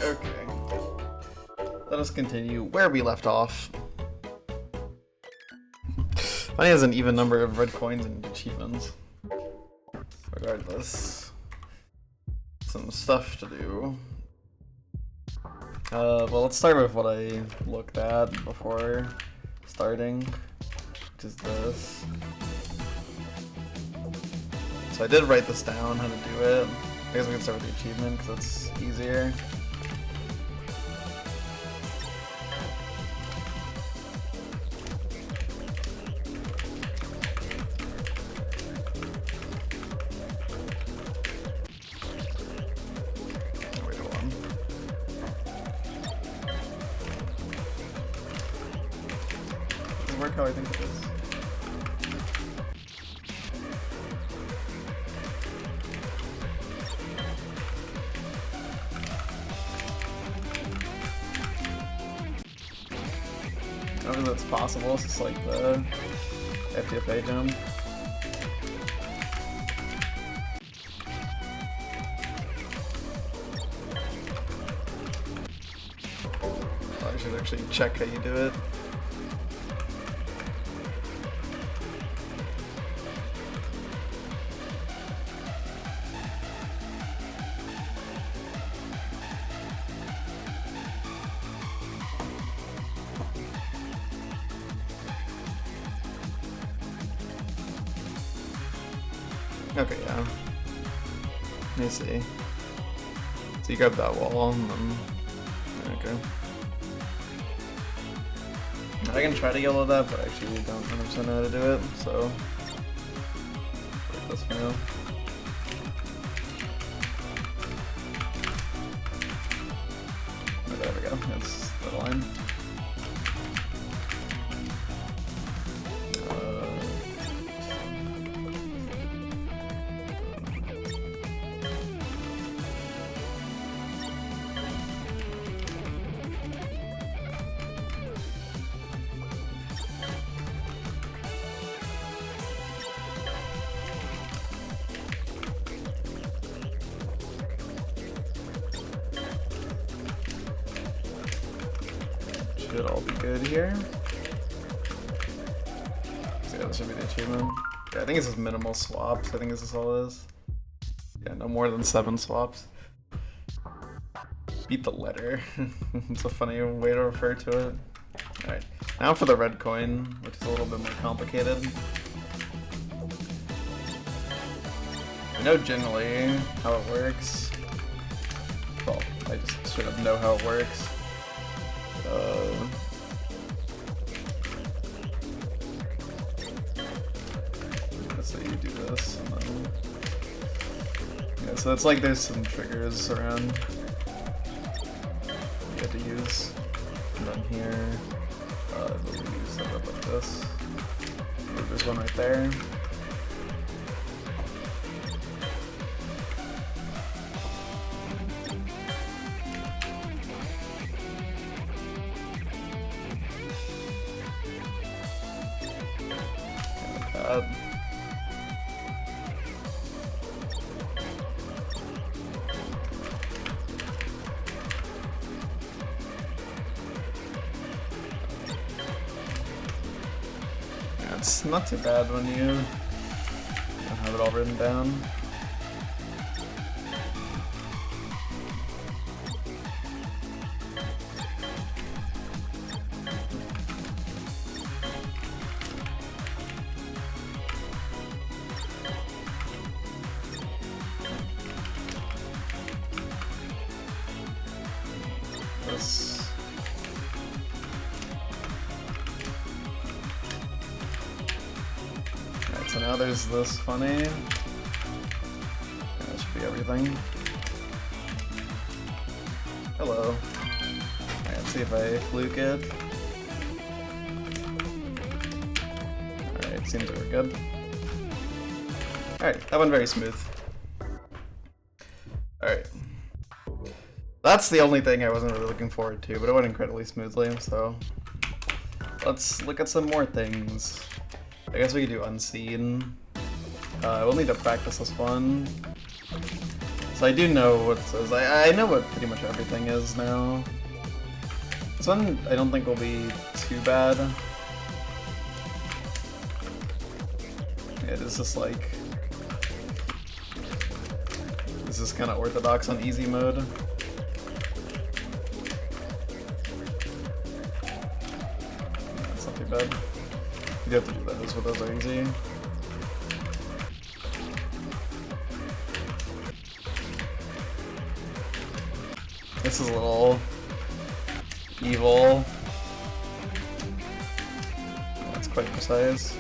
Okay. Let us continue where we left off. Funny has an even number of red coins and achievements. Regardless. Some stuff to do. Well, let's start with what I looked at before starting, which is this. So I did write this down, how to do it. I guess we can start with the achievement, because it's easier. Work how I think it is. I don't know if that's possible, it's just like the FTFA jump. I should actually check how you do it. Okay, yeah. Let me see. So you grab that wall and then... Okay. I can try to yellow that, but I actually don't 100% know how to do it, so... Break this for now. Oh, there we go. That's the line. Should all be good here. So yeah, this should be the achievement. Yeah, I think it's just minimal swaps. I think this is all it is. Yeah, no more than 7 swaps. Beat the letter. It's a funny way to refer to it. Alright, now for the red coin, which is a little bit more complicated. I know generally how it works. Well, I just sort of know how it works. So you do this, and then... Yeah, so it's like there's some triggers around you have to use. And then here, I believe you set it up like this. There's one right there. Yeah, it's not too bad when you don't have it all written down. Alright, so now there's this funny. And that should be everything. Hello. Alright, let's see if I fluke it. Alright, seems like we're good. Alright, that went very smooth. Alright. That's the only thing I wasn't really looking forward to, but it went incredibly smoothly, so... Let's look at some more things. I guess we could do Unseen. We'll need to practice this one. So I do know what it says. I know what pretty much everything is now. This one I don't think will be too bad. Yeah, this is like... This is kind of orthodox on easy mode. That's not too bad. You have to do those, but those are easy. This is a little evil. That's quite precise.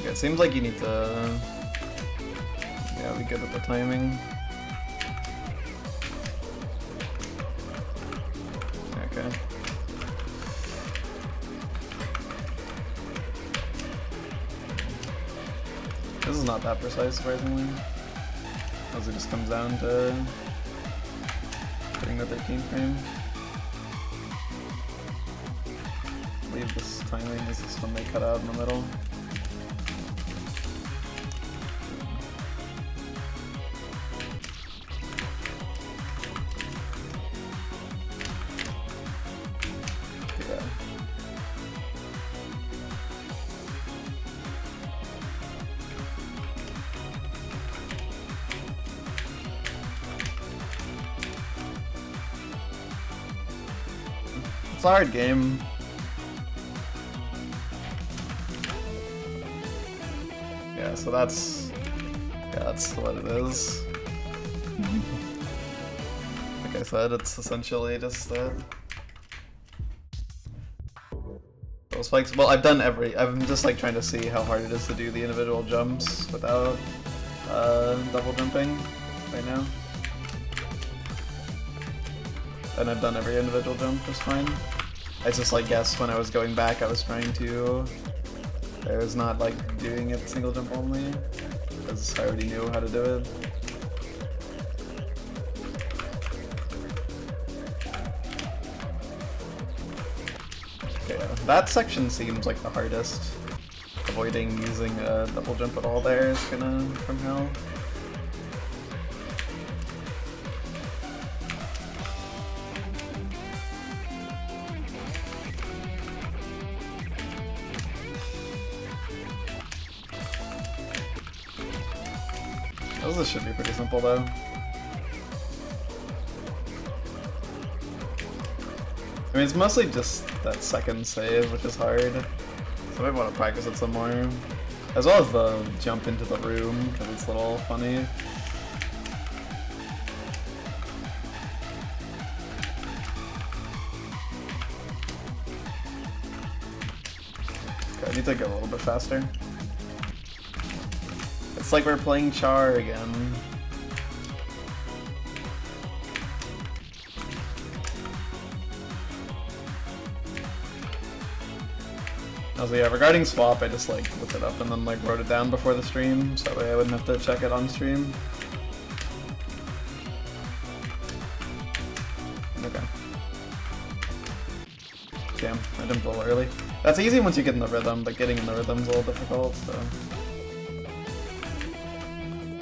Yeah, it seems like you need to be good at the timing. Okay. This is not that precise, surprisingly. As it just comes down to getting the 13th frame. I believe this timing is this one they cut out in the middle. It's a hard game. Yeah, so that's what it is. Like I said, it's essentially just those spikes. Well, I'm just like trying to see how hard it is to do the individual jumps without double jumping right now. And I've done every individual jump just fine. I just like guess when I was going back I was trying to... I was not like doing it single jump only, because I already knew how to do it. Okay, that section seems like the hardest. Avoiding using a double jump at all there is gonna from hell. This should be pretty simple though. I mean, it's mostly just that second save, which is hard. So I might want to practice it some more. As well as the jump into the room, because it's a little funny. Okay, I need to go a little bit faster. It's like we're playing Char again. Also, yeah, regarding swap, I just like looked it up and then like wrote it down before the stream, so that way I wouldn't have to check it on stream. Okay. Damn, I jumped a little early. That's easy once you get in the rhythm, but getting in the rhythm's a little difficult, so...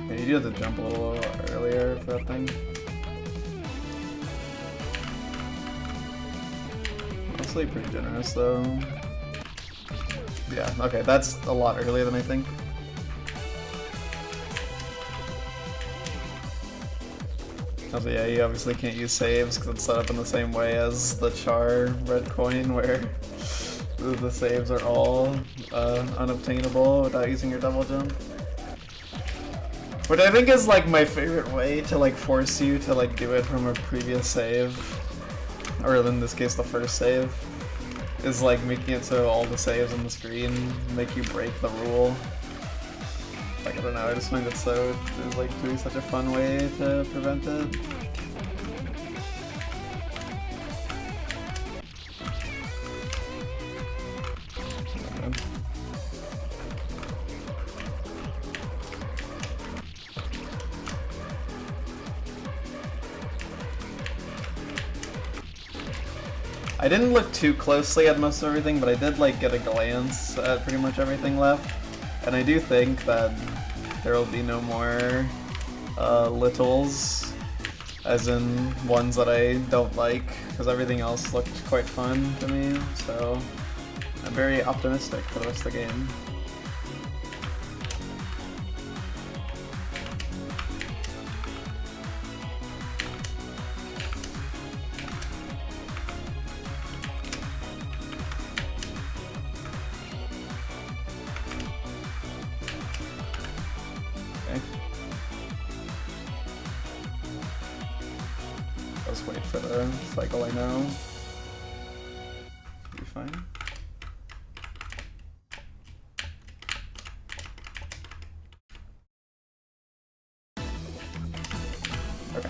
Yeah, you do have to jump a little earlier for that thing. Honestly, pretty generous though. Yeah, okay, that's a lot earlier than I think. Also, yeah, you obviously can't use saves because it's set up in the same way as the Char red coin, where the saves are all unobtainable without using your double jump. Which I think is like my favorite way to like force you to like do it from a previous save, or in this case the first save, is like making it so all the saves on the screen make you break the rule. Like, I don't know, I just find it so, it's like doing such a fun way to prevent it. I didn't look too closely at most of everything, but I did like get a glance at pretty much everything left. And I do think that there will be no more littles, as in ones that I don't like, because everything else looked quite fun to me, so I'm very optimistic for the rest of the game. Let's wait for the cycle I know. Be fine. Okay.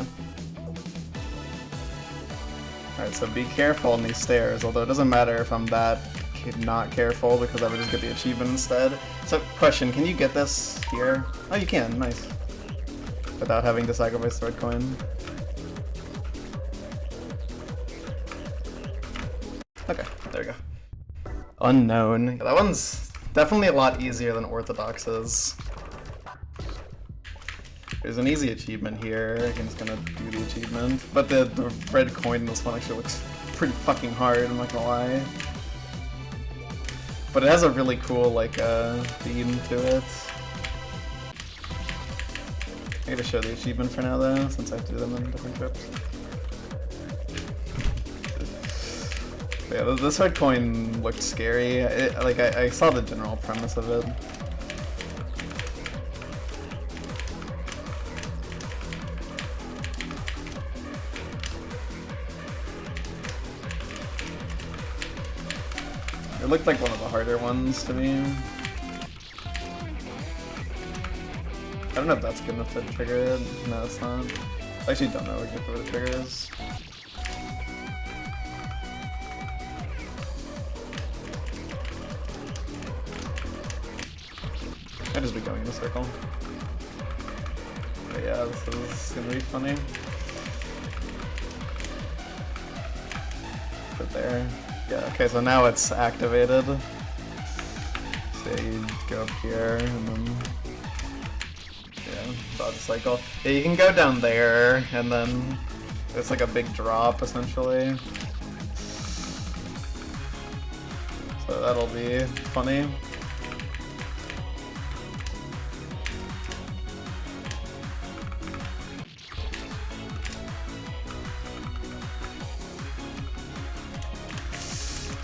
Alright, so be careful on these stairs, although it doesn't matter if I'm that not careful because I would just get the achievement instead. So, question, can you get this here? Oh, you can, nice. Without having to sacrifice the red coin. Okay, there we go. Unknown. That one's definitely a lot easier than Orthodox's. There's an easy achievement here. I'm just gonna do the achievement. But the red coin in this one actually looks pretty fucking hard, I'm not gonna lie. But it has a really cool, like, theme to it. I gotta show the achievement for now, though, since I have to do them in different trips. Yeah, this red coin looked scary. I saw the general premise of it. It looked like one of the harder ones to me. I don't know if that's good enough to trigger it. No, it's not. I actually don't know what the trigger is. I'd just be going in a circle. But yeah, this is gonna be funny. Put there. Yeah, okay, so now it's activated. So you go up here and then dodge cycle. Yeah, you can go down there and then it's like a big drop essentially. So that'll be funny.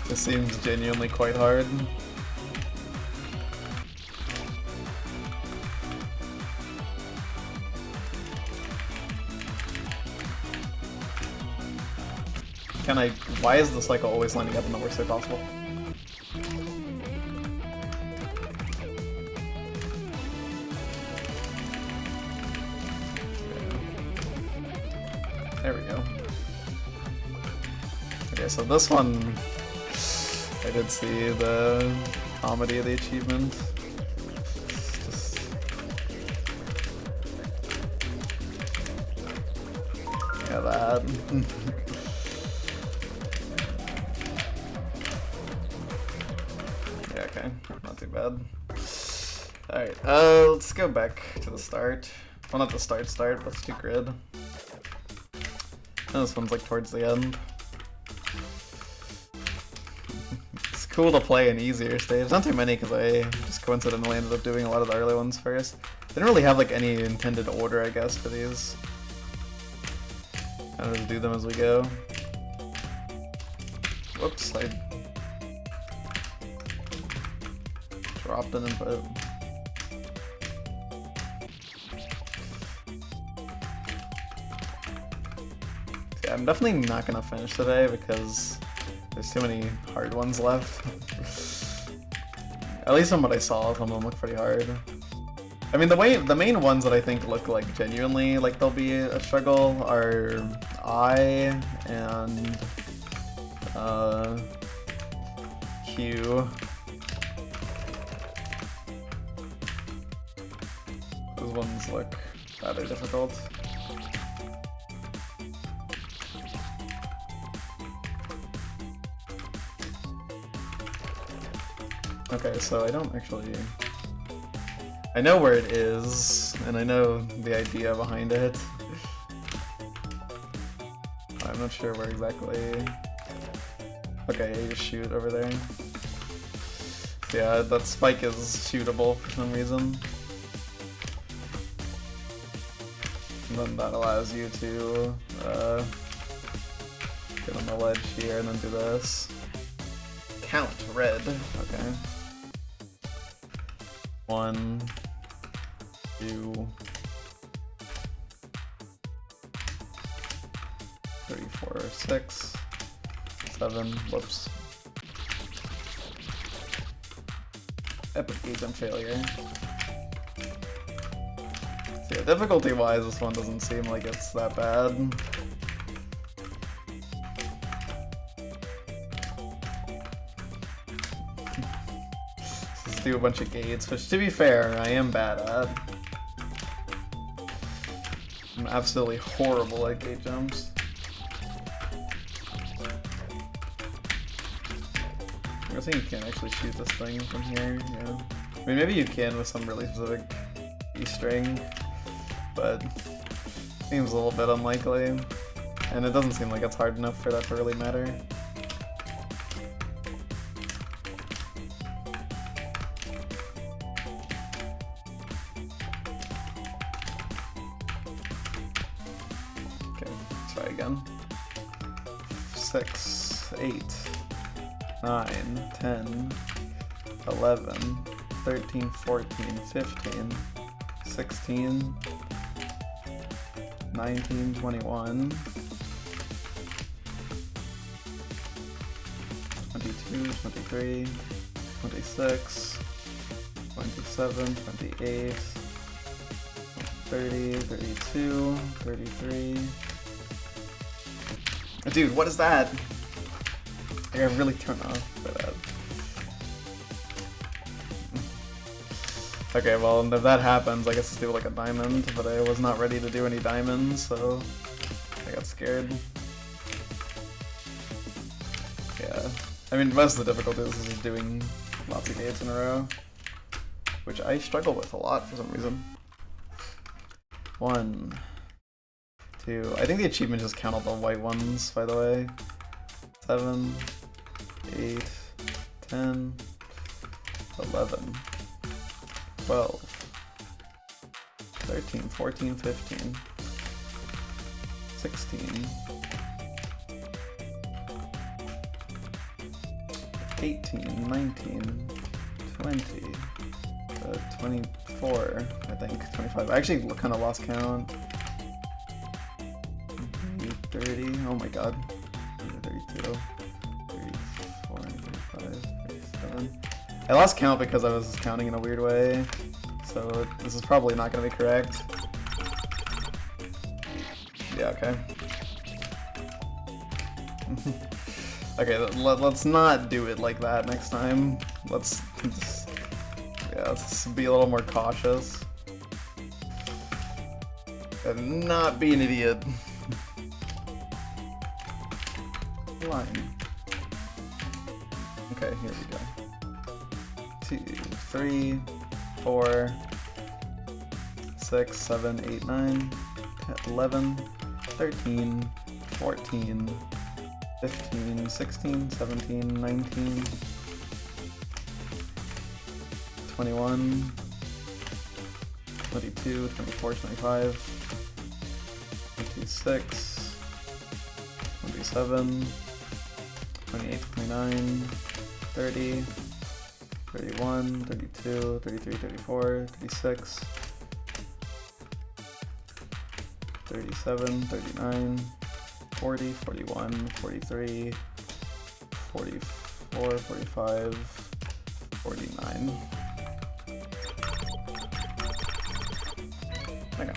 This seems genuinely quite hard. Why is the cycle always lining up in the worst way possible? There we go. Okay, so this one, I did see the comedy of the achievement. Yeah, that. Yeah, okay, not too bad. Alright, let's go back to the start. Well, not the start, let's do grid. And this one's like towards the end. It's cool to play an easier stage. Not too many because I just coincidentally ended up doing a lot of the early ones first. Didn't really have like any intended order, I guess, for these. Kind of just do them as we go. Whoops, I dropped an input. Yeah, I'm definitely not gonna finish today because there's too many hard ones left. At least from what I saw, some of them look pretty hard. I mean, the main ones that I think look like genuinely like they'll be a struggle are I and Q. Those ones look rather difficult. Okay, so I don't actually... I know where it is, and I know the idea behind it. I'm not sure where exactly. Okay, you just shoot over there. So yeah, that spike is shootable for some reason. And then that allows you to get on the ledge here and then do this. Count red. Okay. 1, 2, 3, 4, 6, 7. Whoops. Epic agent failure. So yeah, difficulty-wise, this one doesn't seem like it's that bad. Let's do a bunch of gates, which to be fair, I am bad at. I'm absolutely horrible at gate jumps. I'm guessing you can't actually shoot this thing from here, yeah. I mean, maybe you can with some really specific E-string, but seems a little bit unlikely. And it doesn't seem like it's hard enough for that to really matter. Okay, try again. 6, 8, 9, 10, 11, 13, 14, 15, 16, 19, 21, 22, 23, 26, 27, 28, 30, 32, 33. Dude, what is that? I really turned off for that. Okay, well, if that happens, I guess let's do like a diamond, but I was not ready to do any diamonds, so I got scared. Yeah, I mean, most of the difficulties is just doing lots of gates in a row, which I struggle with a lot for some reason. 1, 2, I think the achievement just count all the white ones, by the way. 7, 8, 10, 11, 12, 13, 14, 15, 16, 18, 19, 20, 24, I think, 25. I actually kind of lost count. 30, oh my god. 32, 34, 35, 37. I lost count because I was counting in a weird way, so this is probably not going to be correct. Yeah, okay. Okay, let's not do it like that next time. Let's be a little more cautious. And not be an idiot. Line. Okay, here we go. 2, 3, 4, 6, 7, 8, 9, 10, 11, 13, 14, 15, 16, 17, 19, 21, 22, 24, 25, 26, 27, 28, 29, 30, 31, 32, 33, 34, 36, 37, 39, 40, 41, 43, 44, 45, 49. Okay.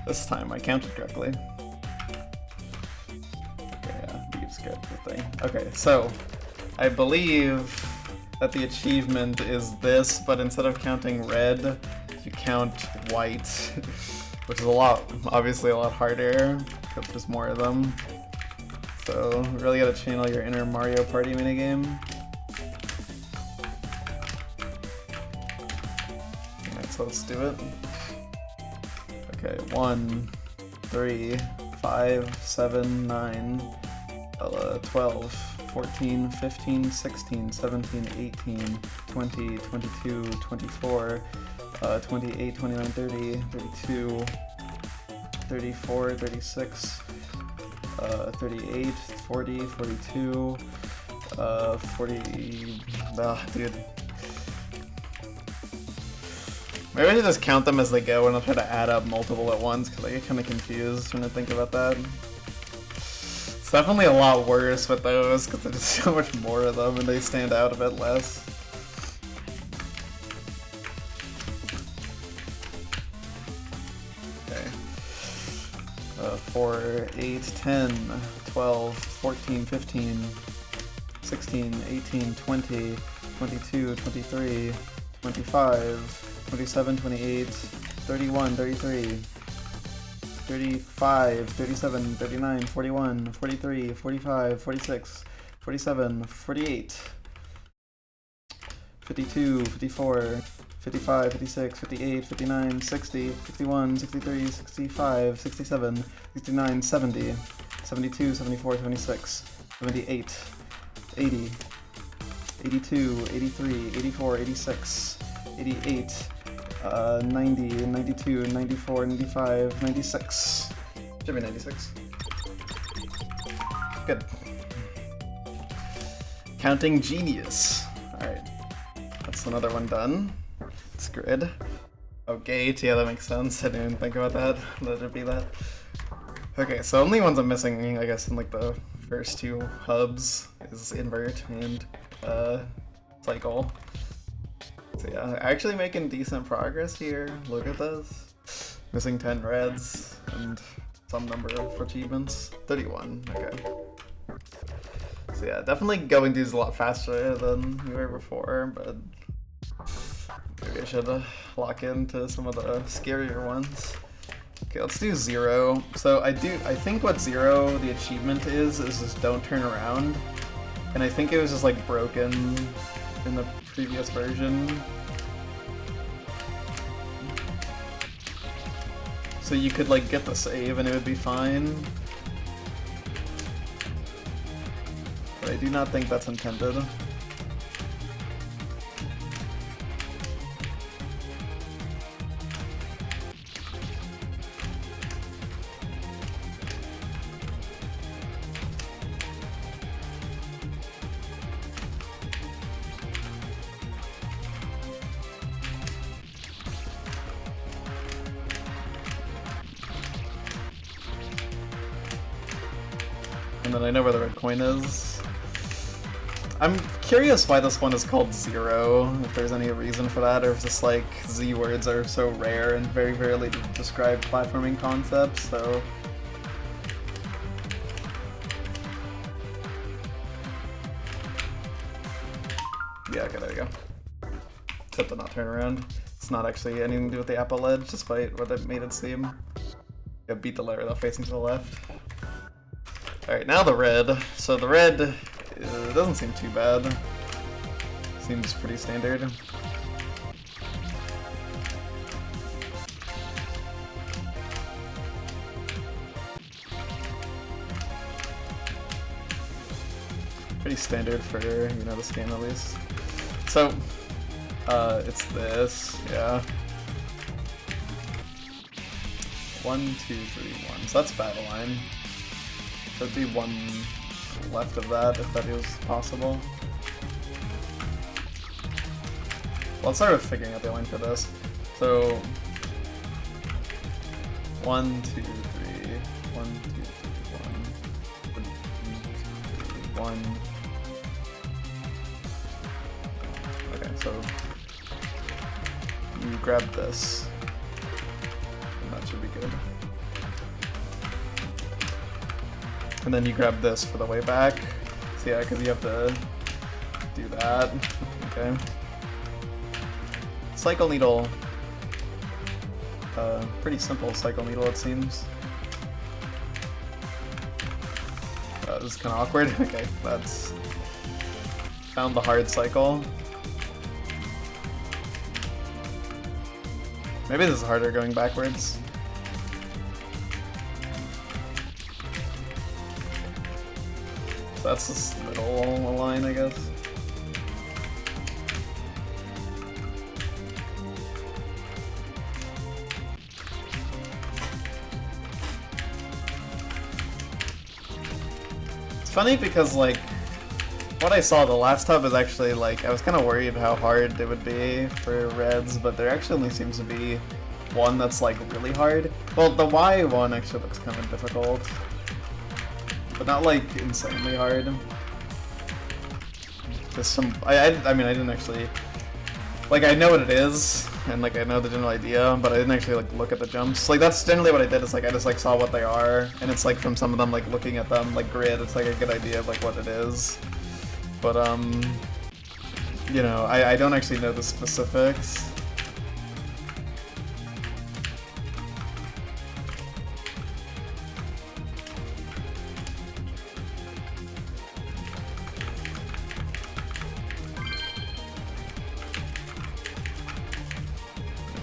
This time I counted correctly. Okay, yeah, you just get the thing. Okay, so I believe that the achievement is this, but instead of counting red, you count white, which is obviously a lot harder, because there's more of them. So, really gotta channel your inner Mario Party minigame. so let's do it. Okay, 1, 3, 5, 7, 9, 12, 14, 15, 16, 17, 18, 20, 22, 24, 28, 29, 30, 32, 34, 36, 38, 40, 42, 40, dude. Maybe I should just count them as they go and I'll try to add up multiple at once, because I get kind of confused when I think about that. It's definitely a lot worse with those, because there's so much more of them and they stand out a bit less. Okay. 4, 8, 10, 12, 14, 15, 16, 18, 20, 22, 23, 25, 27, 28, 31, 33, 35, 37, 39, 41, 43, 45, 46, 47, 48, 52, 54, 55, 56, 58, 59, 60, 61, 63, 65, 67, 69, 70, 72, 74, 76, 78, 80, 82, 83, 84, 86, 88, 90, 92, 94, 95, 96. Should be 96. Good. Counting genius. Alright. That's another one done. It's grid. Oh, gate. Yeah, that makes sense. I didn't even think about that. Let it be that. Okay, so only ones I'm missing, I guess, in like the first two hubs is invert and cycle. So yeah, actually making decent progress here. Look at this. Missing 10 reds and some number of achievements. 31, okay. So yeah, definitely going these a lot faster than we were before, but maybe I should lock into some of the scarier ones. Okay, let's do 0. So I think what 0, the achievement is just don't turn around. And I think it was just like broken in the previous version. So you could like get the save and it would be fine. But I do not think that's intended. And then I know where the red coin is. I'm curious why this one is called 0, if there's any reason for that, or if just like Z words are so rare and very rarely describe platforming concepts, so... Yeah, okay, there we go. Except to not turn around. It's not actually anything to do with the apple ledge, despite what it made it seem. Yeah, beat the layer though, facing to the left. Alright, now the red. So the red doesn't seem too bad. Seems pretty standard. Pretty standard for, you know, this game at least. So, it's this, yeah. 1, 2, 3, 1. So that's battle line. There'd be one left of that if that was possible. Well, let's start with figuring out the line for this. So 1, 2, 3, 1, 2, 3, 1, 1. Okay, so you grab this, and that should be good. And then you grab this for the way back. So yeah, because you have to do that. Okay. Cycle needle. Pretty simple cycle needle, it seems. This is kind of awkward. Okay, that's... Found the hard cycle. Maybe this is harder going backwards. So that's this middle line, I guess. It's funny because, like, what I saw the last tub is actually, like, I was kind of worried how hard it would be for reds, but there actually only seems to be one that's, like, really hard. Well, the Y one actually looks kind of difficult, but not, like, insanely hard. Just some, I mean, I didn't actually, like, I know what it is, and, like, I know the general idea, but I didn't actually, like, look at the jumps. Like, that's generally what I did, is, like, I just, like, saw what they are, and it's, like, from some of them, like, looking at them, like, grid, it's, like, a good idea of, like, what it is. But, you know, I don't actually know the specifics.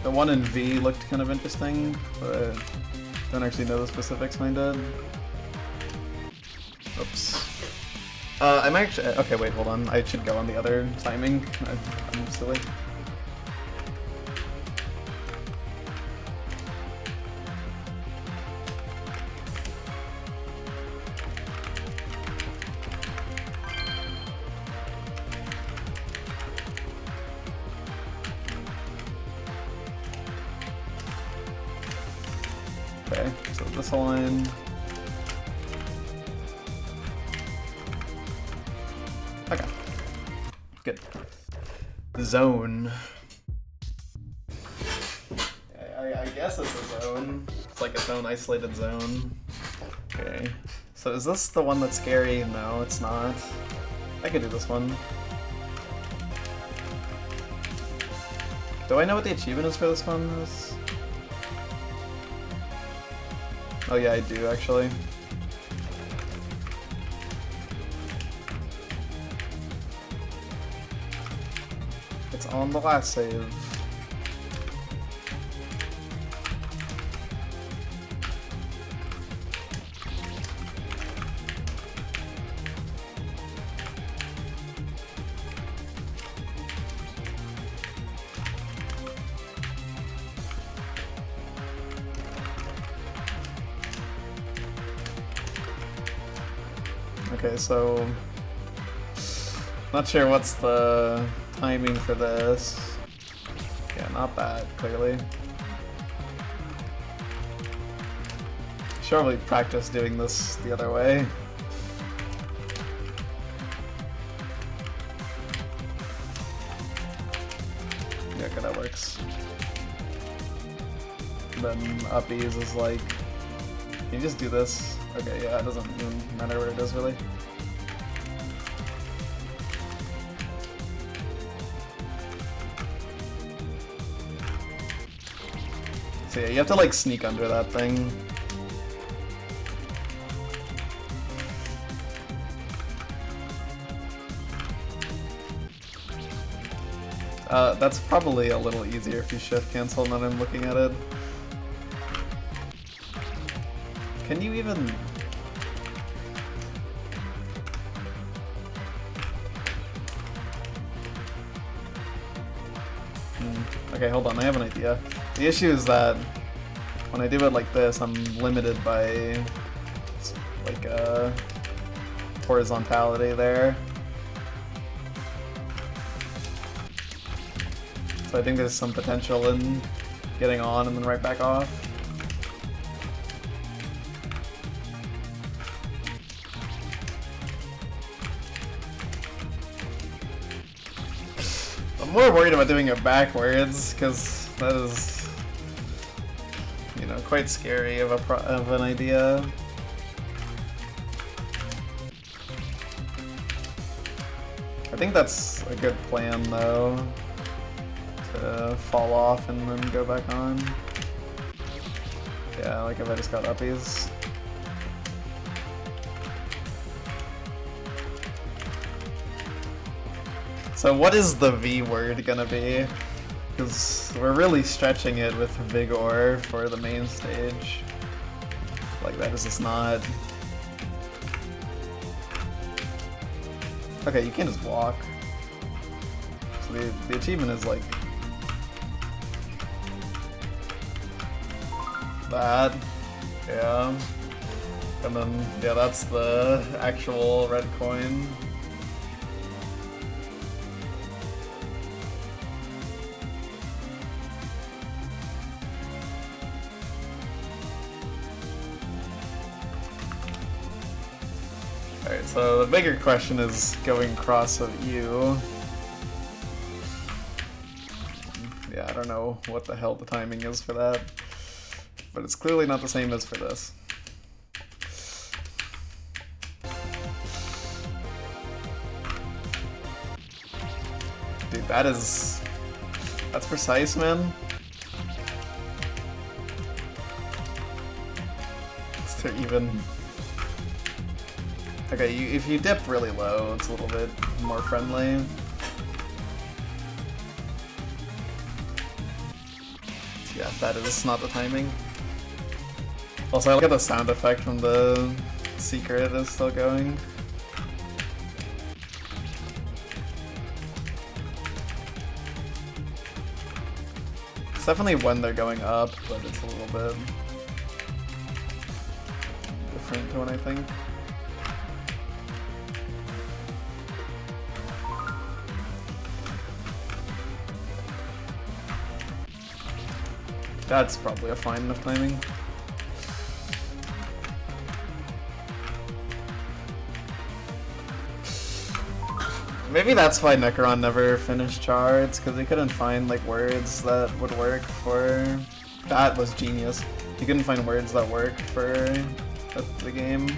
The one in V looked kind of interesting, but I don't actually know the specifics behind it. Oops. I'm actually... Okay, wait, hold on. I should go on the other timing. I'm silly. Okay, so this line... Okay. Good. Zone. I guess it's a zone. It's like its own isolated zone. Okay. So is this the one that's scary? No, it's not. I could do this one. Do I know what the achievement is for this one? Oh yeah, I do actually. It's on the last save. Okay, so not sure what's the timing for this. Yeah, not bad, clearly. Should probably practice doing this the other way. Yeah, okay, that works. Then uppies is like, you just do this. Okay, yeah, it doesn't even matter where it is, really. So yeah, you have to like sneak under that thing. That's probably a little easier if you shift cancel now that I'm looking at it. Can you even... Okay, hold on, I have an idea. The issue is that when I do it like this, I'm limited by like horizontality there. So I think there's some potential in getting on and then right back off. I'm more worried about doing it backwards, because that is, you know, quite scary of an idea. I think that's a good plan, though, to fall off and then go back on. Yeah, like if I just got uppies. So what is the V word gonna be? Because we're really stretching it with Vigor for the main stage. Like, that is just not... Okay, you can't just walk. So the achievement is like... that. Yeah. And then, yeah, that's the actual red coin. Alright, so the bigger question is going across of you. Yeah, I don't know what the hell the timing is for that. But it's clearly not the same as for this. Dude, that's precise, man. Is there even... Okay, if you dip really low, it's a little bit more friendly. Yeah, that is not the timing. Also, I look at the sound effect from the secret is still going. It's definitely when they're going up, but it's a little bit different to when I think. That's probably a fine enough timing. Maybe that's why Necron never finished Char. It's because he couldn't find like words that would work for... That was genius. He couldn't find words that work for the game.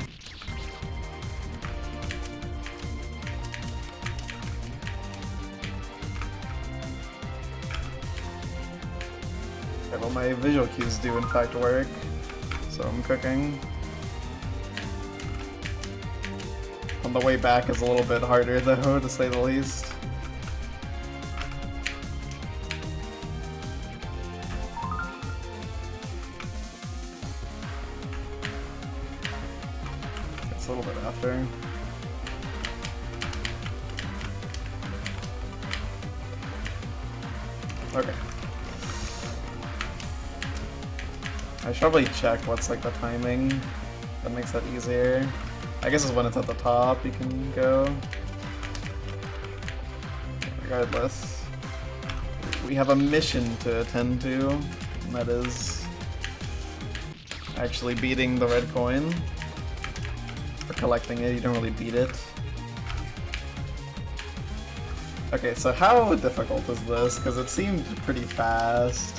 Well, my visual cues do in fact work, so I'm cooking. On the way back is a little bit harder though, to say the least. It's a little bit after. Okay. I should probably check what's like the timing that makes that easier. I guess it's when it's at the top you can go. Regardless, we have a mission to attend to, and that is actually beating the red coin. Or collecting it, you don't really beat it. Okay, so how difficult is this? Because it seemed pretty fast.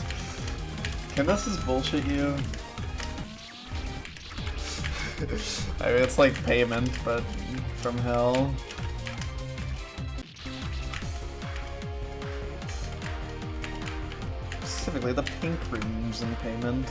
Can this just bullshit you? I mean, it's like payment, but from hell. Specifically, the pink rooms in payment.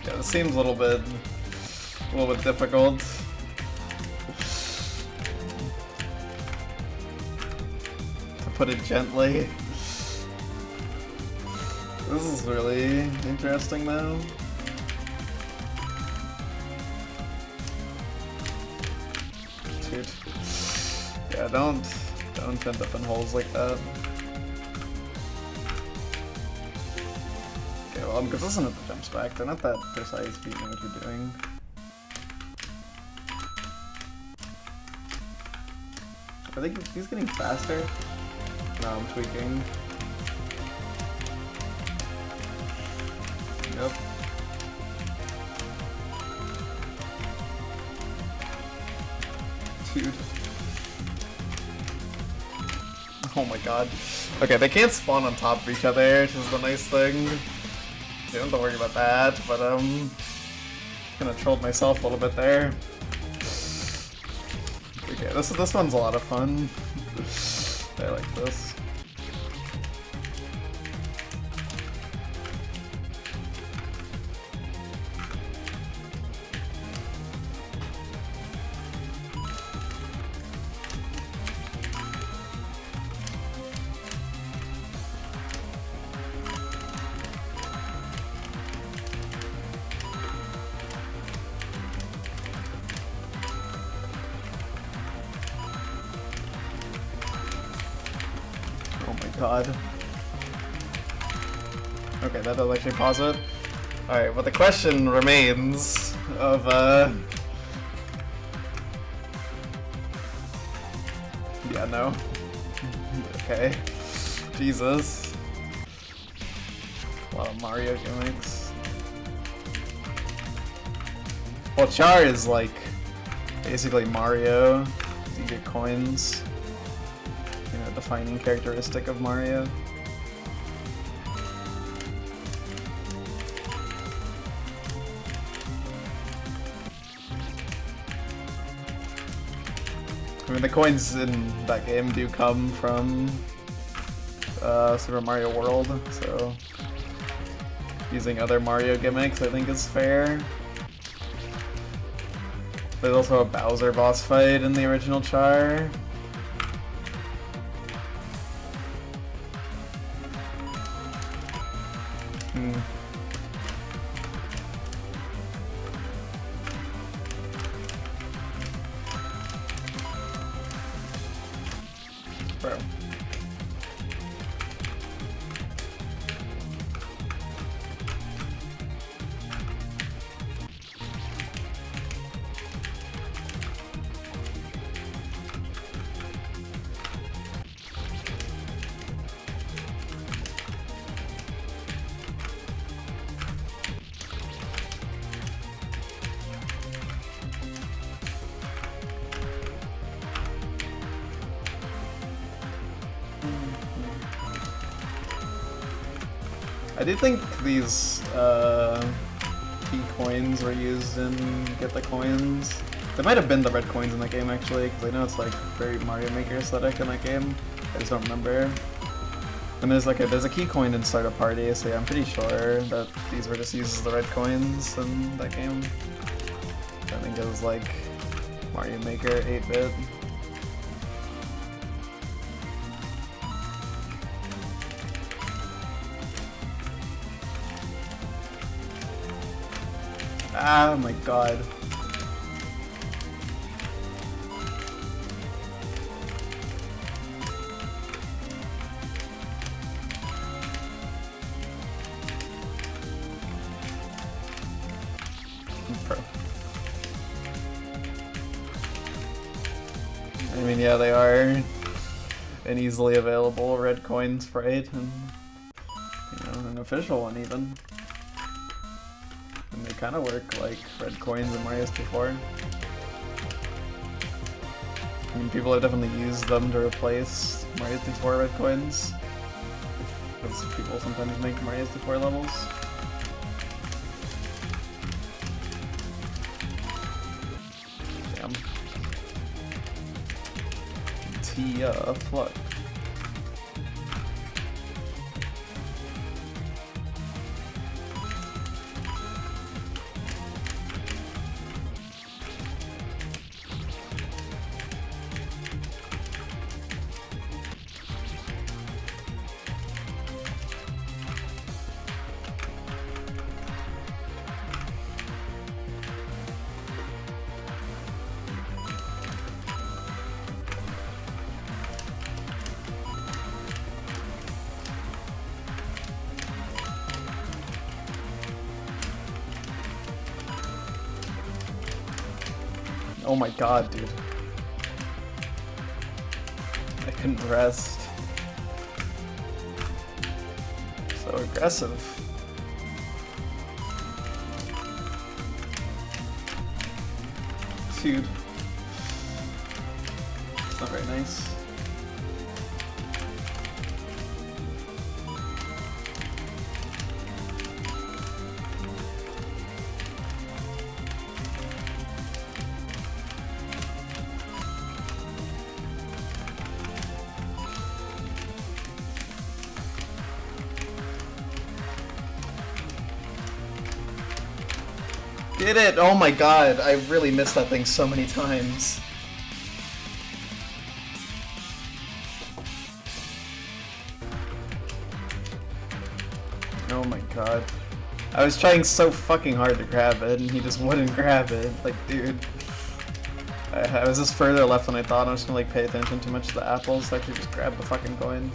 Yeah, this seems a little bit difficult. To put it gently. This is really interesting though. Dude. Yeah, don't end up in holes like that. Well, I'm consistent with the jumps back. They're not that precise if you know what you're doing. I think he's getting faster. No, I'm tweaking. Yep. Dude. Oh Oh my god. Okay, they can't spawn on top of each other, which is the nice thing. You don't have to worry about that, but kind of trolled myself a little bit there. Okay, this one's a lot of fun. I like this. God. Okay, that does actually pause it. Alright, but the question remains of, yeah, no. Okay. Jesus. A lot of Mario gimmicks. Well, Char is, like, basically Mario. You get coins. You know, defining characteristic of Mario. I mean, the coins in that game do come from Super Mario World, so using other Mario gimmicks I think is fair. There's also a Bowser boss fight in the original Char. Bro. I do think these key coins were used in Get the Coins. They might have been the red coins in that game actually, because I know it's like very Mario Maker aesthetic in that game. I just don't remember. And there's a key coin in Start a Party, so yeah, I'm pretty sure that these were just used as the red coins in that game. I think it was like Mario Maker 8-bit. Ah, my god. Pro. I mean, yeah, they are an easily available red coin sprite, and, you know, an official one even. And they kind of work like red coins in Mario 64. I mean, people have definitely used them to replace Mario 64 red coins, because people sometimes make Mario 64 levels. Damn. Tia Flood. Oh my god, dude. I couldn't rest. So aggressive. Dude. It's not very nice. Did it! Oh my god, I really missed that thing so many times. Oh my god. I was trying so fucking hard to grab it, and he just wouldn't grab it. Like, dude. I was just further left than I thought. I'm just gonna like pay attention too much to the apples so I could just grab the fucking coin.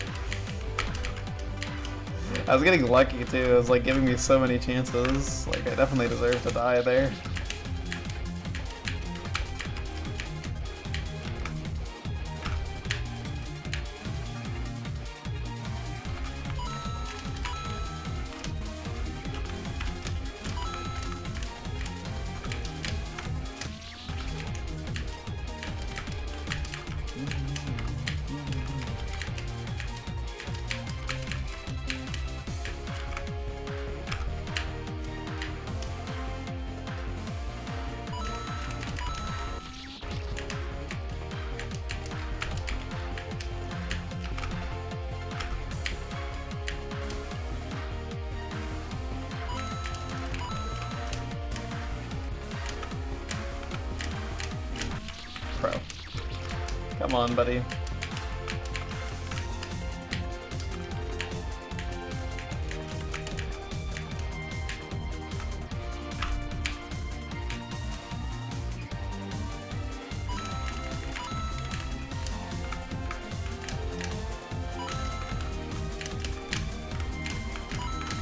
I was getting lucky too. It was like giving me so many chances. Like, I definitely deserved to die there. Pro. Come on, buddy.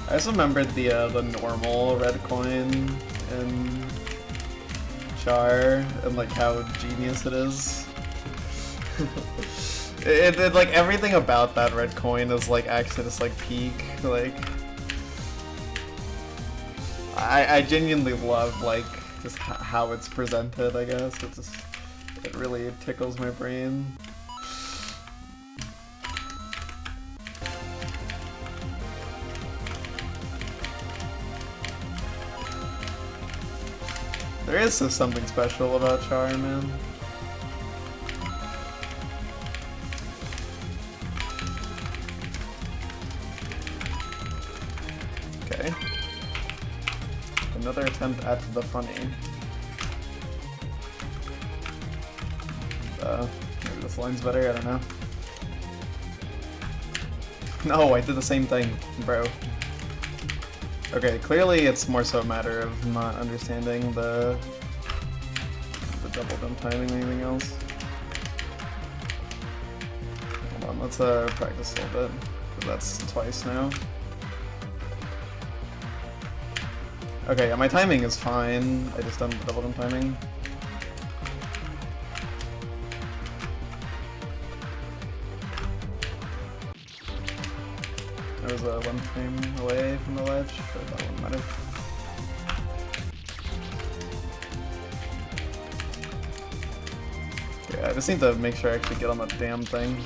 I just remembered the normal red coin in Char and like how genius it is. it like everything about that red coin is like actually just like peak. Like I genuinely love like just how it's presented. I guess it really tickles my brain. There is just something special about Char, man. Okay. Another attempt at the funny. Maybe this line's better, I don't know. No, I did the same thing, bro. Okay, clearly it's more so a matter of not understanding the double jump timing or anything else. Hold on, let's practice a little bit. That's twice now. Okay, yeah, my timing is fine. I just done the double jump timing. I was one frame away from the ledge, but that wouldn't matter. Yeah, I just need to make sure I actually get on that damn thing.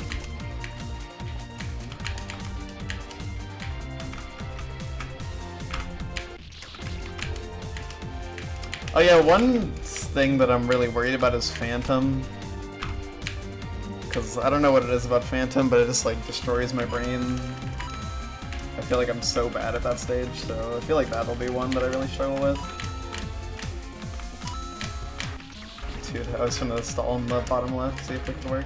Oh yeah, one thing that I'm really worried about is Phantom. Because I don't know what it is about Phantom, but it just like destroys my brain. I feel like I'm so bad at that stage, so I feel like that'll be one that I really struggle with. Dude, I was gonna stall in the bottom left, see if it can work.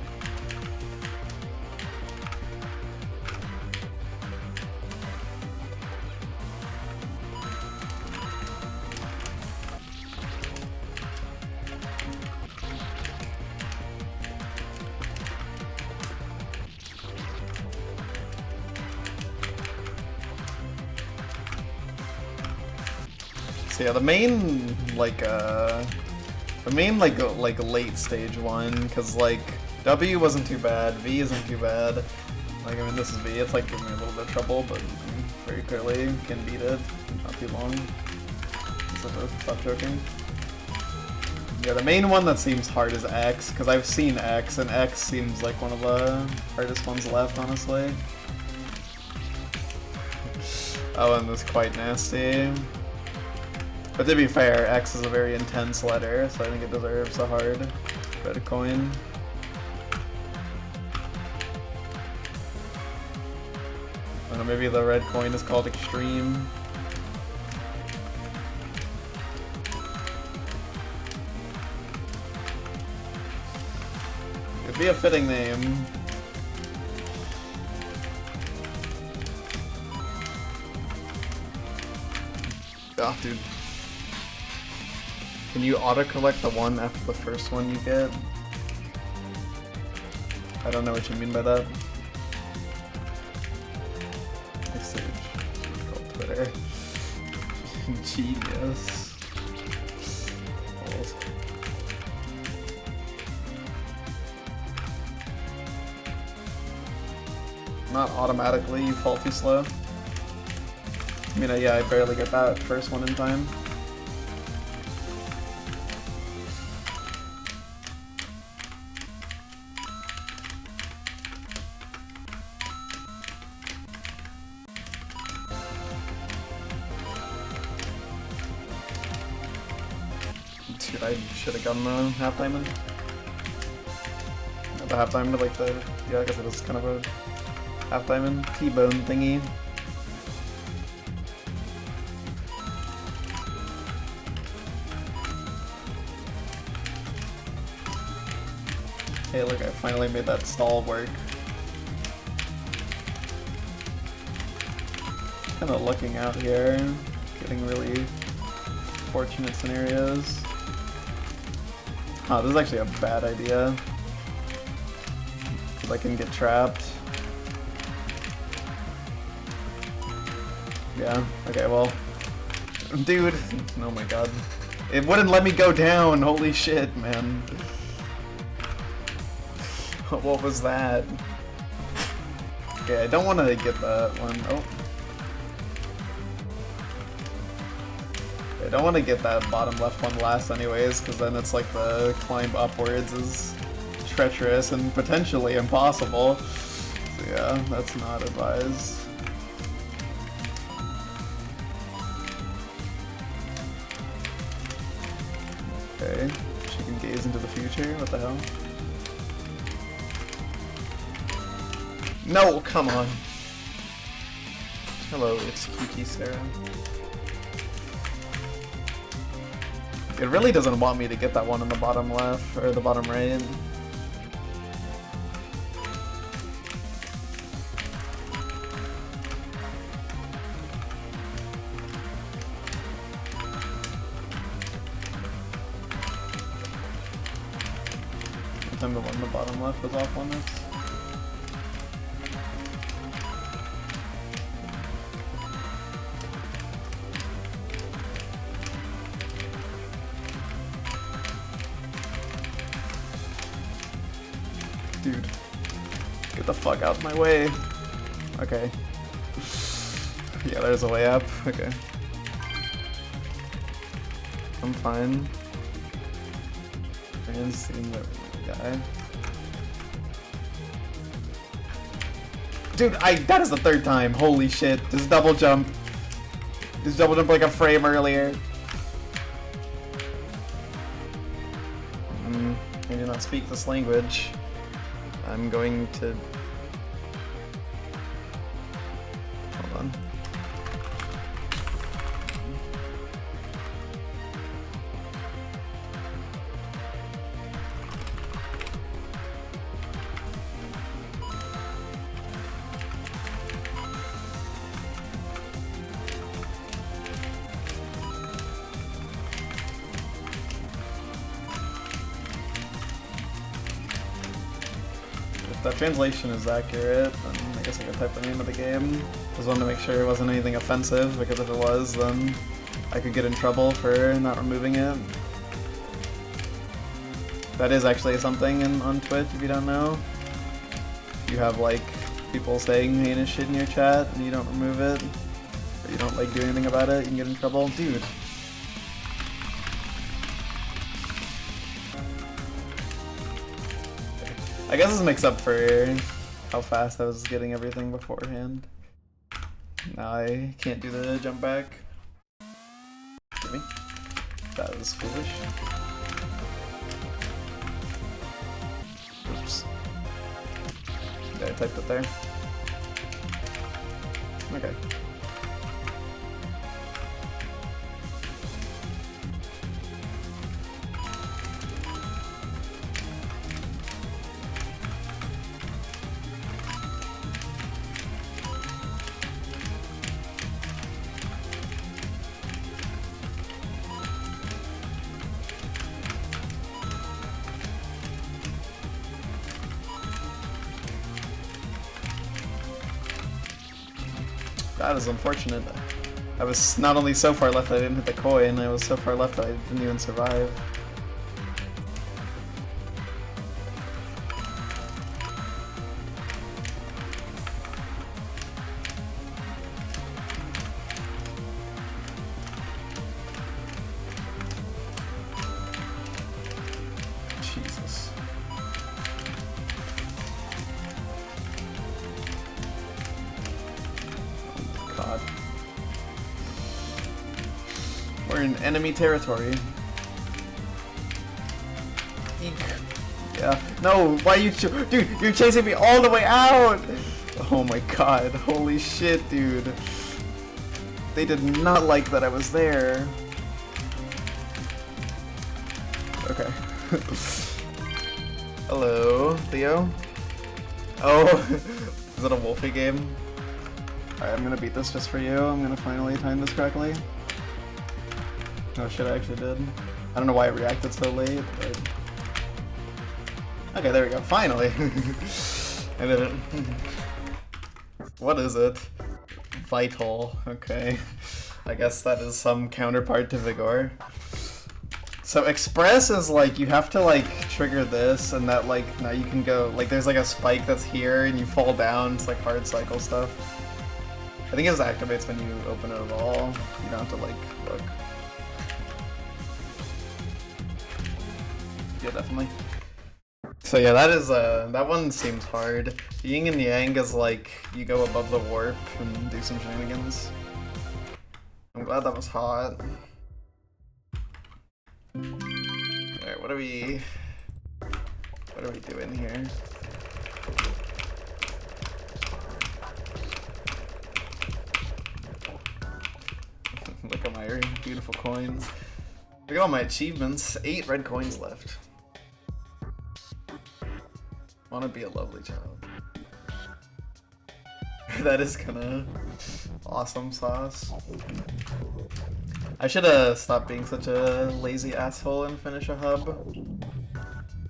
So yeah, the main like late stage one, because like W wasn't too bad, V isn't too bad. Like, I mean, this is V, it's like giving me a little bit of trouble, but very clearly can beat it. Not too long. So stop joking. Yeah, the main one that seems hard is X, because I've seen X, and X seems like one of the hardest ones left, honestly. That one was quite nasty. But to be fair, X is a very intense letter, so I think it deserves a hard red coin. I don't know, maybe the red coin is called Extreme. It'd be a fitting name. Oh, dude. Can you auto-collect the one after the first one you get? I don't know what you mean by that. Message. Called Twitter. Genius. Balls. Not automatically, you fall too slow. I mean, yeah, I barely get that first one in time. Dude, I should have gotten the half diamond. Not the half diamond, like the, yeah, I guess it was kind of a half diamond T-bone thingy. Hey, look, I finally made that stall work. Kind of looking out here, getting really fortunate scenarios. Huh, this is actually a bad idea. Because I can get trapped. Yeah, okay, well. Dude, oh my god. It wouldn't let me go down, holy shit, man. What was that? Okay, I don't want to get that one. Oh. I don't want to get that bottom left one last anyways, because then it's like the climb upwards is treacherous and potentially impossible. So yeah, that's not advised. Okay, she can gaze into the future, what the hell? No, come on. Hello, it's QT Sarah. It really doesn't want me to get that one in the bottom left, or the bottom right. I'm the one in the bottom left was off on this. Dude, get the fuck out of my way. Okay. Yeah, there's a way up. Okay. I'm fine. And seeing the guy. Dude, that is the third time. Holy shit. Just double jump. Just double jump like a frame earlier. I do not speak this language. I'm going to... Hold on. If that translation is accurate, then I guess I could type the name of the game. Just wanted to make sure it wasn't anything offensive, because if it was, then I could get in trouble for not removing it. That is actually something on Twitch, if you don't know. If you have, like, people saying heinous shit in your chat and you don't remove it, or you don't, like, do anything about it, you can get in trouble. Dude. I guess this makes up for how fast I was getting everything beforehand. Now I can't do the jump back. Give me. That was foolish. Oops. Yeah, I typed it there. Okay. That is unfortunate. I was not only so far left I didn't hit the coin, I was so far left I didn't even survive. Jesus. Oh my god. We're in enemy territory. Eek. Yeah. No, why you dude, you're chasing me all the way out! Oh my god, holy shit, dude. They did not like that I was there. Okay. Hello, Theo? Oh, is it a Wolfie game? Alright, I'm gonna beat this just for you. I'm gonna finally time this correctly. Oh shit, I actually did. I don't know why it reacted so late, but... Okay, there we go. Finally! I did it. What is it? Vital. Okay. I guess that is some counterpart to Vigor. So Express is like, you have to like trigger this and that like, now you can go, like there's like a spike that's here and you fall down, it's like hard cycle stuff. I think it just activates when you open it at all. You don't have to like, look. Yeah, definitely. So yeah, that is, that one seems hard. Yin and Yang is like, you go above the warp and do some shenanigans. I'm glad that was hot. Alright, what are we doing here? Look at my beautiful coins. Look at all my achievements. 8 red coins left. Wanna be a lovely child. That is kinda awesome sauce. I should have stopped being such a lazy asshole and finish a hub.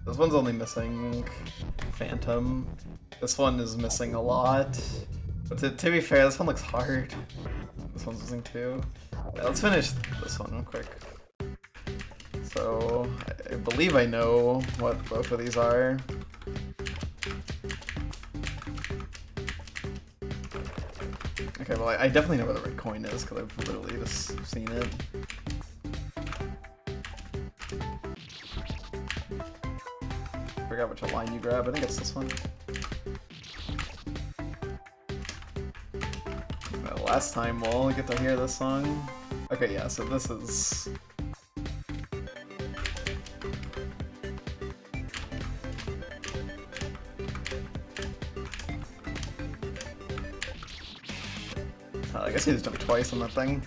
This one's only missing Phantom. This one is missing a lot. But to be fair, this one looks hard. This one's missing too. Yeah, let's finish this one real quick. So, I believe I know what both of these are. Okay, well I definitely know where the red coin is because I've literally just seen it. Forgot which line you grab. I think it's this one. Well, last time we'll get to hear this song. Okay, yeah. So this is. I guess he just jumped twice on that thing.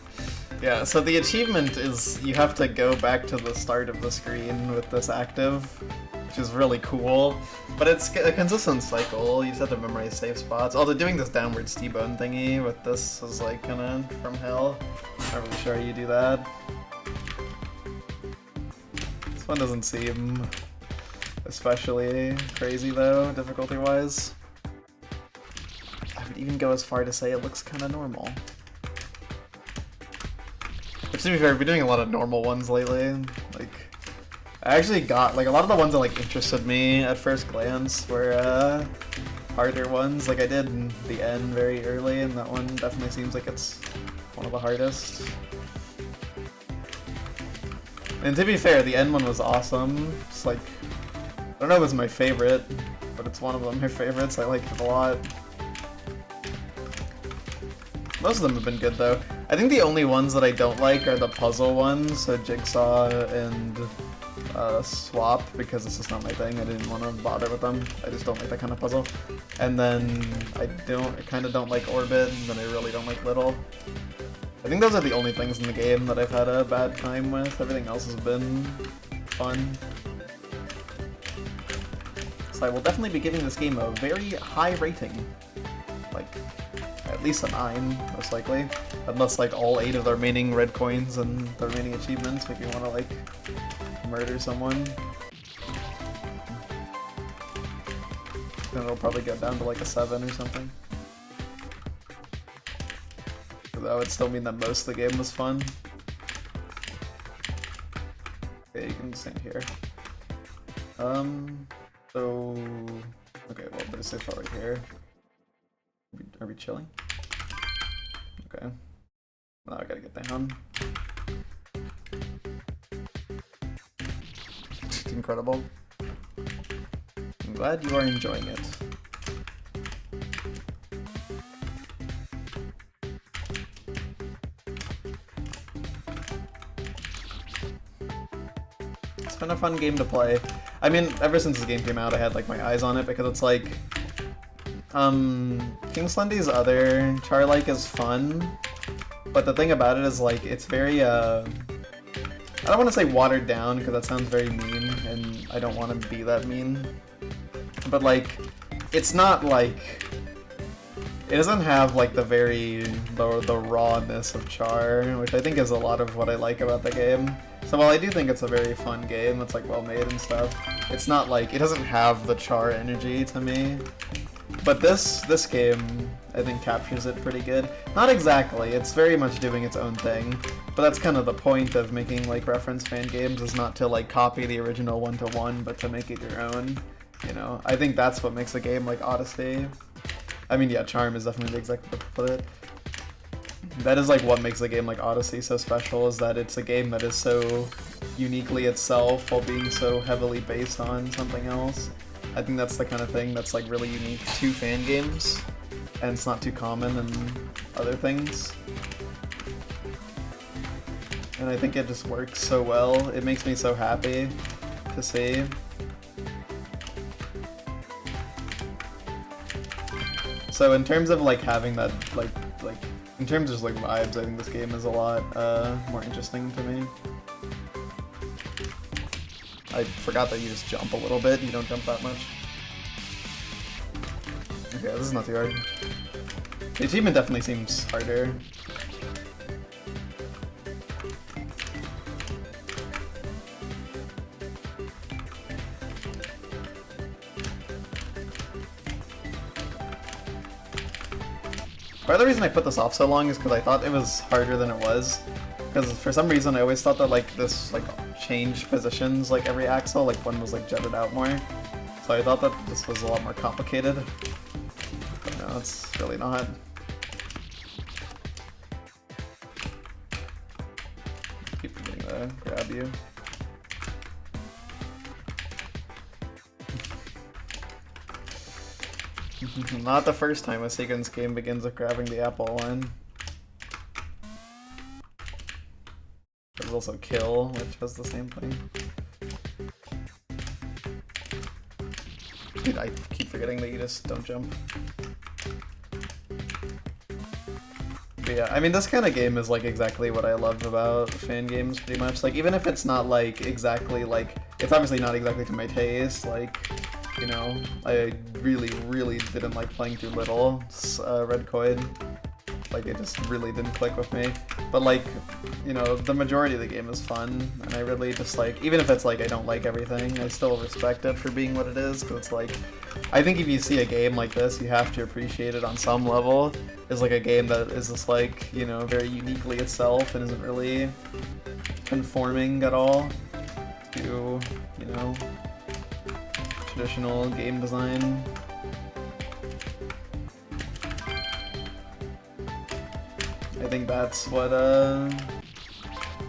Yeah, so the achievement is you have to go back to the start of the screen with this active, which is really cool. But it's a consistent cycle, you just have to memorize safe spots. Although doing this downwards T-bone thingy with this is like kinda from hell. Not really sure how you do that. This one doesn't seem especially crazy though, difficulty-wise. I would even go as far to say it looks kinda normal. Which, to be fair, I've been doing a lot of normal ones lately. Like, I actually got, like, a lot of the ones that, like, interested me at first glance were, harder ones. Like, I did the N very early, and that one definitely seems like it's one of the hardest. And to be fair, the N one was awesome. It's like, I don't know if it's my favorite, but it's one of my favorites. I like it a lot. Most of them have been good, though. I think the only ones that I don't like are the puzzle ones, so Jigsaw and Swap, because this is not my thing. I didn't want to bother with them. I just don't like that kind of puzzle. And then I kind of don't like Orbit, and then I really don't like Little. I think those are the only things in the game that I've had a bad time with. Everything else has been fun. So I will definitely be giving this game a very high rating. Like, at least a 9, most likely. Unless, like, all 8 of the remaining red coins and the remaining achievements make you want to, like, murder someone. Then it'll probably get down to, like, a 7 or something. Because that would still mean that most of the game was fun. Okay, you can stand here. So... Okay, well, there's so far right here. Are we chilling? Okay. Now I gotta get down. It's incredible. I'm glad you are enjoying it. It's been a fun game to play. I mean, ever since this game came out, I had like my eyes on it because it's like, King Slendy's other char-like is fun, but the thing about it is like it's very I don't want to say watered down because that sounds very mean, and I don't want to be that mean. But like, it's not like it doesn't have like the rawness of Char, which I think is a lot of what I like about the game. So while I do think it's a very fun game, it's like well made and stuff, it's not like, it doesn't have the Char energy to me. But this game, I think, captures it pretty good. Not exactly, it's very much doing its own thing, but that's kind of the point of making like reference fan games, is not to like copy the original one-to-one, but to make it your own. You know, I think that's what makes a game like Odyssey. I mean, yeah, charm is definitely the exact way to put it. That is like what makes a game like Odyssey so special, is that it's a game that is so uniquely itself while being so heavily based on something else. I think that's the kind of thing that's like really unique to fan games, and it's not too common in other things. And I think it just works so well. It makes me so happy to see. So in terms of like having that like in terms of just like vibes, I think this game is a lot more interesting to me. I forgot that you just jump a little bit, you don't jump that much. Okay, this is not too hard. The achievement definitely seems harder. Part of the reason I put this off so long is because I thought it was harder than it was. Because for some reason I always thought that like this like changed positions like every axle, like one was like jutted out more. So I thought that this was a lot more complicated. But no, it's really not. Keep forgetting to grab you. Not the first time a sequence game begins with grabbing the apple one. There's also kill, which does the same thing. Dude, I keep forgetting that you just don't jump. But yeah, I mean, this kind of game is like exactly what I love about fan games, pretty much. Like, even if it's not like exactly like, it's obviously not exactly to my taste, like, you know, I really didn't like playing Too Little, Red Coin. Like, it just really didn't click with me. But like, you know, the majority of the game is fun, and I really just like, even if it's like I don't like everything, I still respect it for being what it is, because it's like, I think if you see a game like this, you have to appreciate it on some level. It's like a game that is just like, you know, very uniquely itself and isn't really conforming at all to, you know, traditional game design. I think that's what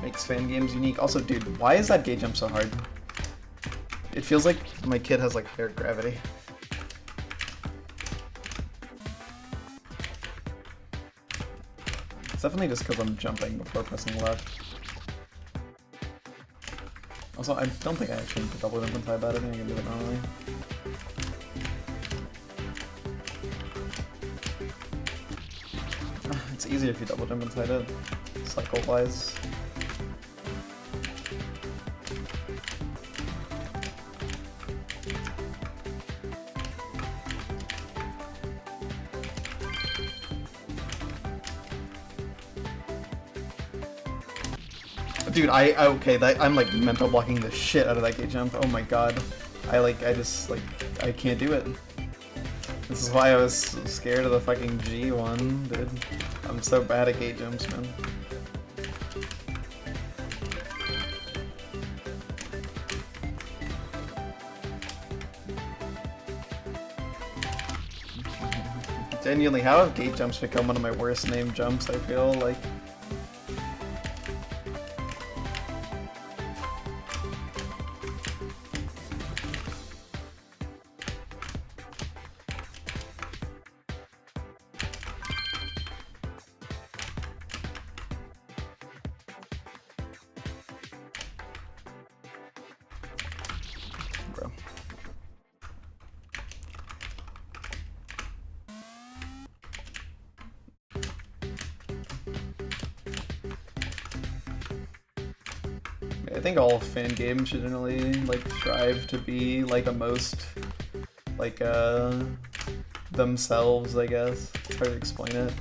makes fan games unique. Also, dude, why is that gate jump so hard? It feels like my kid has like higher gravity. It's definitely just because I'm jumping before pressing left. Also, I don't think I actually need to double jump inside that. I think I can do it normally. It's easier if you double jump inside it, cycle-wise. Dude, I'm like mental blocking the shit out of that gate jump. Oh my god. I can't do it. This is why I was so scared of the fucking G one, dude. I'm so bad at gate jumps, man. Genuinely, how have gate jumps become one of my worst named jumps, I feel like? Bro. I think all fan games should generally like strive to be like a most like themselves, I guess. It's hard to explain it.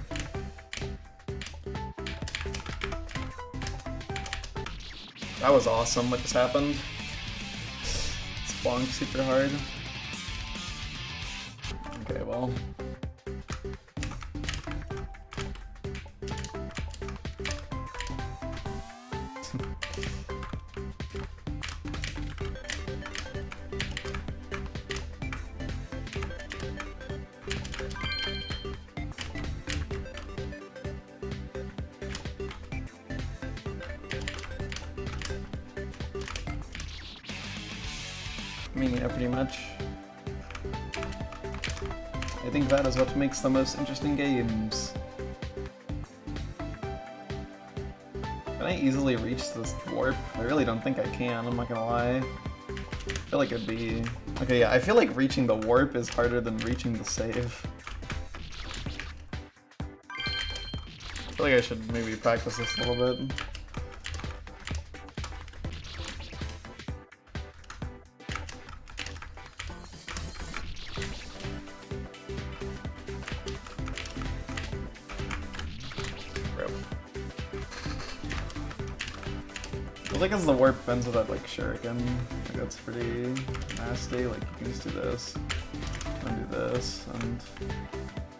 That was awesome what just happened. Splunk super hard. Okay, well. I mean, yeah, pretty much. I think that is what makes the most interesting games. Can I easily reach this warp? I really don't think I can, I'm not gonna lie. I feel like it'd be... Okay, yeah, I feel like reaching the warp is harder than reaching the save. I feel like I should maybe practice this a little bit. I think as the warp ends with that like shuriken, like that's pretty nasty. Like you can just do this, and do this, and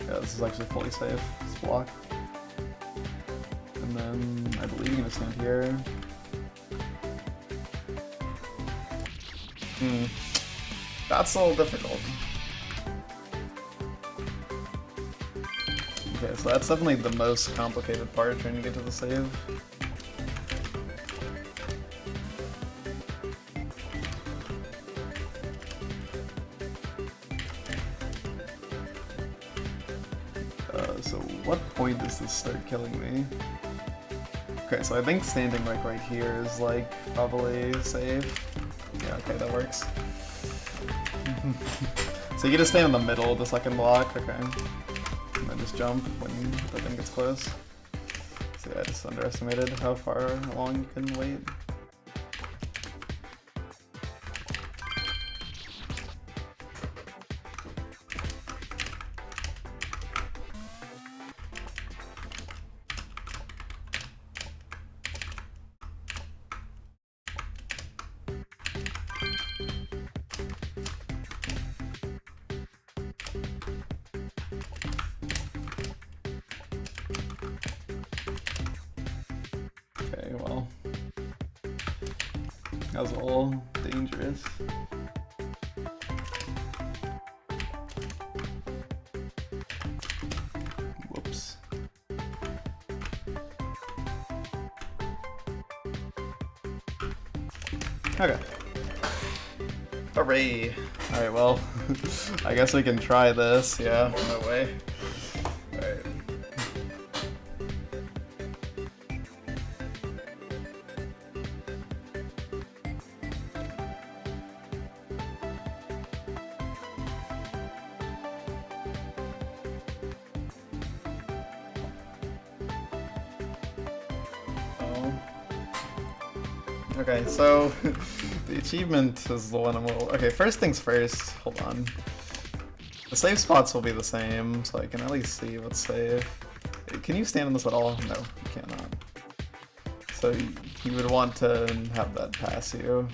yeah, this is actually fully safe. This block, and then I believe you can just stand here. That's a little difficult. Okay, so that's definitely the most complicated part, trying to get to the save. So what point does this start killing me? Okay, so I think standing like right here is like probably safe. Yeah, okay, that works. So you can just stay in the middle of the second block, okay. And then just jump when the thing gets close. So yeah, I just underestimated how far along you can wait. Okay, well, that was all dangerous. Whoops. Okay. Hooray! Alright, well, I guess we can try this, yeah, no way. Alright. Okay, so the achievement is the one I'm a little... Okay, first things first, hold on. The save spots will be the same, so I can at least see what's safe. Can you stand on this at all? No, you cannot. So you would want to have that pass you.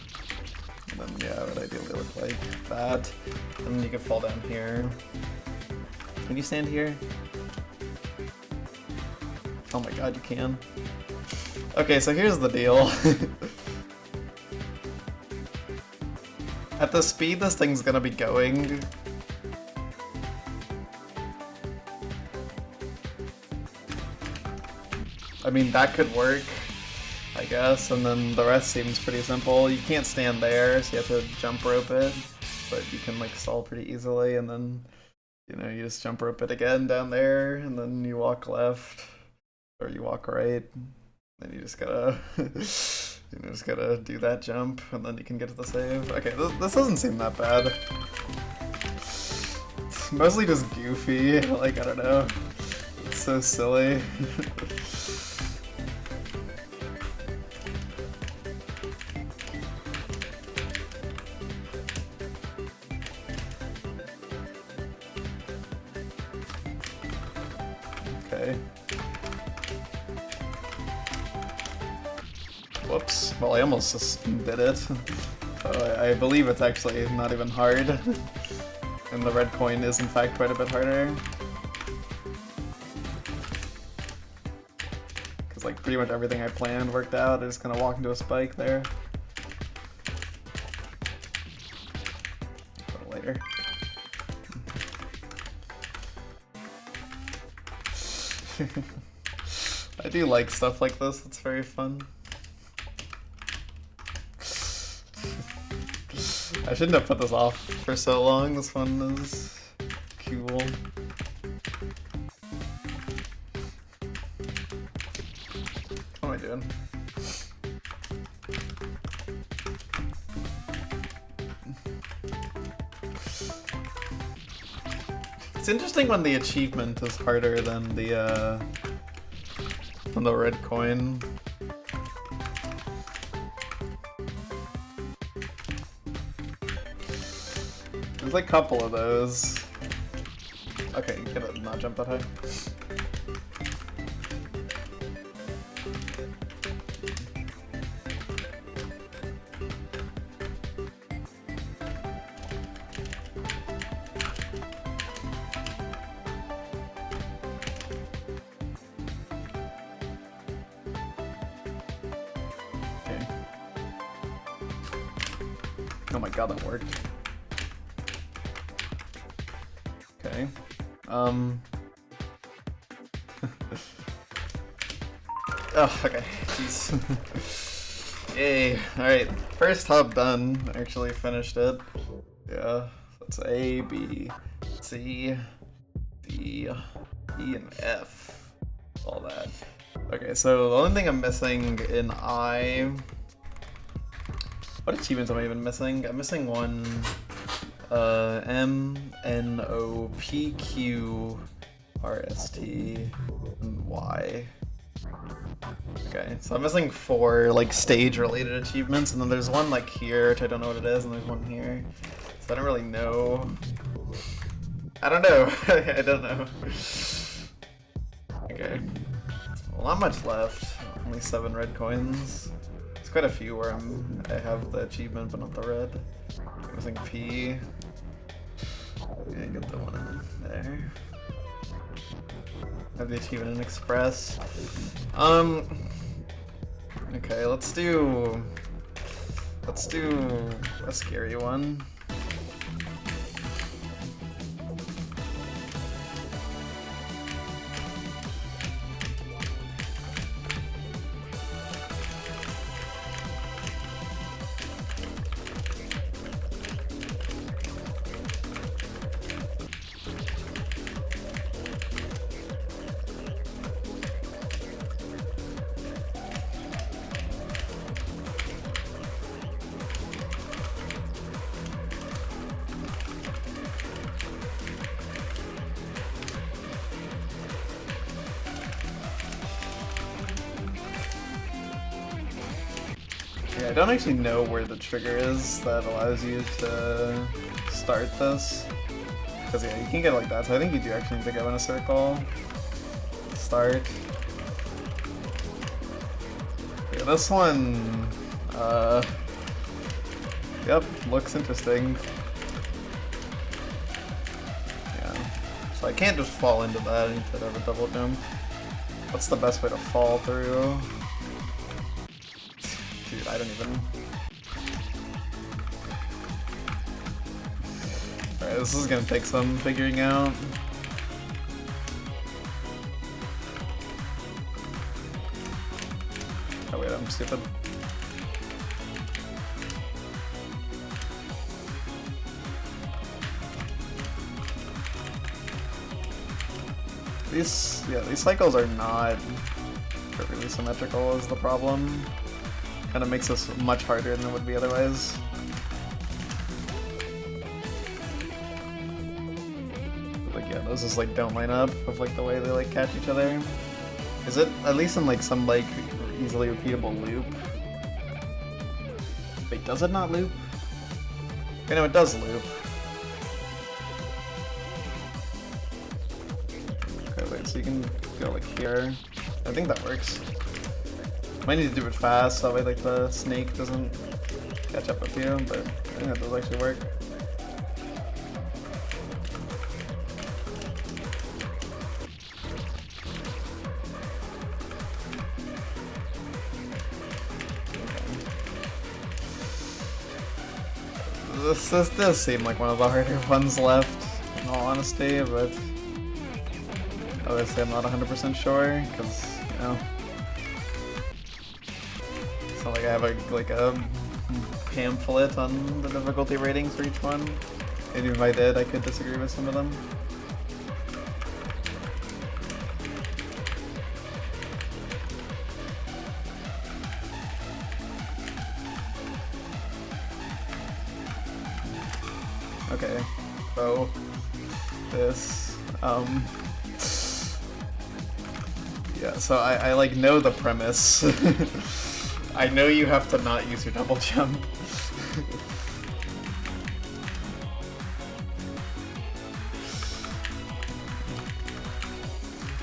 And then, yeah, it would ideally look like that. And then you can fall down here. Can you stand here? Oh my god, you can. Okay, so here's the deal. At the speed this thing's gonna be going, I mean, that could work, I guess, and then the rest seems pretty simple. You can't stand there, so you have to jump rope it, but you can like stall pretty easily, and then, you know, you just jump rope it again down there, and then you walk left, or you walk right, then you just gotta, just gotta do that jump, and then you can get to the save. Okay, this doesn't seem that bad. It's mostly just goofy, like, I don't know. It's so silly. Okay. Whoops. Well, I almost just did it. I believe it's actually not even hard. And the red coin is in fact quite a bit harder. Because like pretty much everything I planned worked out. I just kind of walk into a spike there. A little later. I do like stuff like this, it's very fun. I shouldn't have put this off for so long, this one is cool. What am I doing? It's interesting when the achievement is harder than the red coin. There's like a couple of those. Okay, you gotta not jump that high. Okay. Oh my god, that worked. Okay. Oh, okay. Jeez. Yay. Alright. First hub done. Actually finished it. Yeah. That's A, B, C, D, E, and F. All that. Okay, so the only thing I'm missing in I... What achievements am I even missing? I'm missing one... M, N, O, P, Q, R, S, T, and Y. Okay, so I'm missing 4, like, stage-related achievements, and then there's one, like, here, which I don't know what it is, and there's one here. So I don't really know. I don't know. I don't know. Okay. Well, not much left. Only 7 red coins. There's quite a few where I have the achievement, but not the red. I'm missing P. Yeah, get the one in there. Have the achievement in Express. Okay, let's do a scary one. Yeah, I don't actually know where the trigger is that allows you to start this. Because yeah, you can get it like that, so I think you do actually need to go in a circle. Start. Yeah, this one, yep, looks interesting. Yeah, So I can't just fall into that, I need to have a double jump. What's the best way to fall through? Dude, I don't even... Alright, this is gonna take some figuring out. Oh wait, I'm stupid. These cycles are not perfectly symmetrical is the problem. Kind of makes this much harder than it would be otherwise. Like yeah, those just like don't line up with like the way they like catch each other. Is it at least in like some like easily repeatable loop? Wait, does it not loop? Okay, no, it does loop. So you can go like here. I think that works. Might need to do it fast, so that way like the snake doesn't catch up with you, but I think that does actually work. Okay. This does seem like one of the harder ones left, in all honesty, but obviously I'm not 100% sure, because, you know, it's not like I have a pamphlet on the difficulty ratings for each one. Maybe if I did, I could disagree with some of them. Okay, so this, yeah, so I like know the premise. I know you have to not use your double jump.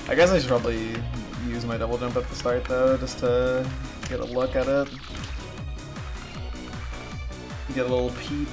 I guess I should probably use my double jump at the start though, just to get a look at it. Get a little peep.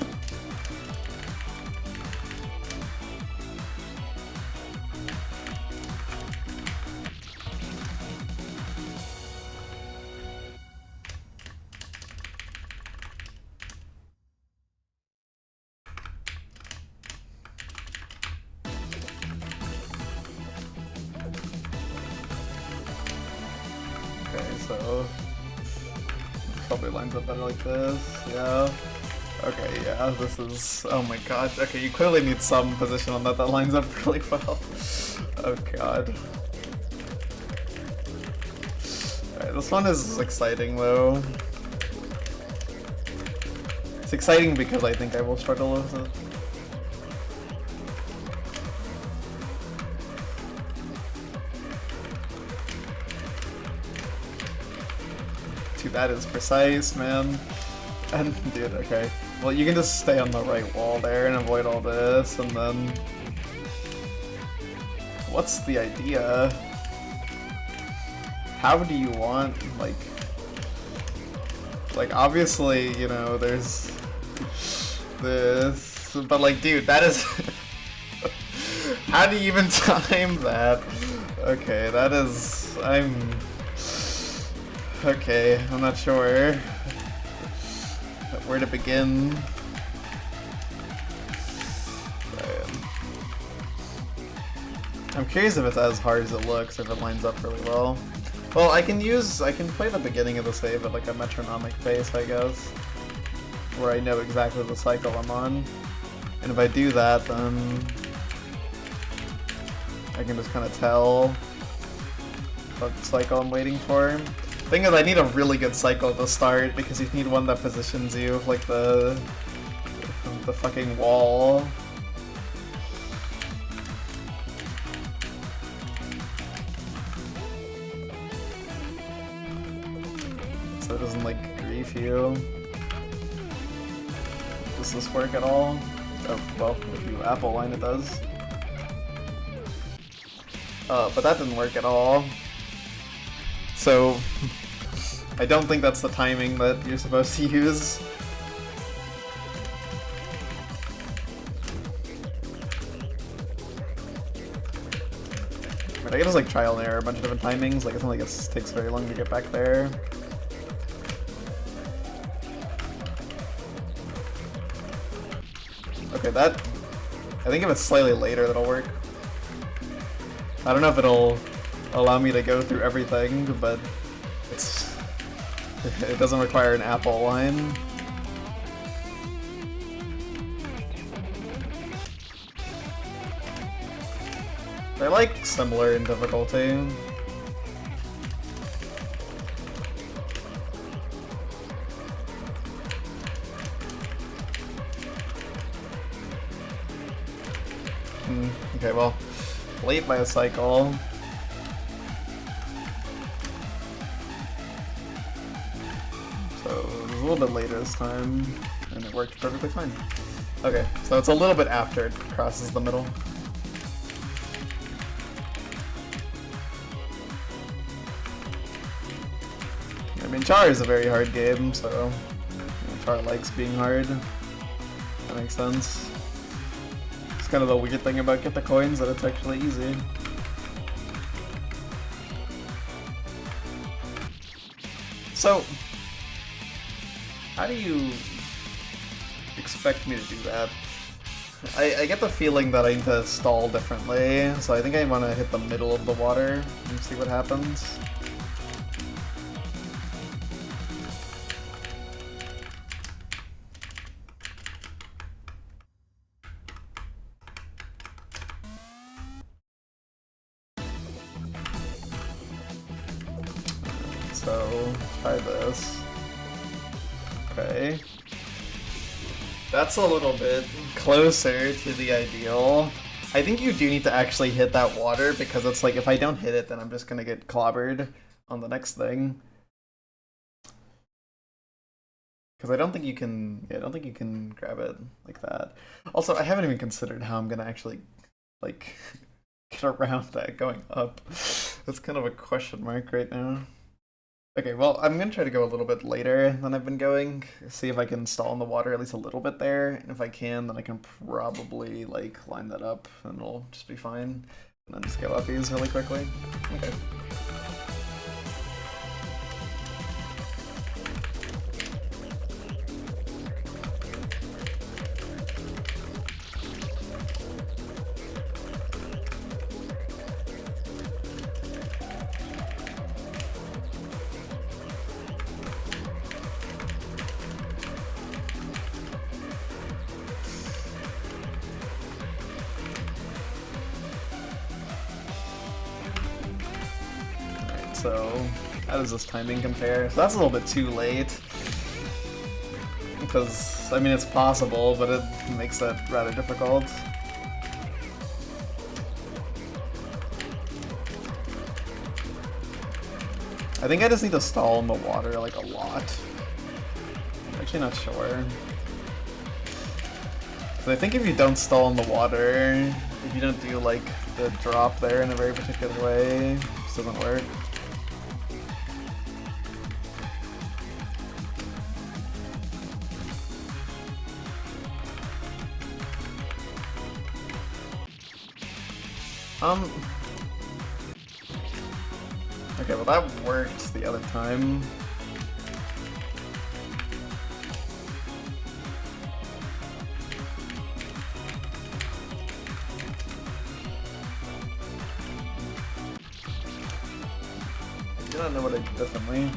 So probably lines up better like this, yeah. Okay, yeah, this is, oh my god. Okay, you clearly need some position on that lines up really well. Oh god. Alright, this one is exciting though. It's exciting because I think I will struggle with it. Dude, that is precise, man. And, dude, okay. Well, you can just stay on the right wall there and avoid all this, and then... What's the idea? How do you want, like, obviously, you know, there's this, but like, dude, that is, how do you even time that? Okay, that is, okay, I'm not sure where to begin. I'm curious if it's as hard as it looks, or if it lines up really well. Well, I can play the beginning of the save at like a metronomic pace, I guess, where I know exactly the cycle I'm on. And if I do that, then I can just kind of tell what cycle I'm waiting for. Thing is, I need a really good cycle to start, because you need one that positions you like the fucking wall. So it doesn't like grief you. Does this work at all? Oh, well, if you apple line it does. But that didn't work at all. So, I don't think that's the timing that you're supposed to use. I can just like trial and error a bunch of different timings, like it's not like it takes very long to get back there. Okay, that... I think if it's slightly later, that'll work. I don't know if it'll allow me to go through everything, but it's... it doesn't require an apple line. They're like similar in difficulty. Okay, well, late by a cycle. So it was a little bit later this time, and it worked perfectly fine. Okay, so it's a little bit after it crosses the middle. I mean, Char is a very hard game, so you know, Char likes being hard. That makes sense. Kind of the weird thing about Get the Coins, that it's actually easy. So, how do you expect me to do that? I get the feeling that I need to stall differently, so I think I want to hit the middle of the water and see what happens. So, try this. Okay. That's a little bit closer to the ideal. I think you do need to actually hit that water, because it's like, if I don't hit it, then I'm just gonna get clobbered on the next thing. Because I don't think you can, yeah, I don't think you can grab it like that. Also, I haven't even considered how I'm gonna actually, like, get around that going up. That's kind of a question mark right now. Okay, well, I'm gonna try to go a little bit later than I've been going, see if I can stall in the water at least a little bit there, and if I can, then I can probably, like, line that up, and it'll just be fine, and then scale out these really quickly. Okay. So, how does this timing compare? So that's a little bit too late. Because, I mean, it's possible, but it makes it rather difficult. I think I just need to stall in the water, like, a lot. I'm actually not sure. So I think if you don't stall in the water, if you don't do, like, the drop there in a very particular way, it just doesn't work. Okay, well that worked the other time. I do not know what I did differently.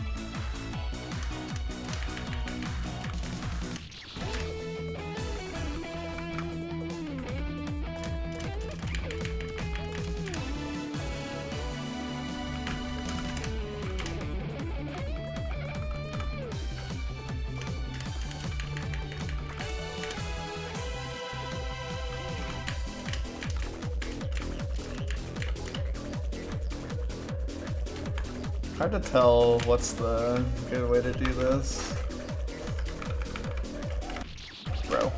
Hard to tell what's the good way to do this. Bro.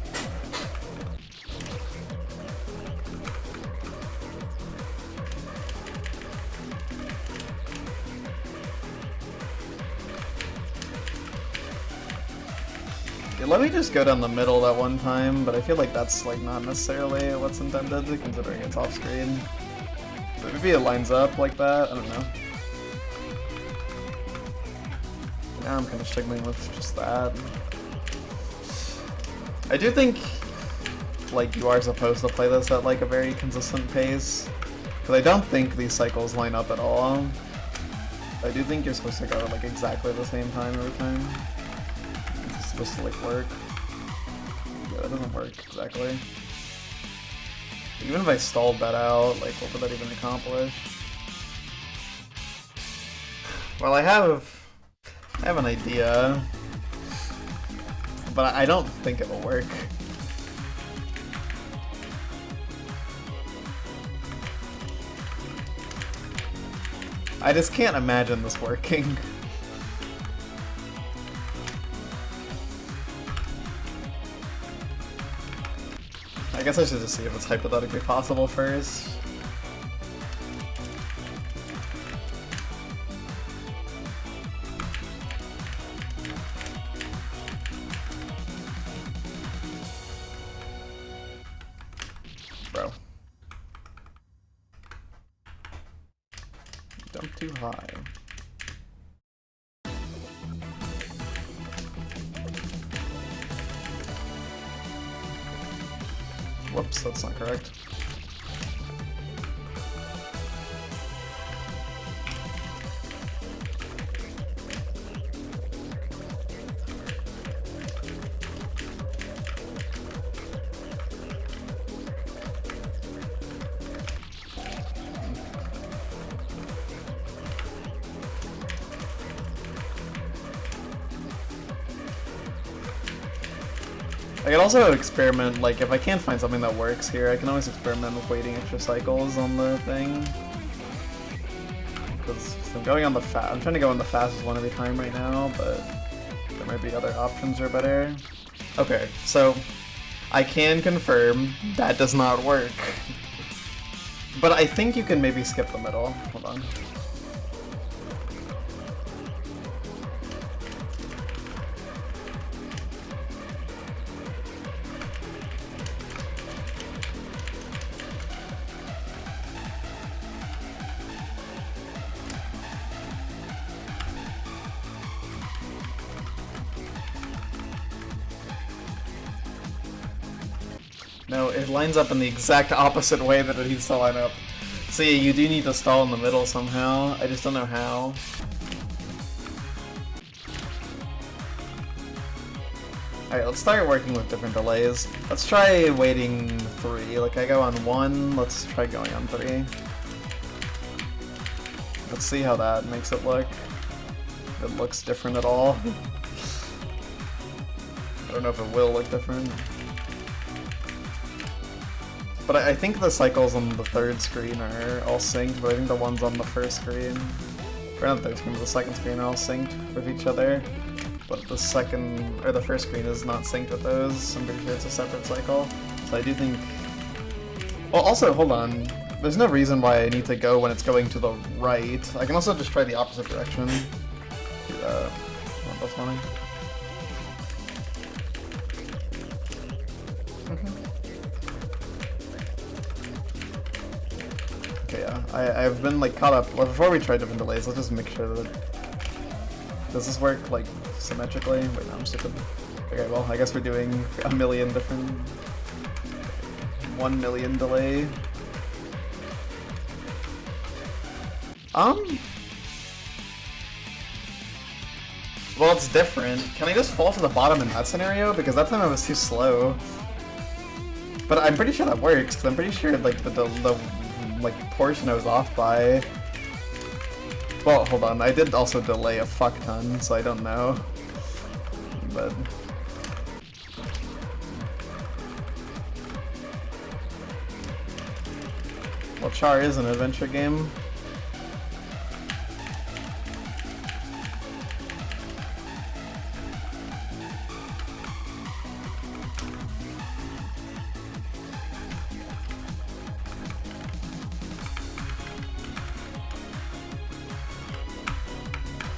Yeah, let me just go down the middle that one time, but I feel like that's like not necessarily what's intended, considering it's off screen. Maybe it lines up like that, I don't know. Now I'm kind of struggling with just that. I do think, like, you are supposed to play this at, like, a very consistent pace. Because I don't think these cycles line up at all. I do think you're supposed to go at, like, exactly the same time every time. It's supposed to, like, work. Yeah, that doesn't work exactly. Even if I stalled that out, like, what would that even accomplish? Well, I have an idea, but I don't think it'll work. I just can't imagine this working. I guess I should just see if it's hypothetically possible first. Bro. Dump too high. Whoops, that's not correct. I can also experiment, like, if I can't find something that works here, I can always experiment with waiting extra cycles on the thing. Because I'm going on the I'm trying to go on the fastest one every time right now, but there might be other options that are better. Okay, so I can confirm that does not work. But I think you can maybe skip the middle. Hold on. No, it lines up in the exact opposite way that it needs to line up. So yeah, you do need to stall in the middle somehow. I just don't know how. Alright, let's start working with different delays. Let's try waiting 3. Like, I go on 1, let's try going on 3. Let's see how that makes it look. If it looks different at all. I don't know if it will look different. But I think the cycles on the third screen are all synced, but I think the ones on the first screen, or not the third screen, but the second screen are all synced with each other. But the second, or the first screen is not synced with those. I'm pretty sure it's a separate cycle. So I do think... Well, also, hold on. There's no reason why I need to go when it's going to the right. I can also just try the opposite direction. Do that. Oh, that's funny. Okay, yeah. I've been, like, caught up. Well, before we try different delays, let's just make sure that... Does this work, like, symmetrically? Wait, no, I'm stupid. Okay, well, I guess we're doing a million different... 1 million delay. Well, it's different. Can I just fall to the bottom in that scenario? Because that time I was too slow. But I'm pretty sure that works, because I'm pretty sure, like, the like, portion I was off by... Well, hold on, I did also delay a fuck ton, so I don't know. But... Well, Char is an adventure game.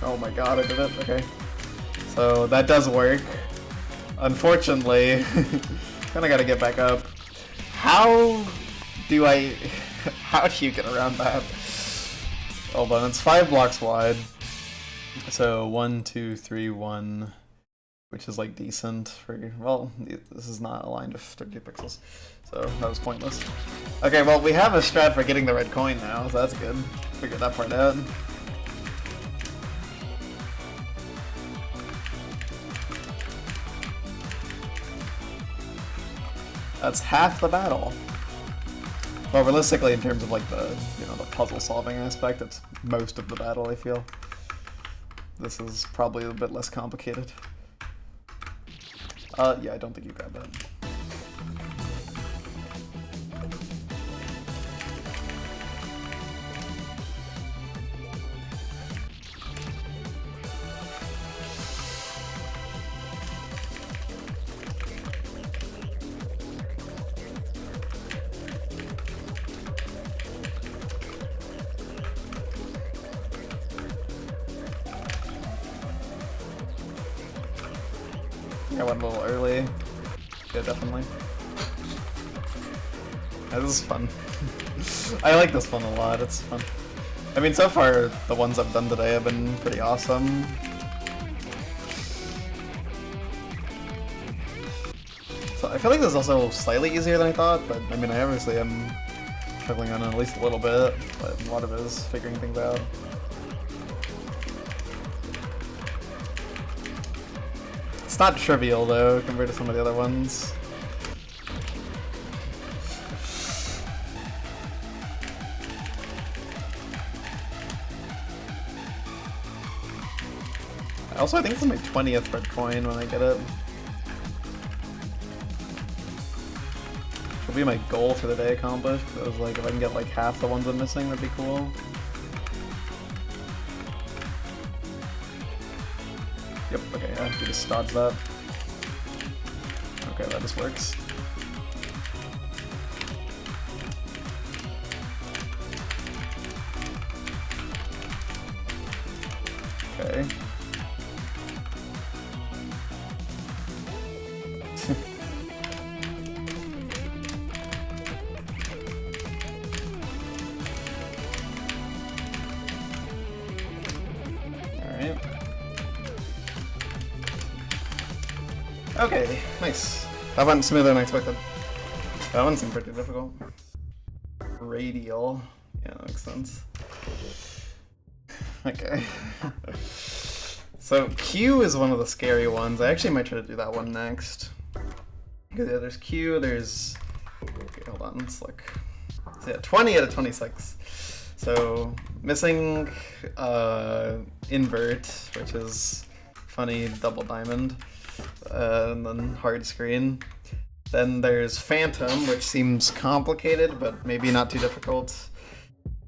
Oh my god, I did it? Okay. So that does work. Unfortunately, kinda gotta get back up. How do I... How do you get around that? Hold on, it's 5 blocks wide. So 1, 2, 3, 1, which is like decent for, well, this is not aligned with 30 pixels, so that was pointless. Okay, well, we have a strat for getting the red coin now, so that's good. Figured that part out. That's half the battle. Well, realistically, in terms of like the, you know, the puzzle solving aspect, it's most of the battle, I feel. This is probably a bit less complicated. Yeah, I don't think you grabbed that. I went a little early. Yeah, definitely. Yeah, this is fun. I like this one a lot, it's fun. I mean, so far, the ones I've done today have been pretty awesome. So I feel like this is also slightly easier than I thought, but I mean, I obviously am struggling on it at least a little bit, but a lot of it is figuring things out. It's not trivial though, compared to some of the other ones. Also, I think it's my 20th red coin when I get it. Should be my goal for the day accomplished. I was like, if I can get like half the ones I'm missing, that'd be cool. Yep, okay, yeah, you just dodge that. Okay, that just works. Okay. Alright. Okay, nice. That went smoother than I expected. That one seemed pretty difficult. Radial. Yeah, that makes sense. Okay. So Q is one of the scary ones. I actually might try to do that one next. Because yeah, there's Q, there's... Okay, hold on, let's look. So yeah, 20 out of 26. So missing invert, which is funny double diamond, and then hard screen. Then there's phantom, which seems complicated, but maybe not too difficult.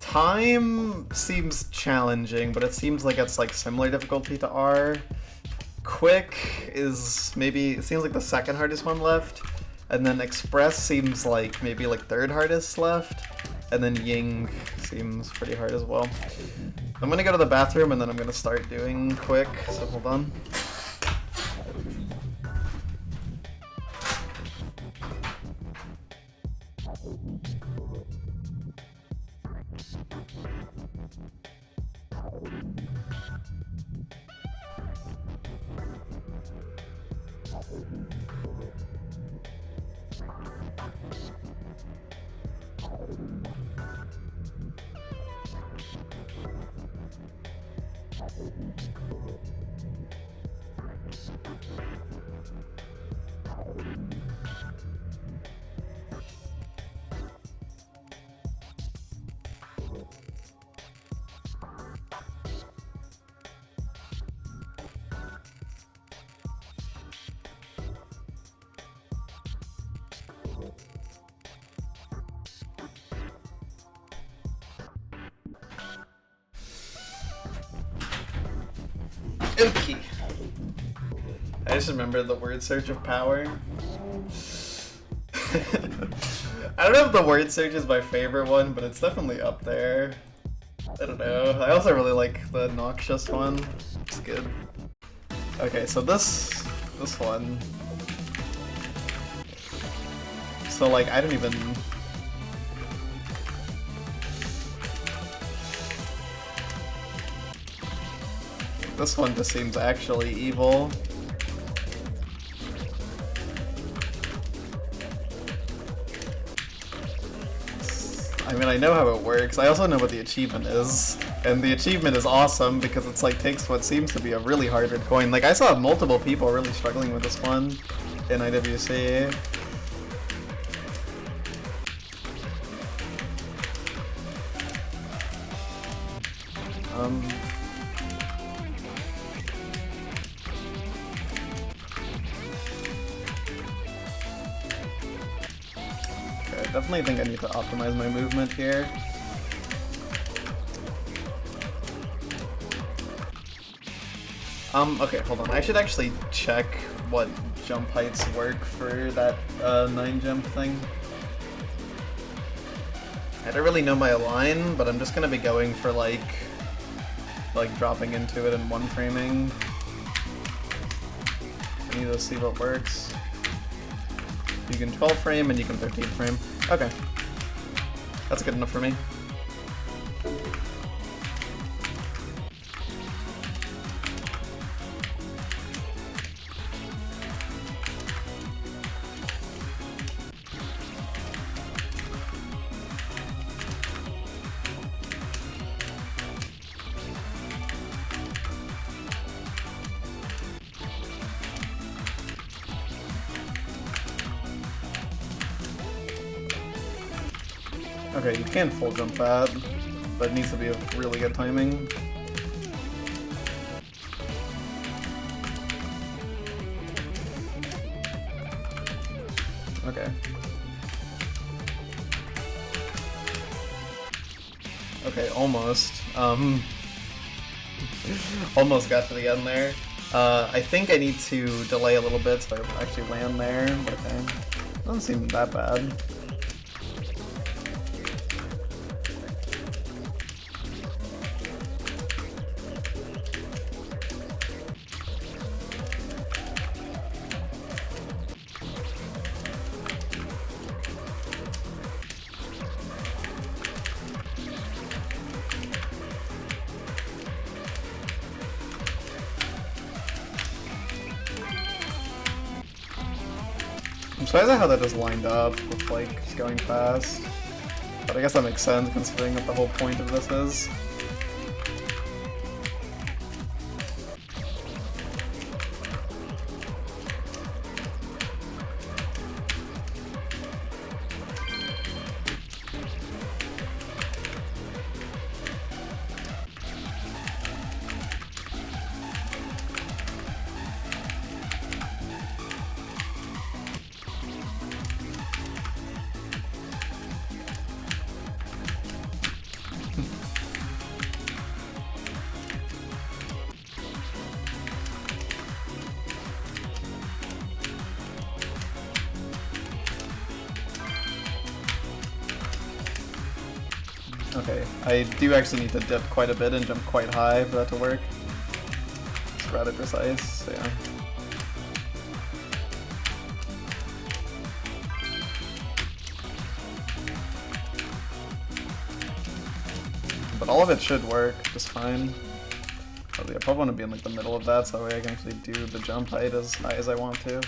Time seems challenging, but it seems like it's like similar difficulty to R. Quick is maybe, it seems like the second hardest one left. And then Express seems like maybe like third hardest left. And then Ying seems pretty hard as well. I'm gonna go to the bathroom and then I'm gonna start doing Quick, so hold on. Okay. I just remembered the word search of power. I don't know if the word search is my favorite one, but it's definitely up there. I don't know. I also really like the noxious one. It's good. Okay, so this one. So like I don't even This one just seems actually evil. I mean, I know how it works. I also know what the achievement is. And the achievement is awesome because it's like takes what seems to be a really hard red coin. Like I saw multiple people really struggling with this one in IWC. Okay, I definitely think I need to optimize my movement here. Okay, hold on. I should actually check what jump heights work for that 9 jump thing. I don't really know my line, but I'm just gonna be going for like dropping into it and 1 framing. I need to see what works. You can 12 frame and you can 13 frame. Okay. That's good enough for me. Okay, you can full jump that, but it needs to be a really good timing. Okay. Okay, almost. Almost got to the end there. I think I need to delay a little bit so I actually land there, but okay. Doesn't seem that bad. I'm surprised at how that just lined up with like just going fast. But I guess that makes sense considering what the whole point of this is. Okay, I do actually need to dip quite a bit and jump quite high for that to work. It's rather precise, so yeah. But all of it should work just fine. Probably, I probably want to be in like the middle of that so that way I can actually do the jump height as high as I want to.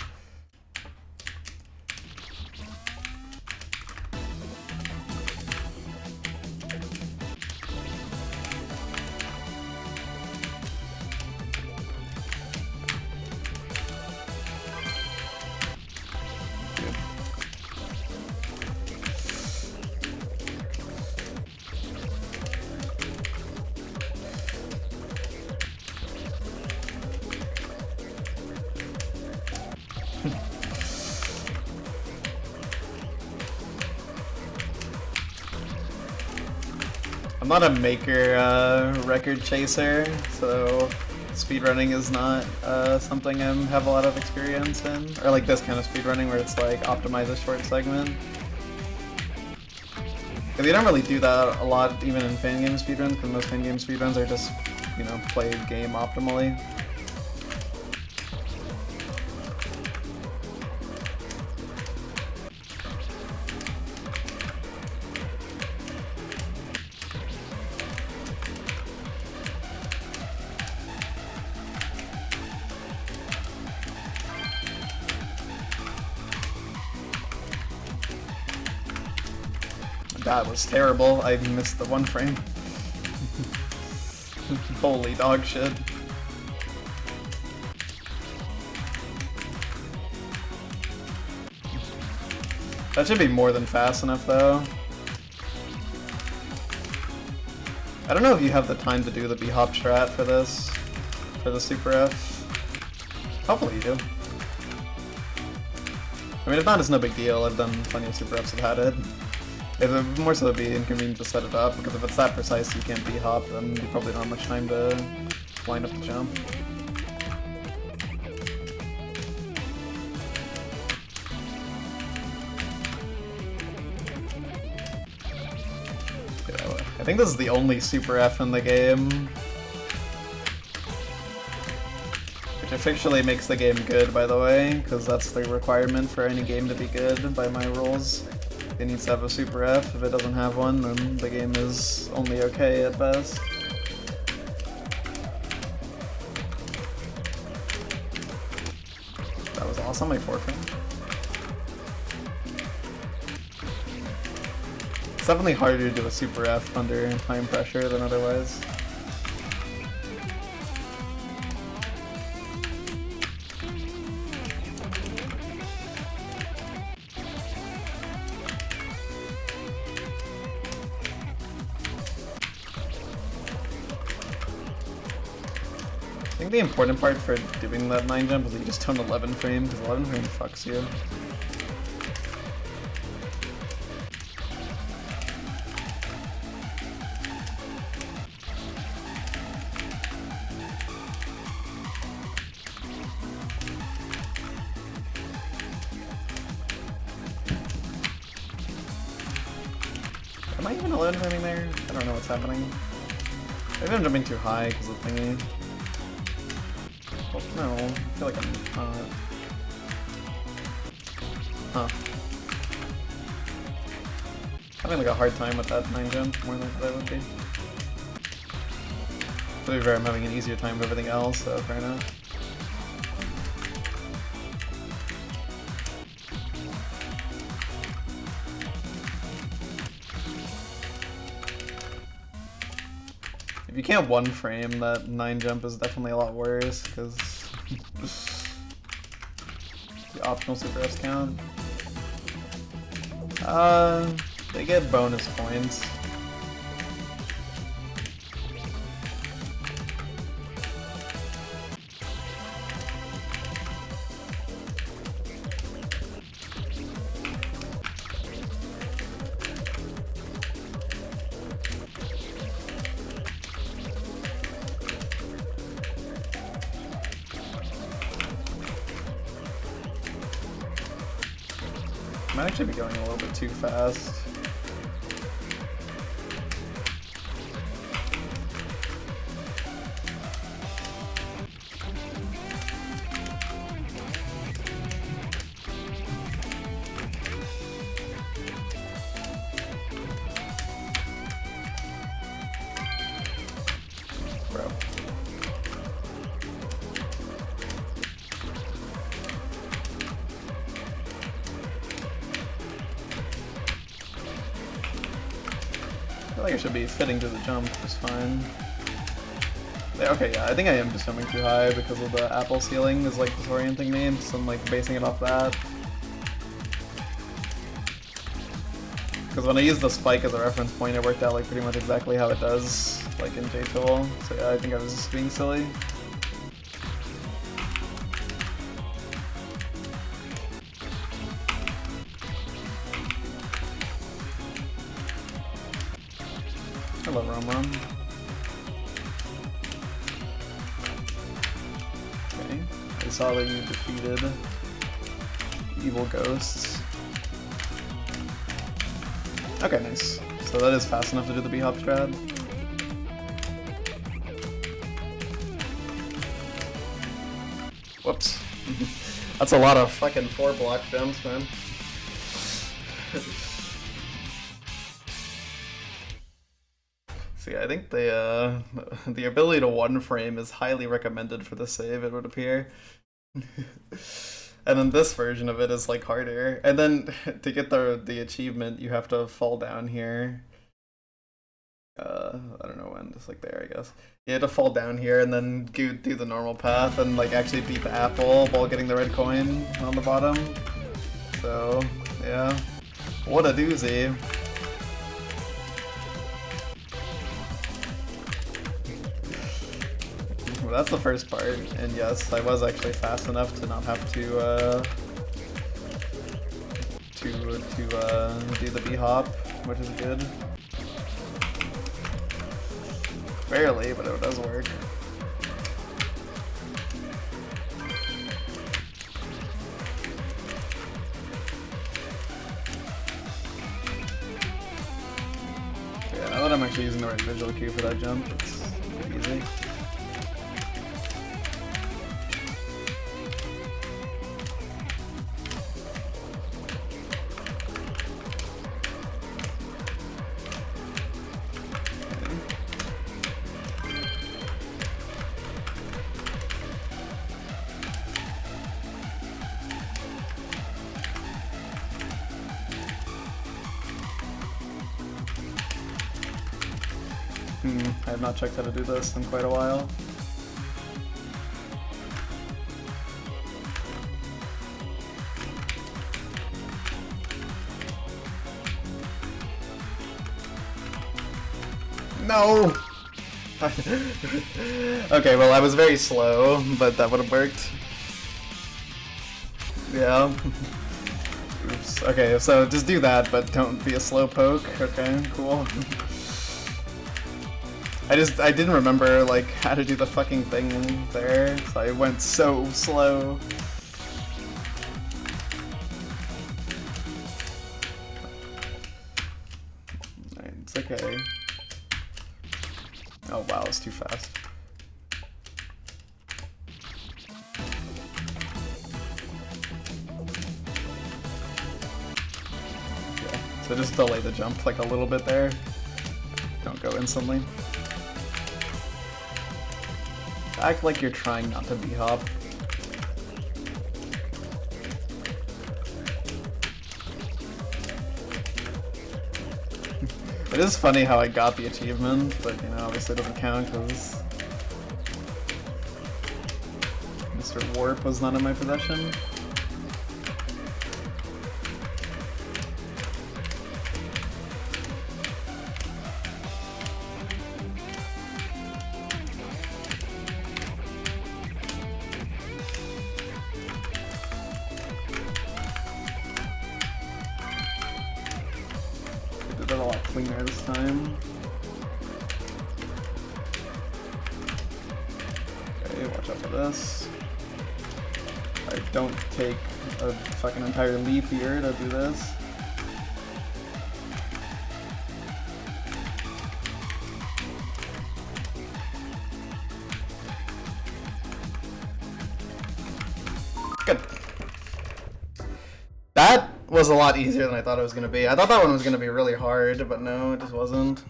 I'm not a maker record chaser, so speedrunning is not something I have a lot of experience in. Or like this kind of speedrunning where it's like optimize a short segment. Because you don't really do that a lot even in fan game speedruns, because most fan game speedruns are just, you know, play the game optimally. That was terrible. I missed the one frame. Holy dog shit. That should be more than fast enough though. I don't know if you have the time to do the B-hop strat for this, for the Super F. Hopefully you do. I mean, if not, it's no big deal. I've done plenty of Super Fs that had it. It would more so be inconvenient to set it up, because if it's that precise you can't B-hop, then you probably don't have much time to line up the jump. I think this is the only Super F in the game, which officially makes the game good, by the way, because that's the requirement for any game to be good by my rules. It needs to have a Super F. If it doesn't have one, then the game is only okay at best. That was awesome, my 4 frame. It's definitely harder to do a Super F under time pressure than otherwise. I think the important part for doing that 9 jump is that you just don't 11 frame, because 11 frame fucks you. Am I even 11 framing there? I don't know what's happening. Maybe I'm jumping too high because of the thingy. Oh, no, I feel like I'm not. Huh. Having like a hard time with that 9 jump more than I would be. To be fair, I'm having an easier time with everything else, so fair enough. If you can't 1 frame, that 9 jump is definitely a lot worse, because the optional Super Fs count. They get bonus points. Might actually be going a little bit too fast. Bro. I feel like I should be fitting to the jump just fine. Yeah, okay, yeah, I think I am just jumping too high because of the apple ceiling is like disorienting me, so I'm like basing it off that. Because when I used the spike as a reference point, it worked out like pretty much exactly how it does, like in JTool. So yeah, I think I was just being silly. I love Rom. Okay, I saw that you defeated evil ghosts. Okay, nice. So that is fast enough to do the B-hop strat. Whoops. That's a lot of fucking 4-block jumps, man. See, I think the ability to 1 frame is highly recommended for the save, it would appear. And then this version of it is like harder. And then to get the achievement, you have to fall down here. I don't know when, just like there, I guess. You have to fall down here and then do the normal path and like actually beat the apple while getting the red coin on the bottom. So, yeah. What a doozy. Well, that's the first part, and yes, I was actually fast enough to not have to do the B-hop, which is good. Barely, but it does work. Yeah, now that I'm actually using the right visual cue for that jump, it's pretty easy. I have not checked how to do this in quite a while. No! Okay, well I was very slow, but that would have worked. Yeah. Oops. Okay, so just do that, but don't be a slow poke. Okay, cool. I didn't remember like how to do the fucking thing there, so I went so slow. Alright, it's okay. Oh wow, it's too fast. Okay, so just delay the jump like a little bit there. Don't go instantly. Act like you're trying not to B-hop. It is funny how I got the achievement, but you know, obviously it doesn't count because Mr. Warp was not in my possession. A lot cleaner this time. Okay, watch out for this. I don't take a fucking entire leap here to do this. Good. That was a lot easier than I thought it was going to be. I thought that one was going to be really hard, but no, it just wasn't.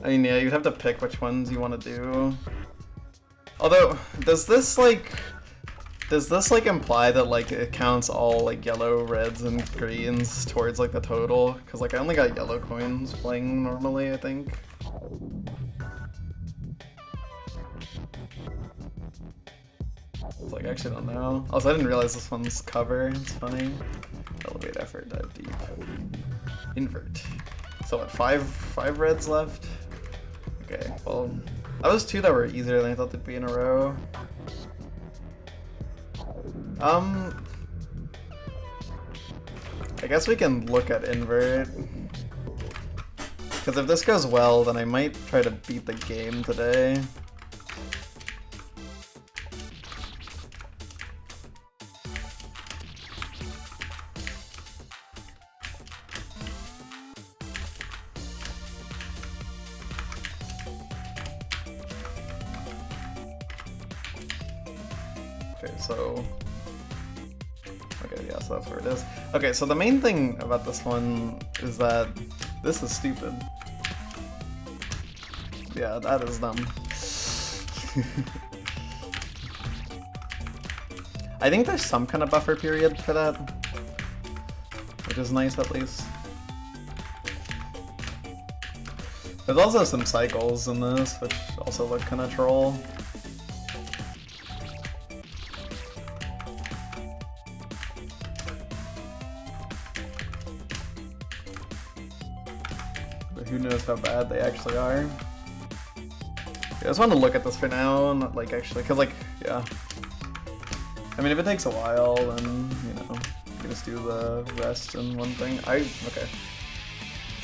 I mean, yeah, you'd have to pick which ones you want to do. Although, does this imply that like it counts all like yellow, reds, and greens towards like the total? Because like I only got yellow coins playing normally, I think. Like, I actually don't know. Also, I didn't realize this one's cover. It's funny. Elevate effort, dive deep. Invert. So what, five reds left? Okay, well, that was two that were easier than I thought they'd be in a row. I guess we can look at invert. Because if this goes well, then I might try to beat the game today. Okay, so... Okay, yeah, so that's where it is. Okay, so the main thing about this one is that this is stupid. Yeah, that is dumb. I think there's some kind of buffer period for that, which is nice at least. There's also some cycles in this, which also look kind of troll. But who knows how bad they actually are. Yeah, I just want to look at this for now, not like actually, cause like, yeah. I mean, if it takes a while, then, you know, you can just do the rest in one thing. Okay.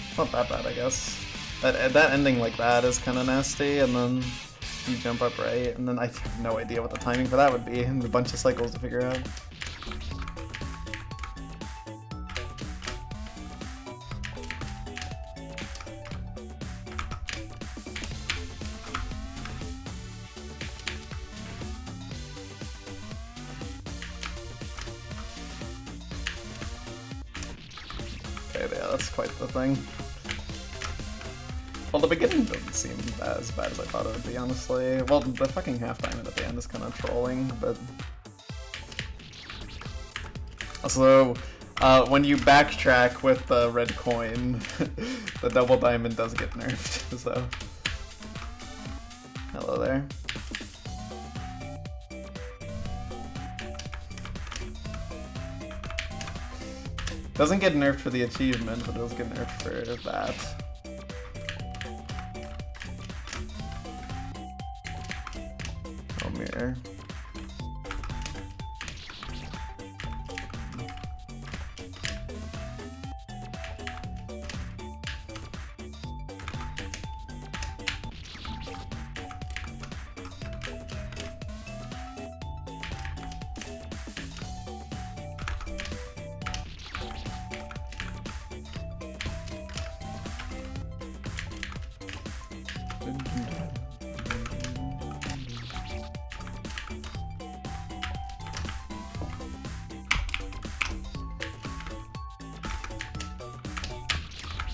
It's not that bad, I guess. That ending like that is kind of nasty, and then you jump up right, and then I have no idea what the timing for that would be, and a bunch of cycles to figure out. Okay, yeah, that's quite the thing. Well, the beginning doesn't seem as bad as I thought it would be, honestly. Well, the fucking halftime at the end is kind of trolling, but... Also, when you backtrack with the red coin, the double diamond does get nerfed, so... Hello there. Doesn't get nerfed for the achievement, but it does get nerfed for that. Oh, mirror.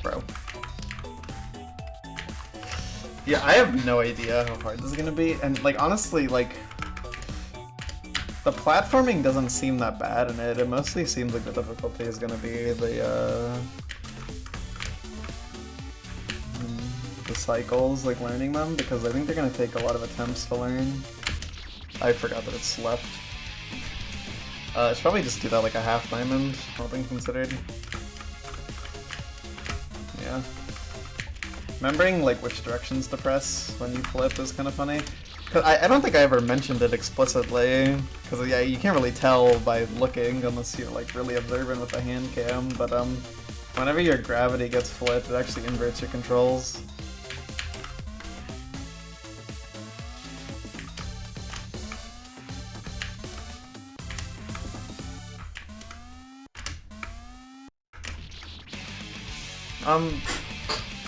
Bro. Yeah, I have no idea how hard this is gonna be, and like honestly, like the platforming doesn't seem that bad in it. It mostly seems like the difficulty is gonna be the cycles, like learning them, because I think they're gonna take a lot of attempts to learn. I forgot that it's left. I should probably just do that like a half diamond, all things considered. Yeah. Remembering like which directions to press when you flip is kind of funny. Cause I don't think I ever mentioned it explicitly, because yeah, you can't really tell by looking unless you're like really observant with the hand cam, but whenever your gravity gets flipped, it actually inverts your controls.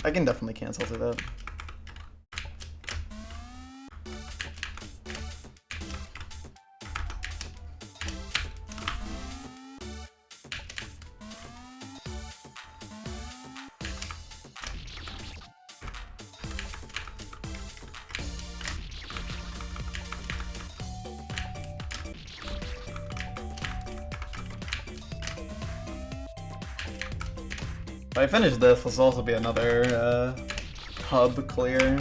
I can definitely cancel to that. If I finish this, this will also be another hub clear.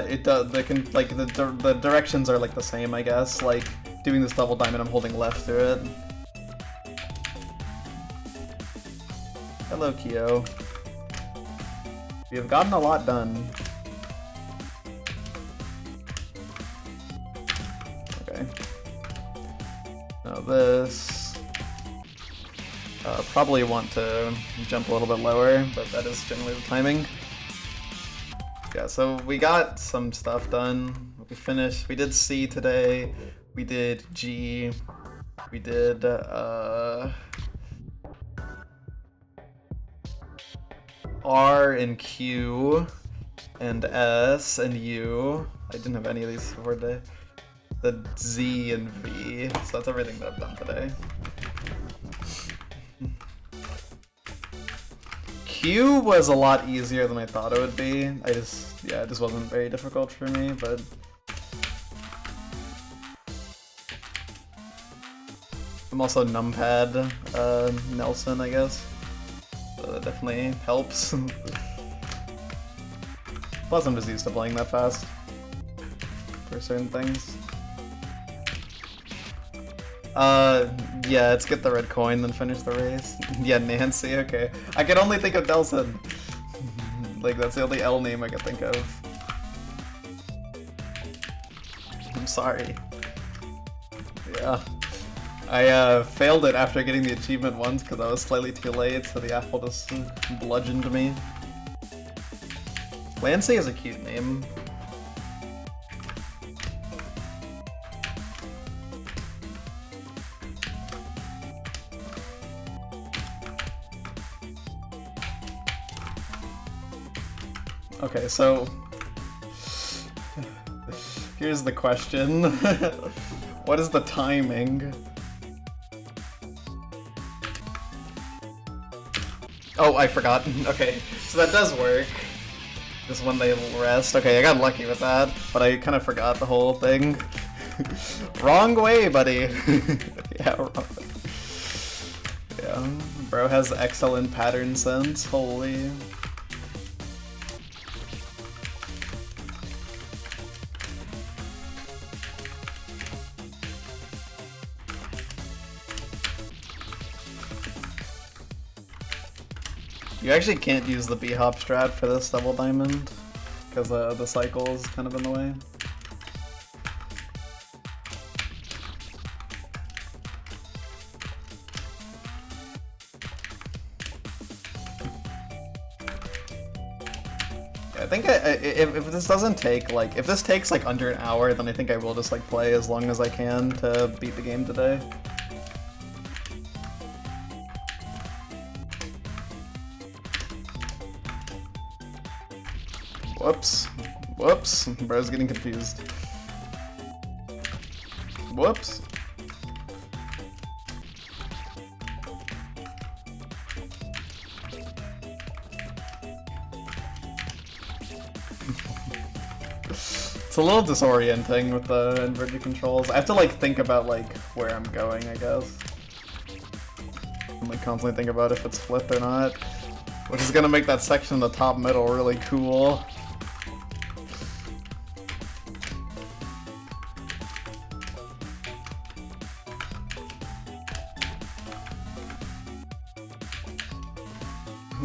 It does. They can like the directions are like the same, I guess. Like doing this double diamond, I'm holding left through it. Hello, Kyo. We have gotten a lot done. Okay. Now this... probably want to jump a little bit lower, but that is generally the timing. Yeah, so we got some stuff done. We finished. We did C today. We did G. We did, R and Q, and S and U. I didn't have any of these before today. The Z and V. So that's everything that I've done today. Q was a lot easier than I thought it would be. It just wasn't very difficult for me, but I'm also numpad Nelson, I guess. So that definitely helps. Plus I'm just used to playing that fast for certain things. Yeah, let's get the red coin, then finish the race. Yeah, Nancy, okay. I can only think of Nelson. Like, that's the only L name I can think of. I'm sorry. Yeah. I failed it after getting the achievement once because I was slightly too late, so the apple just bludgeoned me. Lancey is a cute name. Okay, so here's the question. What is the timing? Oh, I forgot. Okay, so that does work. Just when they rest. Okay, I got lucky with that, but I kind of forgot the whole thing. Wrong way, buddy. Yeah, wrong. Yeah, bro has excellent pattern sense. Holy. You actually can't use the B-hop strat for this double diamond, because the cycle is kind of in the way. Yeah, I think if this doesn't take, like, if this takes like under an hour, then I think I will just like play as long as I can to beat the game today. Whoops. Whoops. Bro's getting confused. Whoops. It's a little disorienting with the inverted controls. I have to like think about like where I'm going, I guess. I'm like constantly think about if it's flipped or not. Which is gonna make that section in the top middle really cool.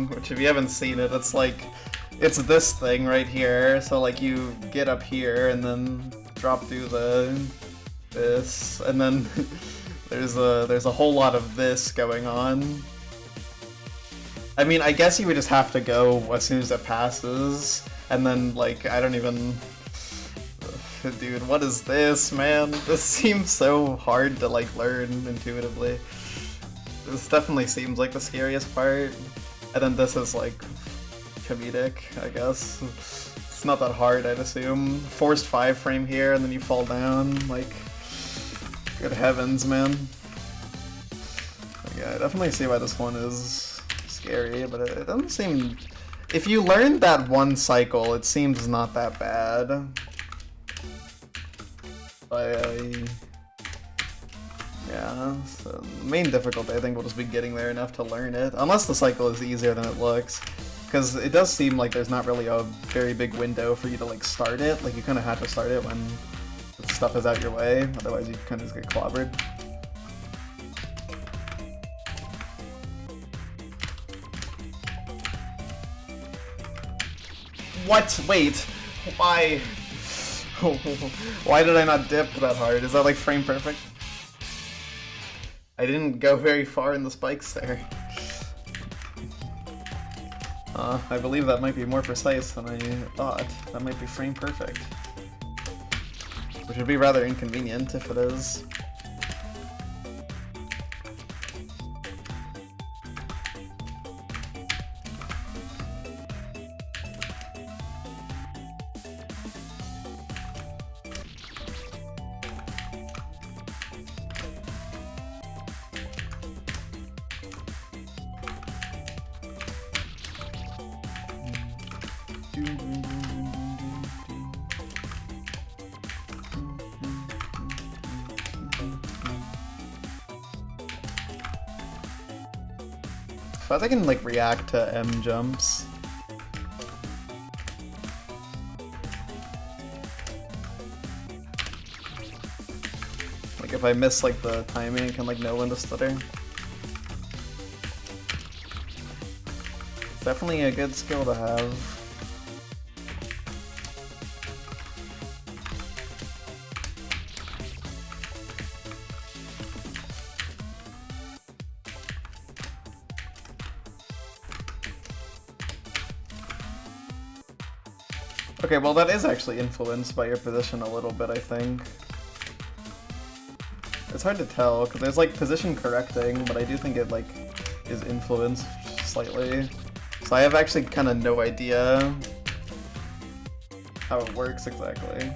Which, if you haven't seen it, it's like, it's this thing right here, so like you get up here and then drop through this, and then there's a whole lot of this going on. I mean, I guess you would just have to go as soon as it passes, and then like, I don't even... Dude, what is this, man? This seems so hard to like learn intuitively. This definitely seems like the scariest part. And then this is like comedic, I guess. It's not that hard, I'd assume. Forced 5 frame here, and then you fall down. Like, good heavens, man. Yeah, I definitely see why this one is scary, but it doesn't seem... If you learned that one cycle, it seems not that bad. Yeah, so the main difficulty I think will just be getting there enough to learn it, unless the cycle is easier than it looks, because it does seem like there's not really a very big window for you to like start it. Like you kind of have to start it when the stuff is out your way, otherwise you kind of just get clobbered. What? Wait, why? Why did I not dip that hard? Is that like frame perfect? I didn't go very far in the spikes there. I believe that might be more precise than I thought. That might be frame perfect. Which would be rather inconvenient if it is. If I can like react to M jumps. Like if I miss like the timing, I can like know when to stutter. It's definitely a good skill to have. Okay, well that is actually influenced by your position a little bit, I think. It's hard to tell, because there's like position correcting, but I do think it like is influenced slightly. So I have actually kind of no idea how it works exactly.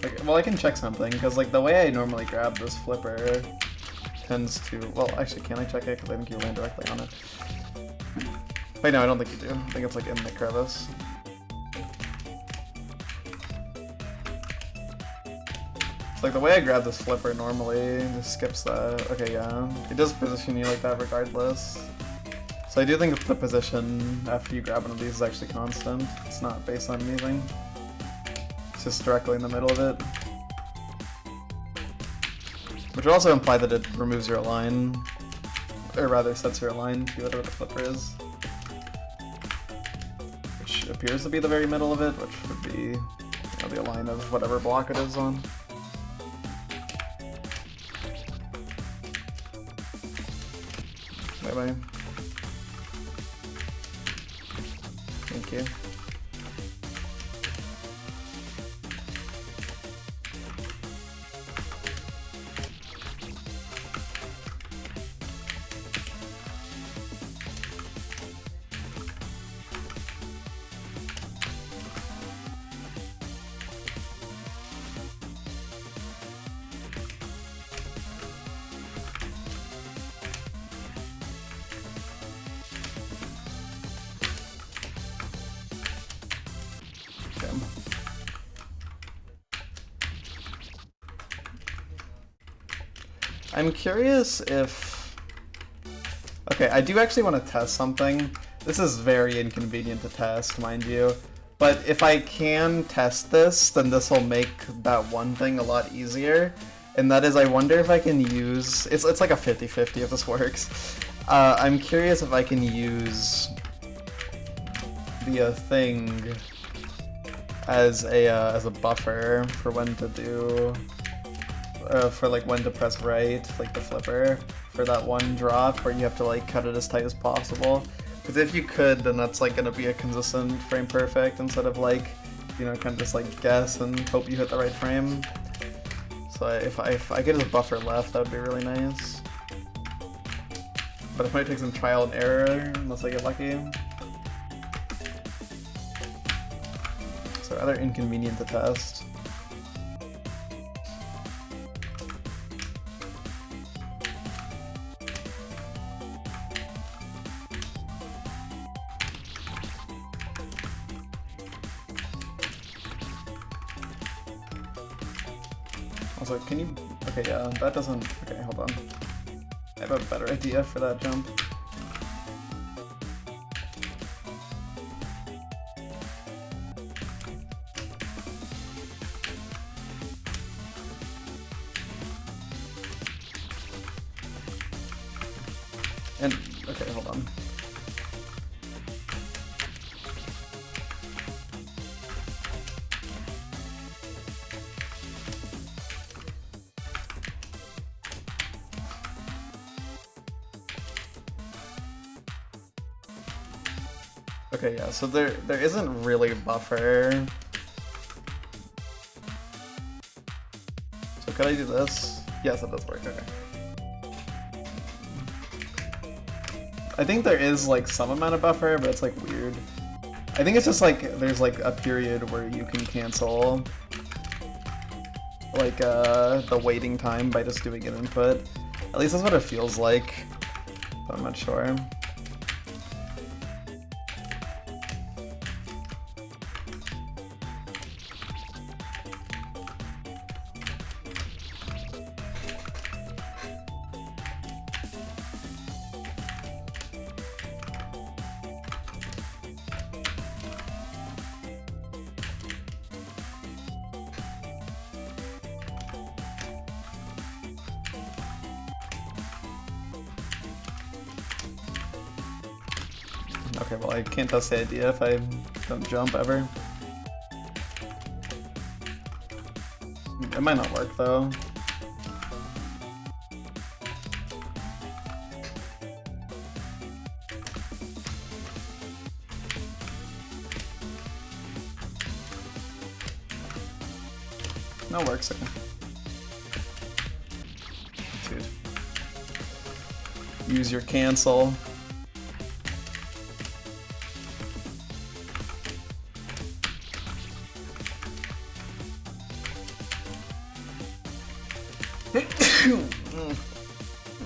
Like, well, I can check something, because like the way I normally grab this flipper tends to, well, actually, can I check it? Because I think you land directly on it. Wait, no, I don't think you do. I think it's like in the crevice. It's like the way I grab this flipper normally just skips that. Okay, yeah. It does position you like that regardless. So I do think the position after you grab one of these is actually constant. It's not based on anything. It's just directly in the middle of it. Which would also imply that it removes your align, or rather sets your align to whatever the flipper is. Which appears to be the very middle of it, which would be, you know, the align of whatever block it is on. Bye-bye. Thank you. I'm curious if... Okay, I do actually want to test something. This is very inconvenient to test, mind you. But if I can test this, then this will make that one thing a lot easier. And that is, I wonder if I can use... It's like a 50-50 if this works. I'm curious if I can use the thing as a buffer for when to do... for like when to press right, like the flipper, for that one drop where you have to like cut it as tight as possible. Because if you could, then that's like gonna be a consistent frame perfect instead of like, you know, kind of just like guess and hope you hit the right frame. So if I get a buffer left, that would be really nice. But it might take some trial and error unless I get lucky. So rather inconvenient to test. Also, can you... Okay, yeah, that doesn't... Okay, hold on. I have a better idea for that jump. And... Okay, hold on. Okay, yeah, so there isn't really a buffer. So could I do this? Yes, that does work, okay. I think there is like some amount of buffer, but it's like weird. I think it's just like there's like a period where you can cancel like the waiting time by just doing an input. At least that's what it feels like, but I'm not sure. Okay, well I can't test the idea if I don't jump ever. It might not work though. No, it works. Okay. Dude. Use your cancel.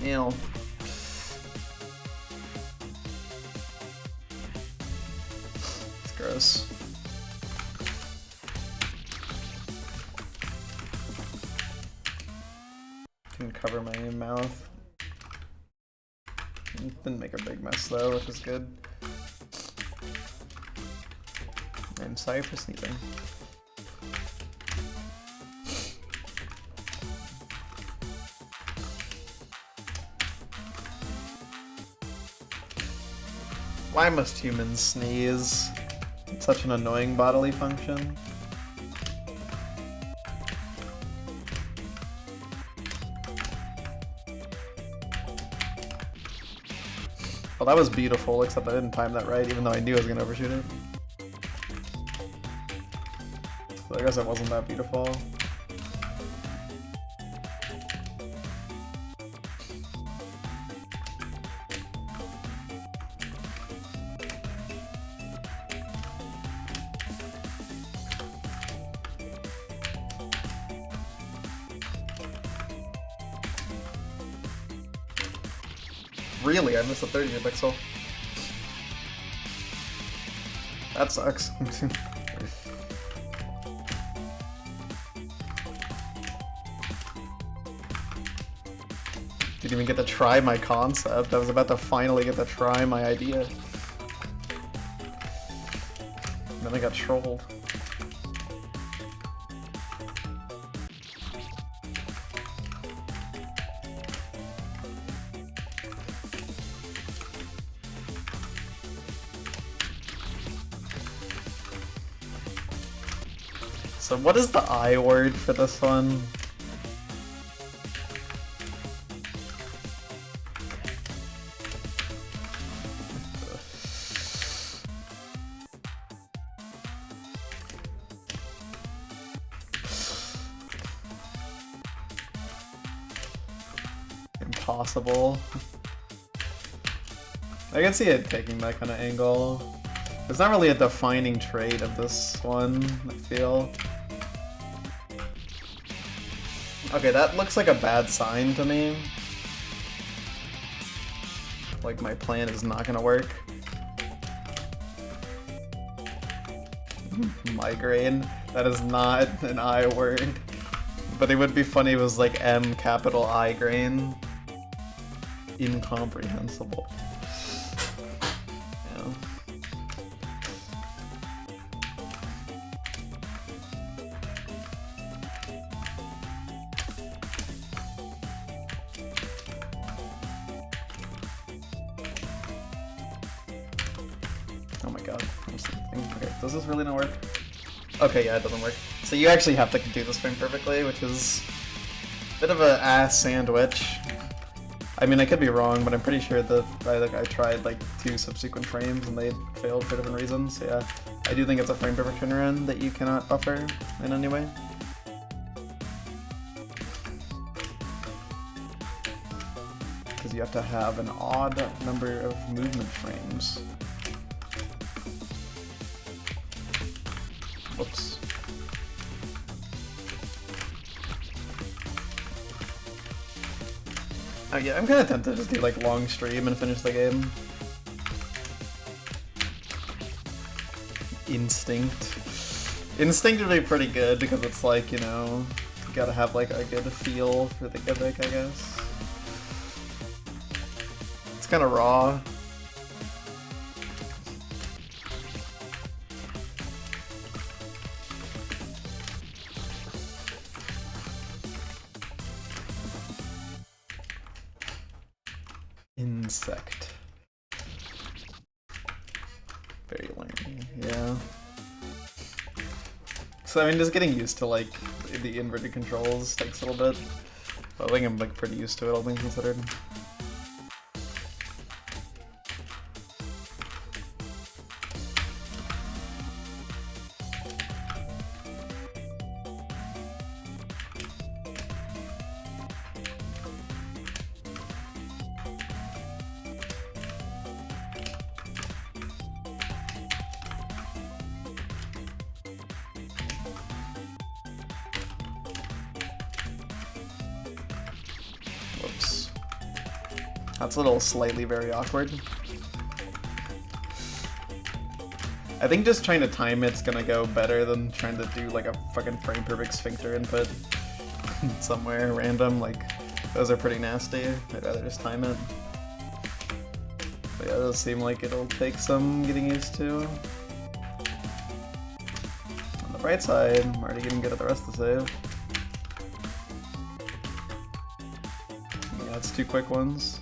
Ew. It's gross. Can cover my mouth. Didn't make a big mess though, which is good. I'm sorry for sneezing. Why must humans sneeze? It's such an annoying bodily function. Well, that was beautiful, except I didn't time that right, even though I knew I was gonna overshoot it. So I guess it wasn't that beautiful. Really? I missed a 30 pixel. That sucks. Didn't even get to try my concept. I was about to finally get to try my idea. And then I got trolled. So what is the I word for this one? Impossible. I can see it taking that kind of angle. It's not really a defining trait of this one, I feel. Okay, that looks like a bad sign to me. Like my plan is not gonna work. Migraine. That is not an I word. But it would be funny if it was like M capital I grain. Incomprehensible. Yeah. Oh my god. Okay, does this really not work? Okay, yeah, it doesn't work. So you actually have to do this frame perfectly, which is a bit of an ass sandwich. I mean, I could be wrong, but I'm pretty sure that I tried like 2 subsequent frames and they failed for different reasons. So yeah, I do think it's a frame perfect turnaround that you cannot buffer in any way. Because you have to have an odd number of movement frames. Whoops. Oh yeah, I'm kinda tempted to just do like long stream and finish the game. Instinct. Instinct would be pretty good because it's like, you know, you gotta have like a good feel for the gimmick, I guess. It's kinda raw. Insect. Very learning, yeah. So I mean, just getting used to like the inverted controls takes a little bit. But I think I'm like pretty used to it, all things considered. Whoops. That's a little slightly very awkward. I think just trying to time it's gonna go better than trying to do like a fucking frame perfect sphincter input somewhere random. Like, those are pretty nasty. I'd rather just time it. But yeah, it does seem like it'll take some getting used to. On the bright side, I'm already getting good at the rest of the save. Yeah, it's 2 quick ones.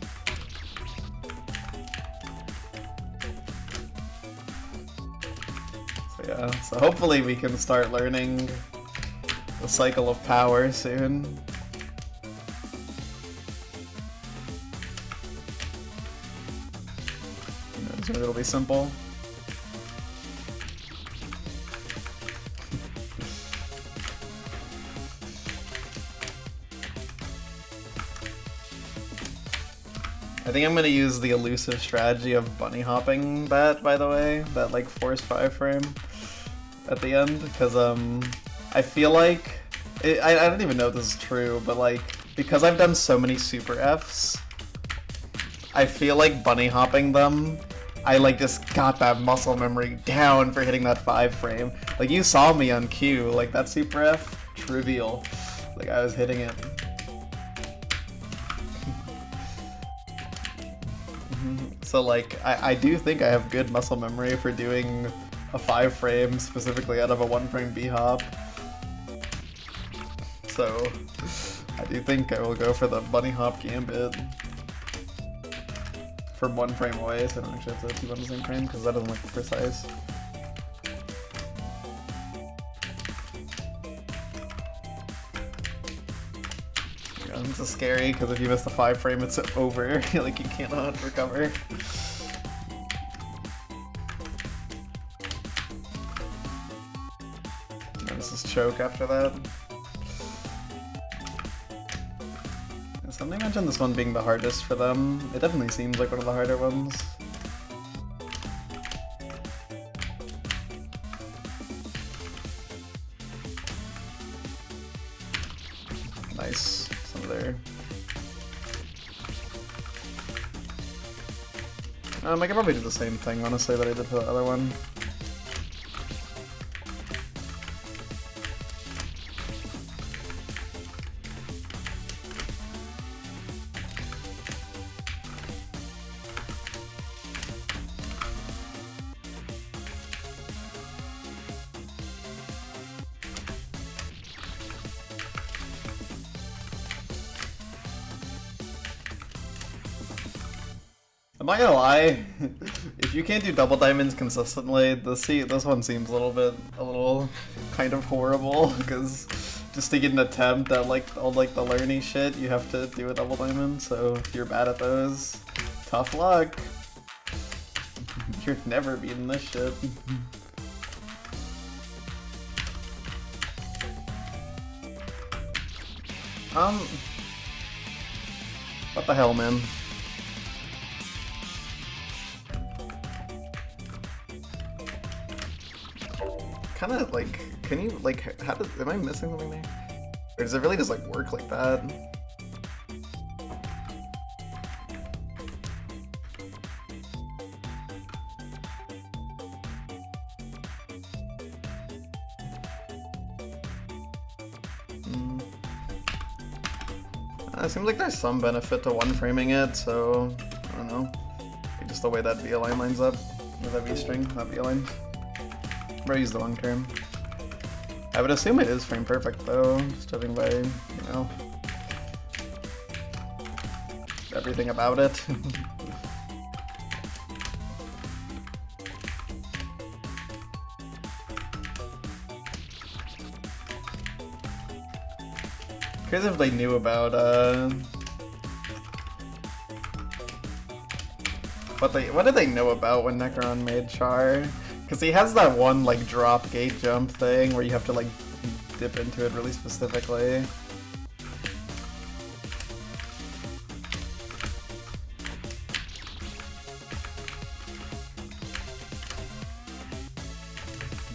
So yeah, so hopefully we can start learning the cycle of power soon. So it'll be simple. I think I'm gonna use the elusive strategy of bunny hopping that, by the way, that like forced 5 frame at the end, because I feel like, I don't even know if this is true, but like, because I've done so many super Fs, I feel like bunny hopping them, I like just got that muscle memory down for hitting that 5 frame. Like, you saw me on cue, like that super F, trivial, like I was hitting it. So like, I do think I have good muscle memory for doing a 5 frame specifically out of a 1 frame B-hop. So I do think I will go for the bunny hop gambit from 1 frame away, so I don't actually have to keep on the same frame because that doesn't look precise. Yeah, this is scary because if you miss the 5 frame, it's over. Like, you cannot recover. This is choke after that. Somebody mentioned this one being the hardest for them. It definitely seems like one of the harder ones. Nice. Some of their... I could probably do the same thing, honestly, that I did for the other one. I'm not gonna lie, if you can't do double diamonds consistently, this one seems a little kind of horrible, because just to get an attempt at like all like the learning shit, you have to do a double diamond, so if you're bad at those, tough luck. You're never beating this shit. What the hell, man? Kind of like, can you like, how does, am I missing something there? Or does it really just like work like that? It seems like there's some benefit to one framing it, so I don't know. Like just the way that V-align lines up. With that V-string, not V-align. I used the wrong term. I would assume it is frame perfect though, just judging by, you know, everything about it. Curious if they knew about what did they know about when Necron made Char? Because he has that one like drop gate jump thing where you have to like dip into it really specifically.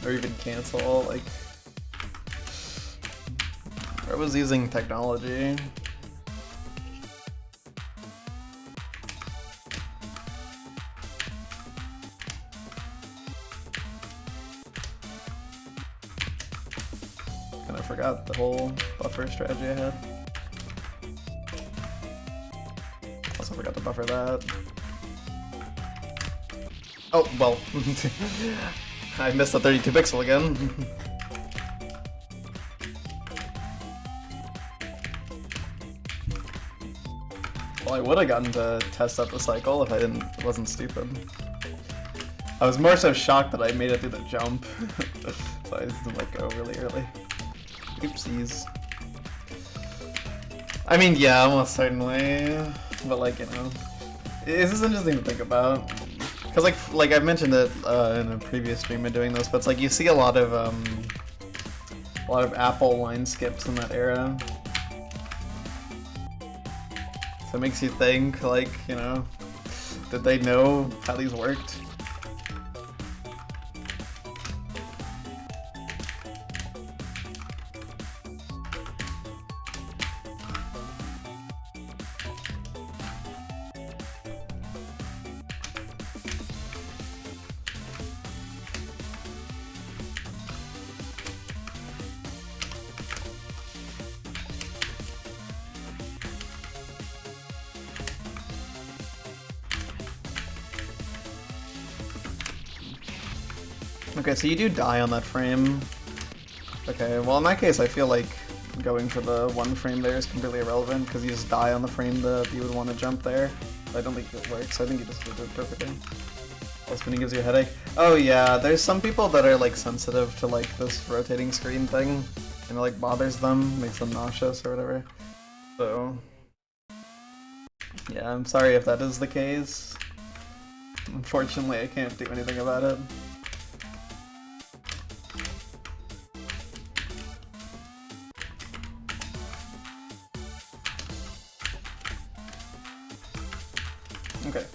Or even cancel, like I was using technology. Kind of forgot the whole buffer strategy I had. Also forgot to buffer that. Oh, well. I missed the 32 pixel again. Well, I would have gotten to test out the cycle if I wasn't stupid. I was more so shocked that I made it through the jump. So I just didn't like go really early. Oopsies. I mean, yeah, almost certainly. But like, you know, this is interesting to think about. Cause like I mentioned it in a previous stream of doing this, but it's like you see a lot of Apple line skips in that era. So it makes you think, like, you know, did they know how these worked? Okay, so you do die on that frame. Okay, well in that case I feel like going for the one frame there is completely irrelevant because you just die on the frame that you would want to jump there. I don't think it works. I think you just did it perfectly. While spinning gives you a headache. Oh yeah, there's some people that are like sensitive to like this rotating screen thing and it like bothers them, makes them nauseous or whatever. So yeah, I'm sorry if that is the case. Unfortunately, I can't do anything about it. Okay,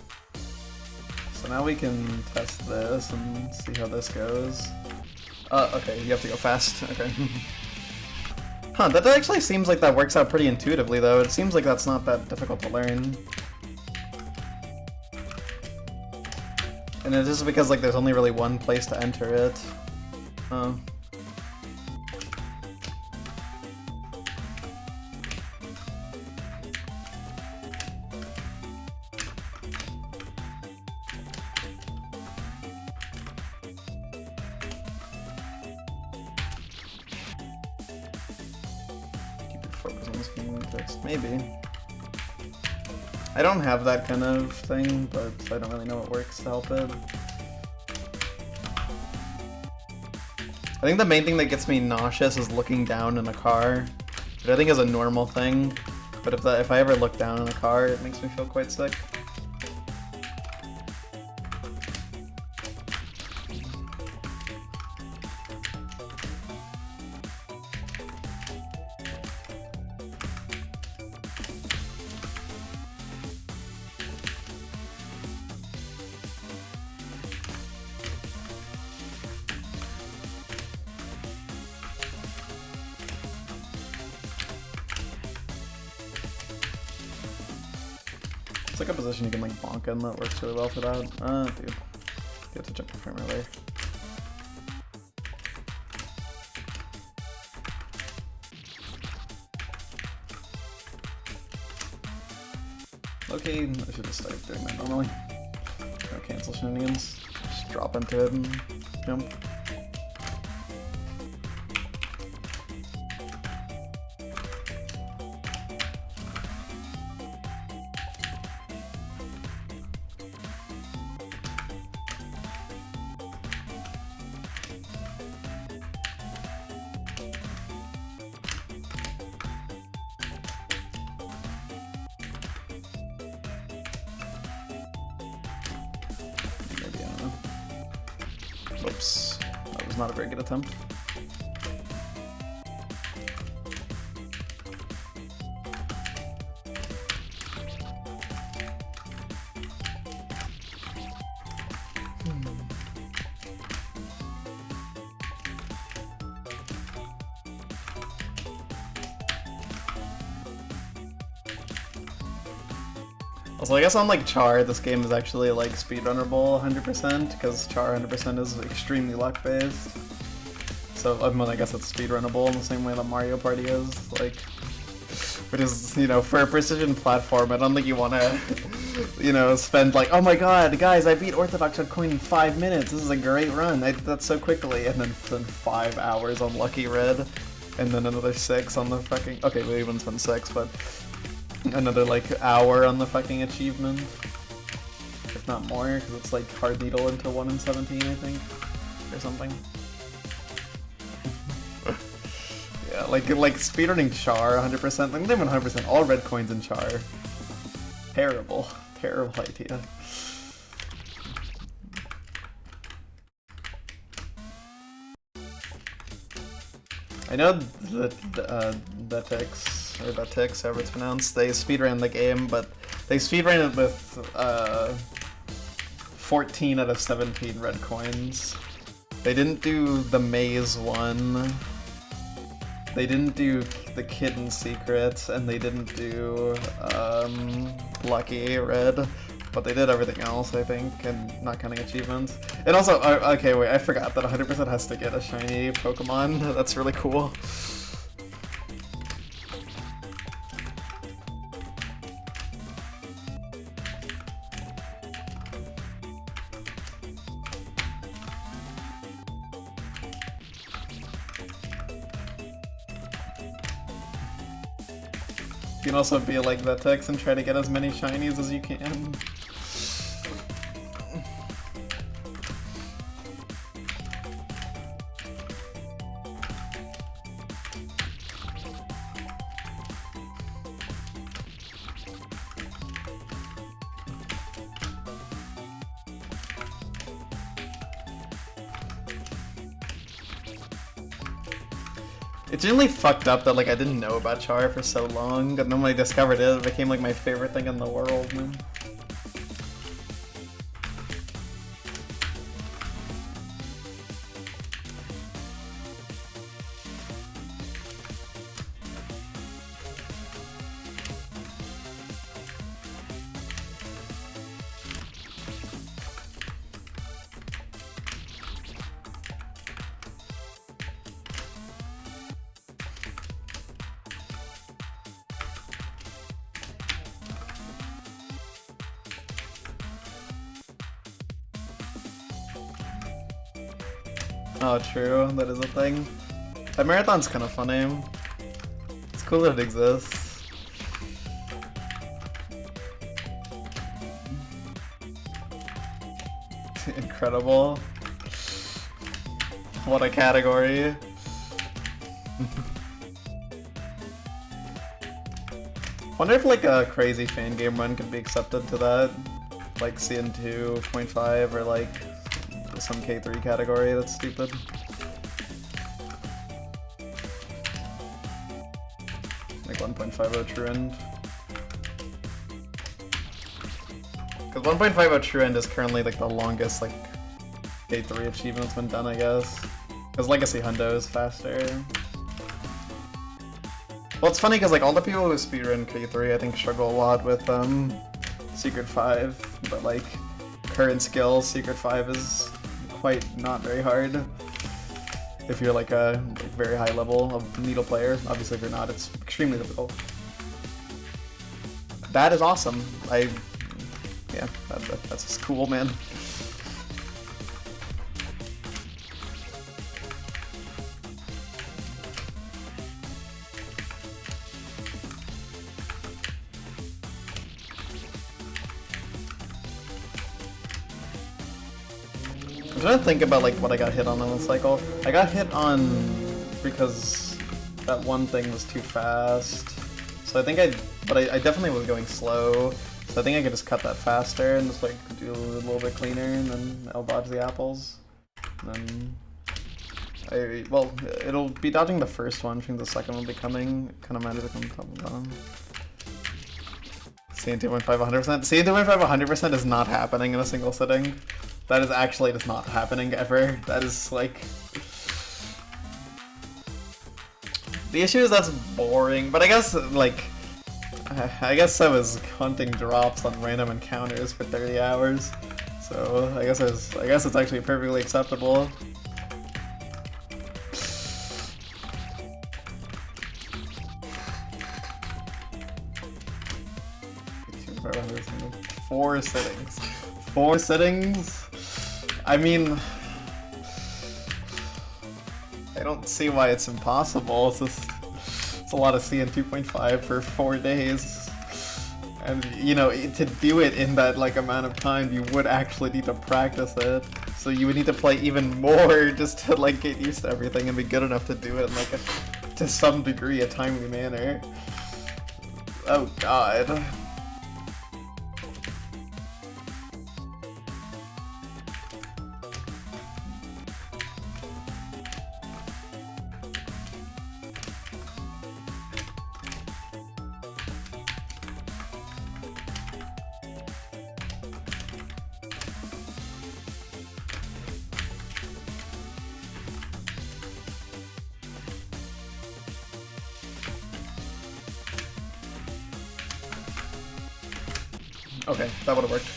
so now we can test this and see how this goes. Okay, you have to go fast, okay. Huh, that actually seems like that works out pretty intuitively though. It seems like that's not that difficult to learn. And it's just because like there's only really one place to enter it. Maybe. I don't have that kind of thing, but I don't really know what works to help it. I think the main thing that gets me nauseous is looking down in a car, which I think is a normal thing, but if I ever look down in a car, it makes me feel quite sick. It's like a position you can like bonk in that works really well for that. Dude. You have to check the frame earlier. Okay, I should just start doing that normally. No cancel shenanigans. Just drop into it and jump. Oops, that was not a very good attempt. Also, I guess on like Char, this game is actually like speedrunnerable 100% because Char 100% is extremely luck based. So I mean, I guess it's speedrunnable in the same way that Mario Party is. Like, which is, you know, for a precision platform, I don't think you want to, you know, spend like, oh my god, guys, I beat Orthodox Red Coin in 5 minutes. This is a great run. I did that so quickly, and then 5 hours on Lucky Red, and then another 6 on the fucking. Okay, we even spent 6, but. Another like hour on the fucking achievement, if not more, because it's like hard needle into 1 in 17, I think, or something. Yeah, like speedrunning Char 100%, like not even 100%, all red coins in Char. Terrible, terrible idea. I know that Betix, however it's pronounced, they speedran the game, but they speedran it with 14 out of 17 red coins. They didn't do the maze one, they didn't do the kitten secret, and they didn't do lucky red, but they did everything else, I think, and not counting achievements. And also, okay, wait, I forgot that 100% has to get a shiny Pokemon. That's really cool. You can also be like Vetex and try to get as many shinies as you can. It's really fucked up that like I didn't know about Char for so long, and then when I discovered it, it became like my favorite thing in the world, man. Oh, true. That is a thing. That marathon's kind of funny. It's cool that it exists. Incredible. What a category. Wonder if like a crazy fan game run could be accepted to that. Like CN 2.5 or like some K3 category that's stupid. Like 1.50 True End. Because 1.50 True End is currently like the longest like K3 achievement that's been done, I guess. Because Legacy Hundo is faster. Well, it's funny because like all the people who speedrun K3 I think struggle a lot with Secret 5, but like current skills, Secret 5 is quite not very hard if you're like a very high level of needle player. Obviously if you're not, it's extremely difficult. that is awesome. Yeah, that's just cool, man. I'm trying to think about like what I got hit on the cycle. I got hit on because that one thing was too fast. So I think I definitely was going slow. So I think I could just cut that faster and just like do a little bit cleaner, and then I'll dodge the apples. And then well, it'll be dodging the first one. I think the second one will be coming. Kind of matters if I'm top and bottom. CN 2.5 100%. CN 2.5 100% is not happening in a single sitting. That is actually just not happening ever. That is like... The issue is that's boring, but I guess like... I guess I was hunting drops on random encounters for 30 hours. So I guess it's actually perfectly acceptable. Four sittings. 4 sittings? I mean, I don't see why it's impossible. It's a lot of CN 2.5 for 4 days. And, you know, to do it in that, like, amount of time, you would actually need to practice it. So you would need to play even more just to, like, get used to everything and be good enough to do it in, like, to some degree, a timely manner. Oh, God. Okay, that would've worked.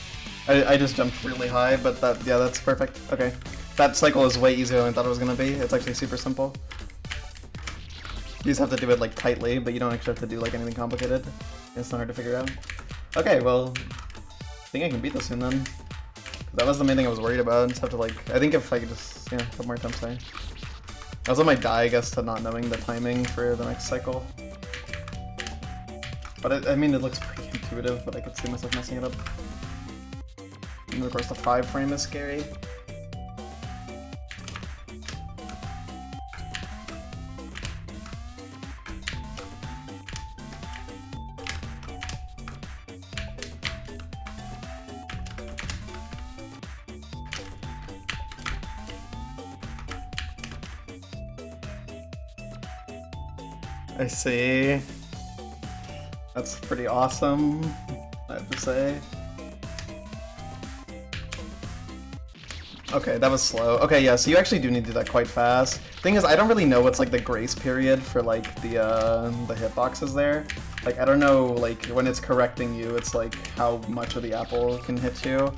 I just jumped really high, but yeah, that's perfect. Okay. That cycle is way easier than I thought it was gonna be. It's actually super simple. You just have to do it like tightly, but you don't actually have to do like anything complicated. It's not hard to figure out. Okay, well, I think I can beat this soon then. That was the main thing I was worried about. I just have to like, I think if I could just, yeah, a couple more attempts there. I also might die, I guess, to not knowing the timing for the next cycle. But I mean, it looks pretty intuitive, but I could see myself messing it up. And of course, the 5 frame is scary. I see. That's pretty awesome, I have to say. Okay, that was slow. Okay, yeah, so you actually do need to do that quite fast. Thing is, I don't really know what's like the grace period for like the hitboxes there. Like, I don't know, like, when it's correcting you, it's like how much of the apple can hit you.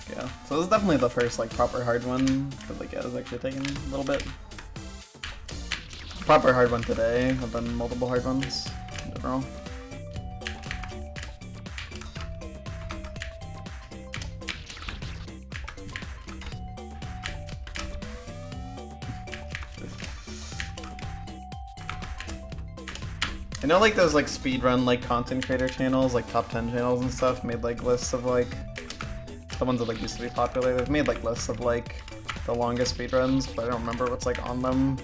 Yeah, so this is definitely the first like proper hard one, because like yeah, it's actually taking a little bit. Proper hard one today. I've done multiple hard ones in general. I know like those like speedrun like content creator channels, like top 10 channels and stuff, made like lists of like the ones that like used to be popular. They've made like lists of like the longest speedruns, but I don't remember what's like on them.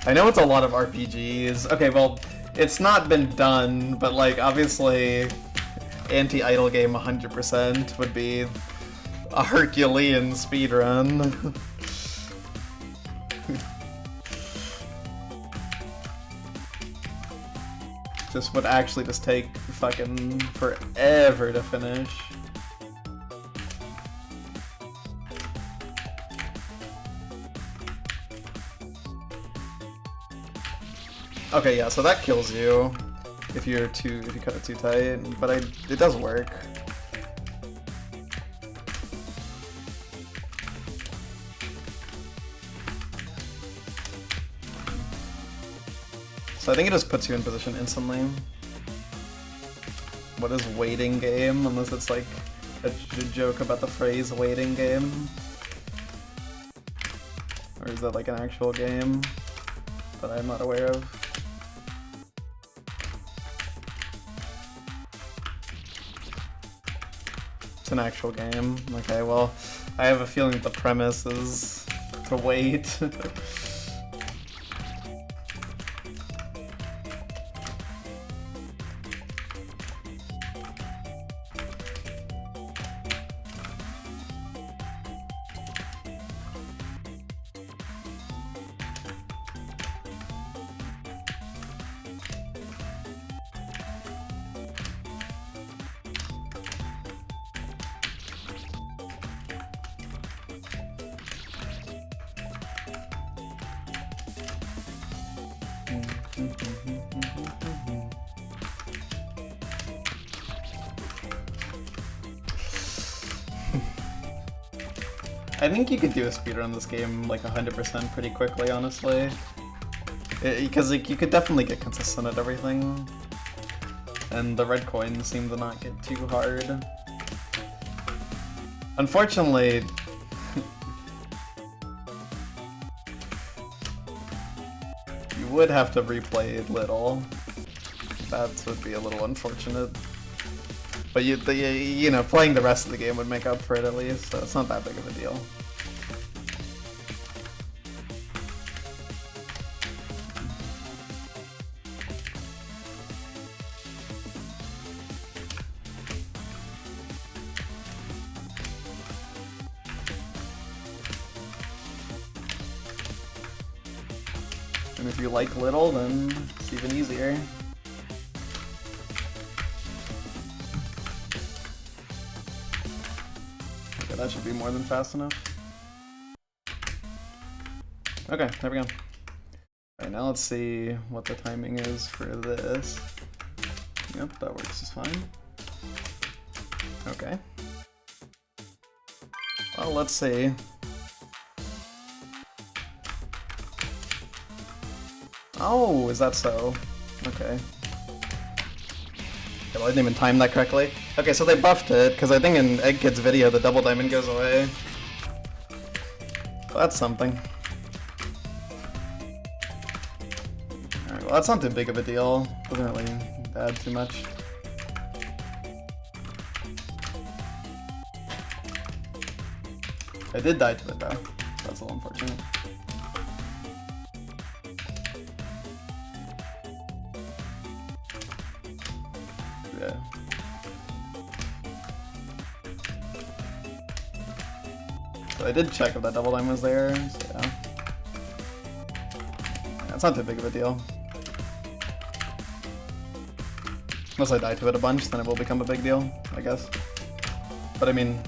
I know it's a lot of RPGs. Okay, well, it's not been done, but like obviously anti-idle game 100% would be a Herculean speedrun. Just would actually just take fucking forever to finish. Okay, yeah, so that kills you if you cut it too tight, but it does work. So I think it just puts you in position instantly. What is waiting game? Unless it's like a joke about the phrase waiting game. Or is that like an actual game that I'm not aware of? It's an actual game. Okay, well, I have a feeling that the premise is to wait. I think you could do a speedrun this game like 100% pretty quickly, honestly. Because like, you could definitely get consistent at everything. And the red coins seem to not get too hard. Unfortunately, you would have to replay Little. That would be a little unfortunate. But you know, playing the rest of the game would make up for it at least, so it's not that big of a deal. And if you like Little, then it's even easier. Okay, that should be more than fast enough. Okay, there we go. Alright, now let's see what the timing is for this. Yep, that works just fine. Okay. Well, let's see. Oh, is that so? Okay. Well, I didn't even time that correctly. Okay, so they buffed it, because I think in Egg Kid's video the double diamond goes away. Well, that's something. Alright, well that's not too big of a deal. Doesn't really add too much. I did die to it though. That's a little unfortunate. Yeah. So I did check if that double diamond was there, so yeah. It's not too big of a deal. Unless I die to it a bunch, then it will become a big deal, I guess. But I mean,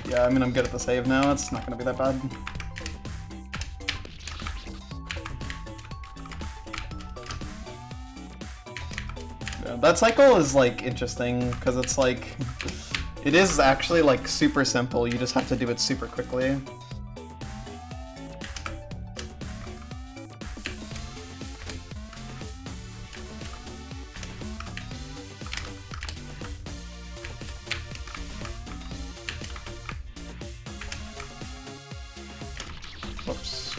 yeah, I mean I'm good at the save now, it's not gonna be that bad. Yeah, that cycle is like interesting, because it's like, it is actually like super simple, you just have to do it super quickly. Whoops.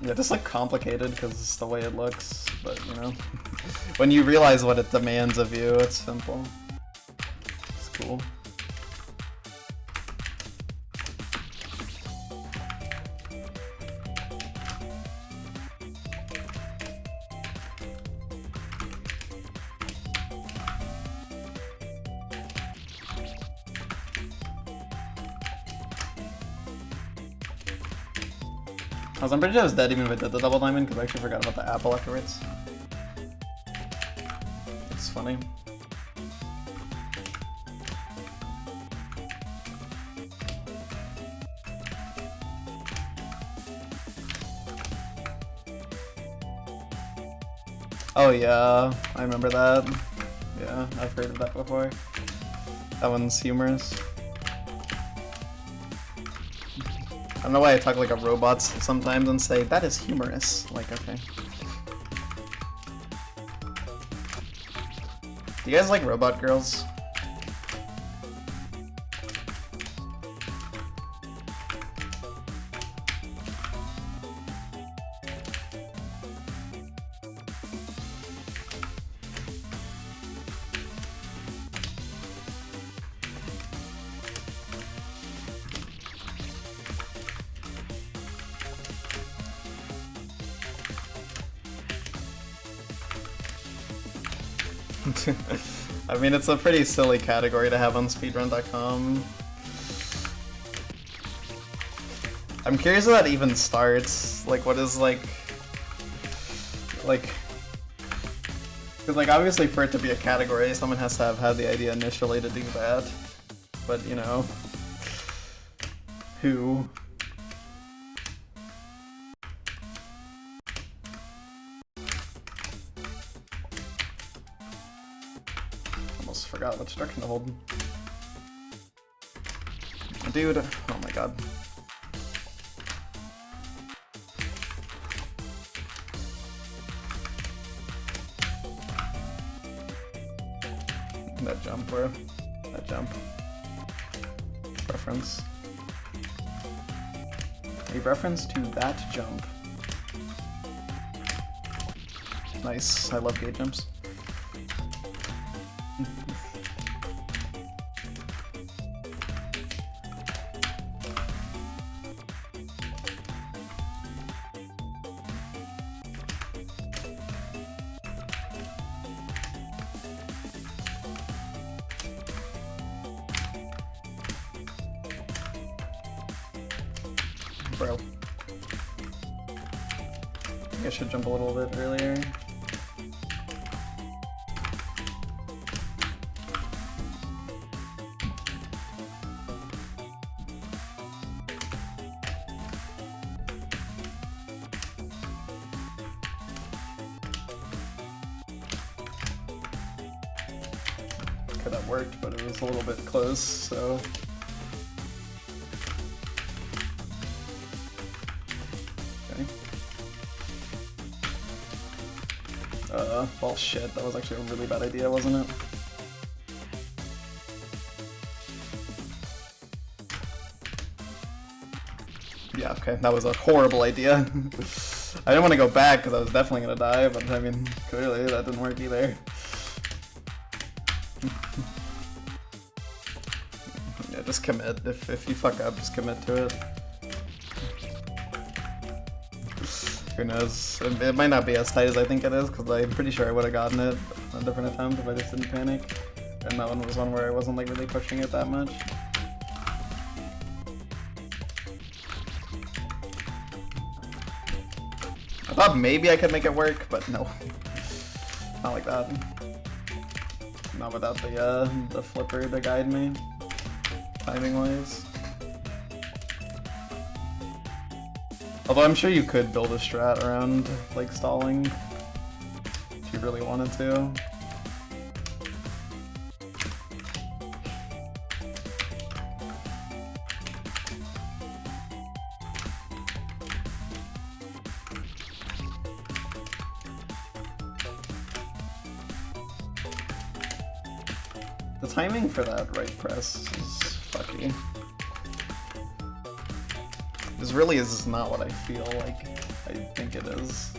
Yeah, just like complicated because it's the way it looks, but you know, when you realize what it demands of you, it's simple. It's cool. I'm pretty sure I was dead even if I did the double diamond because I actually forgot about the apple afterwards. It's funny. Oh yeah, I remember that. Yeah, I've heard of that before. That one's humorous. I don't know why I talk like a robot sometimes and say, that is humorous. Like, okay. Do you guys like Robot Girls? I mean, it's a pretty silly category to have on speedrun.com. I'm curious how that even starts. Like, what is like... Because, like, obviously for it to be a category, someone has to have had the idea initially to do that. But, you know... Who? Forgot which direction to hold. Dude, oh my god. That jump, bro. That jump. Reference. A reference to that jump. Nice, I love gate jumps. Bro. I should jump a little bit earlier. Could have worked, but it was a little bit close, so... Well, shit, that was actually a really bad idea, wasn't it? Yeah, okay, that was a horrible idea. I didn't want to go back because I was definitely gonna die, but I mean, clearly that didn't work either. Yeah, just commit. If you fuck up, just commit to it. Who knows? It might not be as tight as I think it is, because I'm pretty sure I would have gotten it on a different attempt if I just didn't panic. And that one was one where I wasn't like really pushing it that much. I thought maybe I could make it work, but no. Not like that. Not without the flipper to guide me, timing-wise. Although I'm sure you could build a strat around, like, stalling, if you really wanted to. The timing for that right press is fucky. It's really is just not what I feel like I think it is.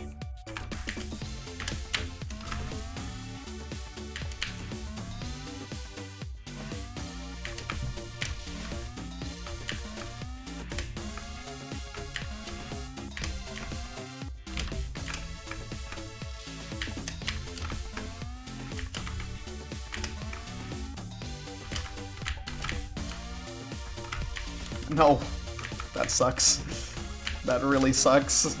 No, that sucks. That really sucks.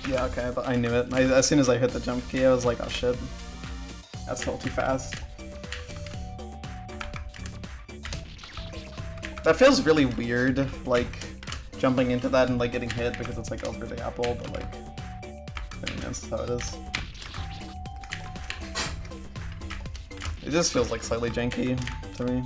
Yeah, okay, but I knew it. As soon as I hit the jump key, I was like, oh shit. That's still too fast. That feels really weird, like, jumping into that and, like, getting hit because it's, like, over the apple, but, like, I mean, that's how it is. It just feels, like, slightly janky to me.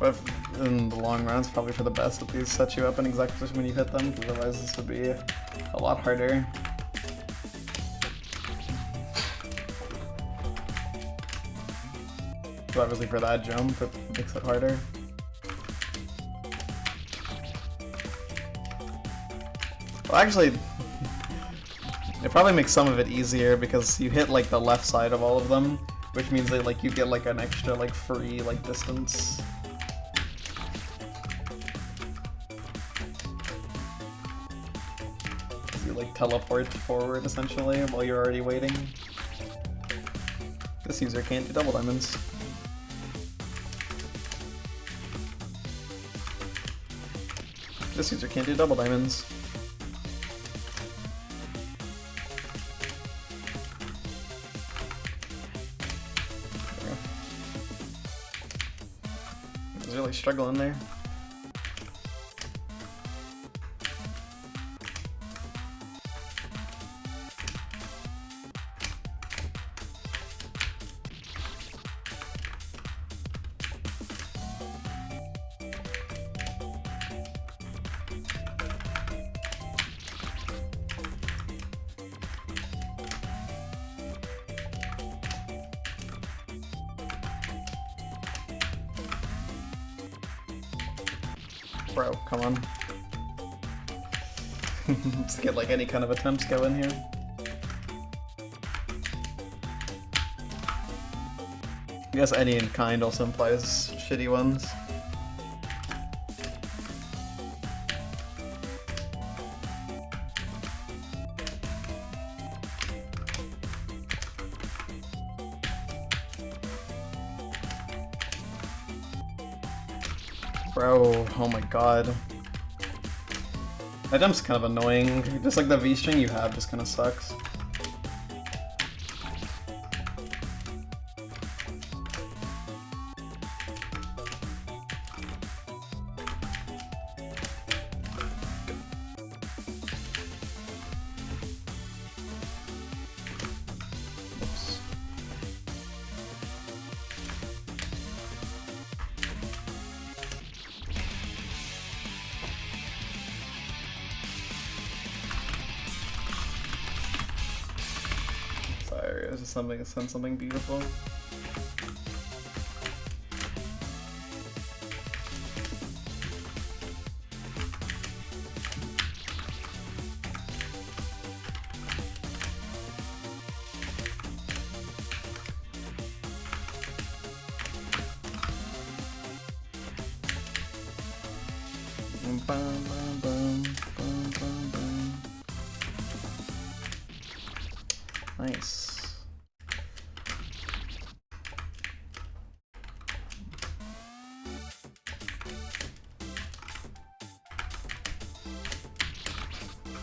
But in the long run, it's probably for the best that these set you up in exact position when you hit them, because otherwise this would be a lot harder. So obviously for that jump, it makes it harder. Well, actually, it probably makes some of it easier because you hit like the left side of all of them, which means that like you get like an extra like free like distance. You like teleport forward essentially while you're already waiting. This user can't do double diamonds. This user can't do double diamonds. He's really struggling there. Bro, come on. Let's get like any kind of attempts going here. I guess any in kind also implies shitty ones. Bro, oh my god. That jump's kind of annoying. Just like the V-string you have just kind of sucks. Sorry, I was just send something beautiful. Nice.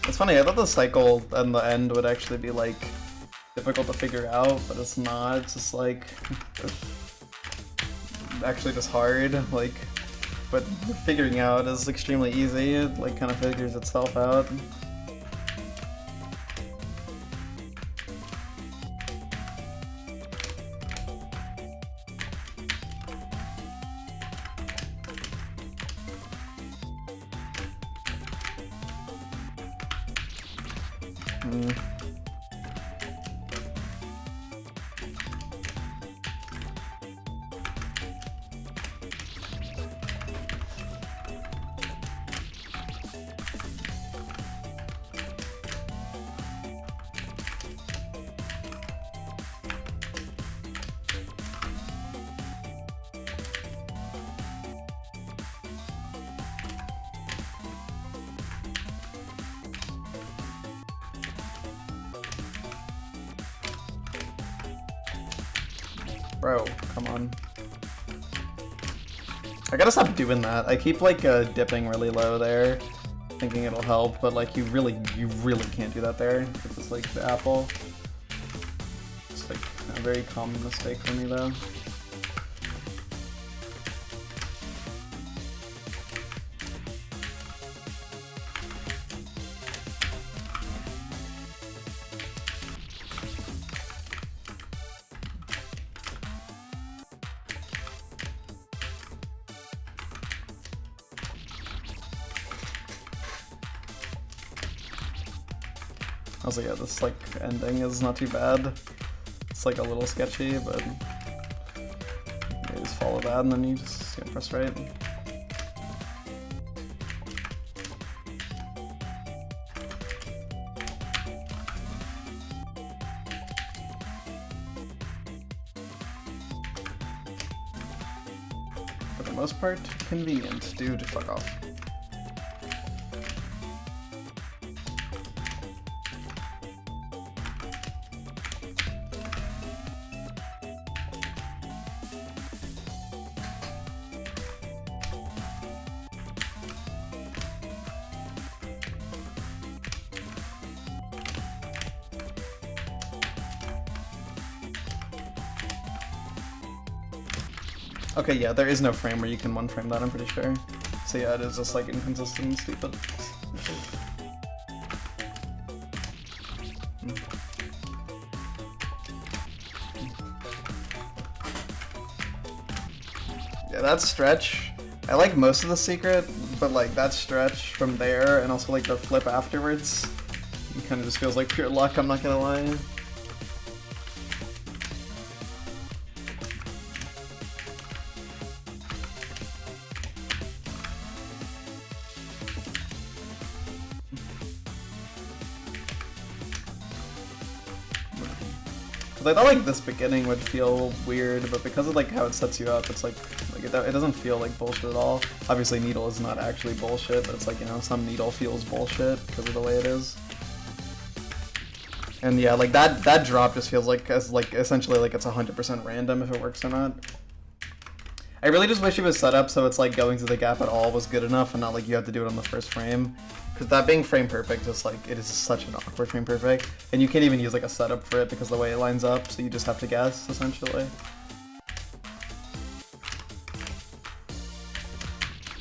It's funny, I thought the cycle and the end would actually be like difficult to figure out, but it's not. It's just like actually just hard, like, but figuring out is extremely easy. It like kind of figures itself out. Bro, come on. I gotta stop doing that. I keep like dipping really low there, thinking it'll help, but like you really can't do that there. It's like the apple. It's like a very common mistake for me though. Also, yeah, this like ending is not too bad. It's like a little sketchy, but you just follow that and then you just press right. For the most part, convenient. Dude, fuck off. Okay, yeah, there is no frame where you can one frame that, I'm pretty sure. So yeah, it is just like inconsistent and stupid. Yeah, that stretch, I like most of the secret, but like that stretch from there and also like the flip afterwards, it kind of just feels like pure luck, I'm not gonna lie. I thought like this beginning would feel weird, but because of like how it sets you up, it's like it doesn't feel like bullshit at all. Obviously, needle is not actually bullshit, but it's like, you know, some needle feels bullshit because of the way it is. And yeah, like that drop just feels like essentially like it's 100% random if it works or not. I really just wish it was set up so it's like going to the gap at all was good enough and not like you have to do it on the first frame. Because that being frame perfect, just like, it is such an awkward frame perfect. And you can't even use like a setup for it because the way it lines up, so you just have to guess, essentially.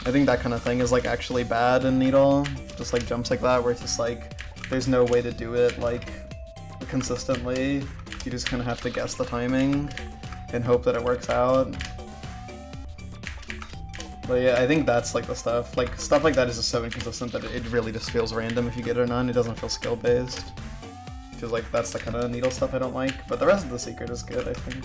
I think that kind of thing is like actually bad in Needle. Just like jumps like that where it's just like, there's no way to do it like consistently. You just kind of have to guess the timing and hope that it works out. But yeah, I think that's like the stuff. Like, stuff like that is just so inconsistent that it really just feels random if you get it or not. It doesn't feel skill-based. Feels like that's the kind of needle stuff I don't like. But the rest of the secret is good, I think.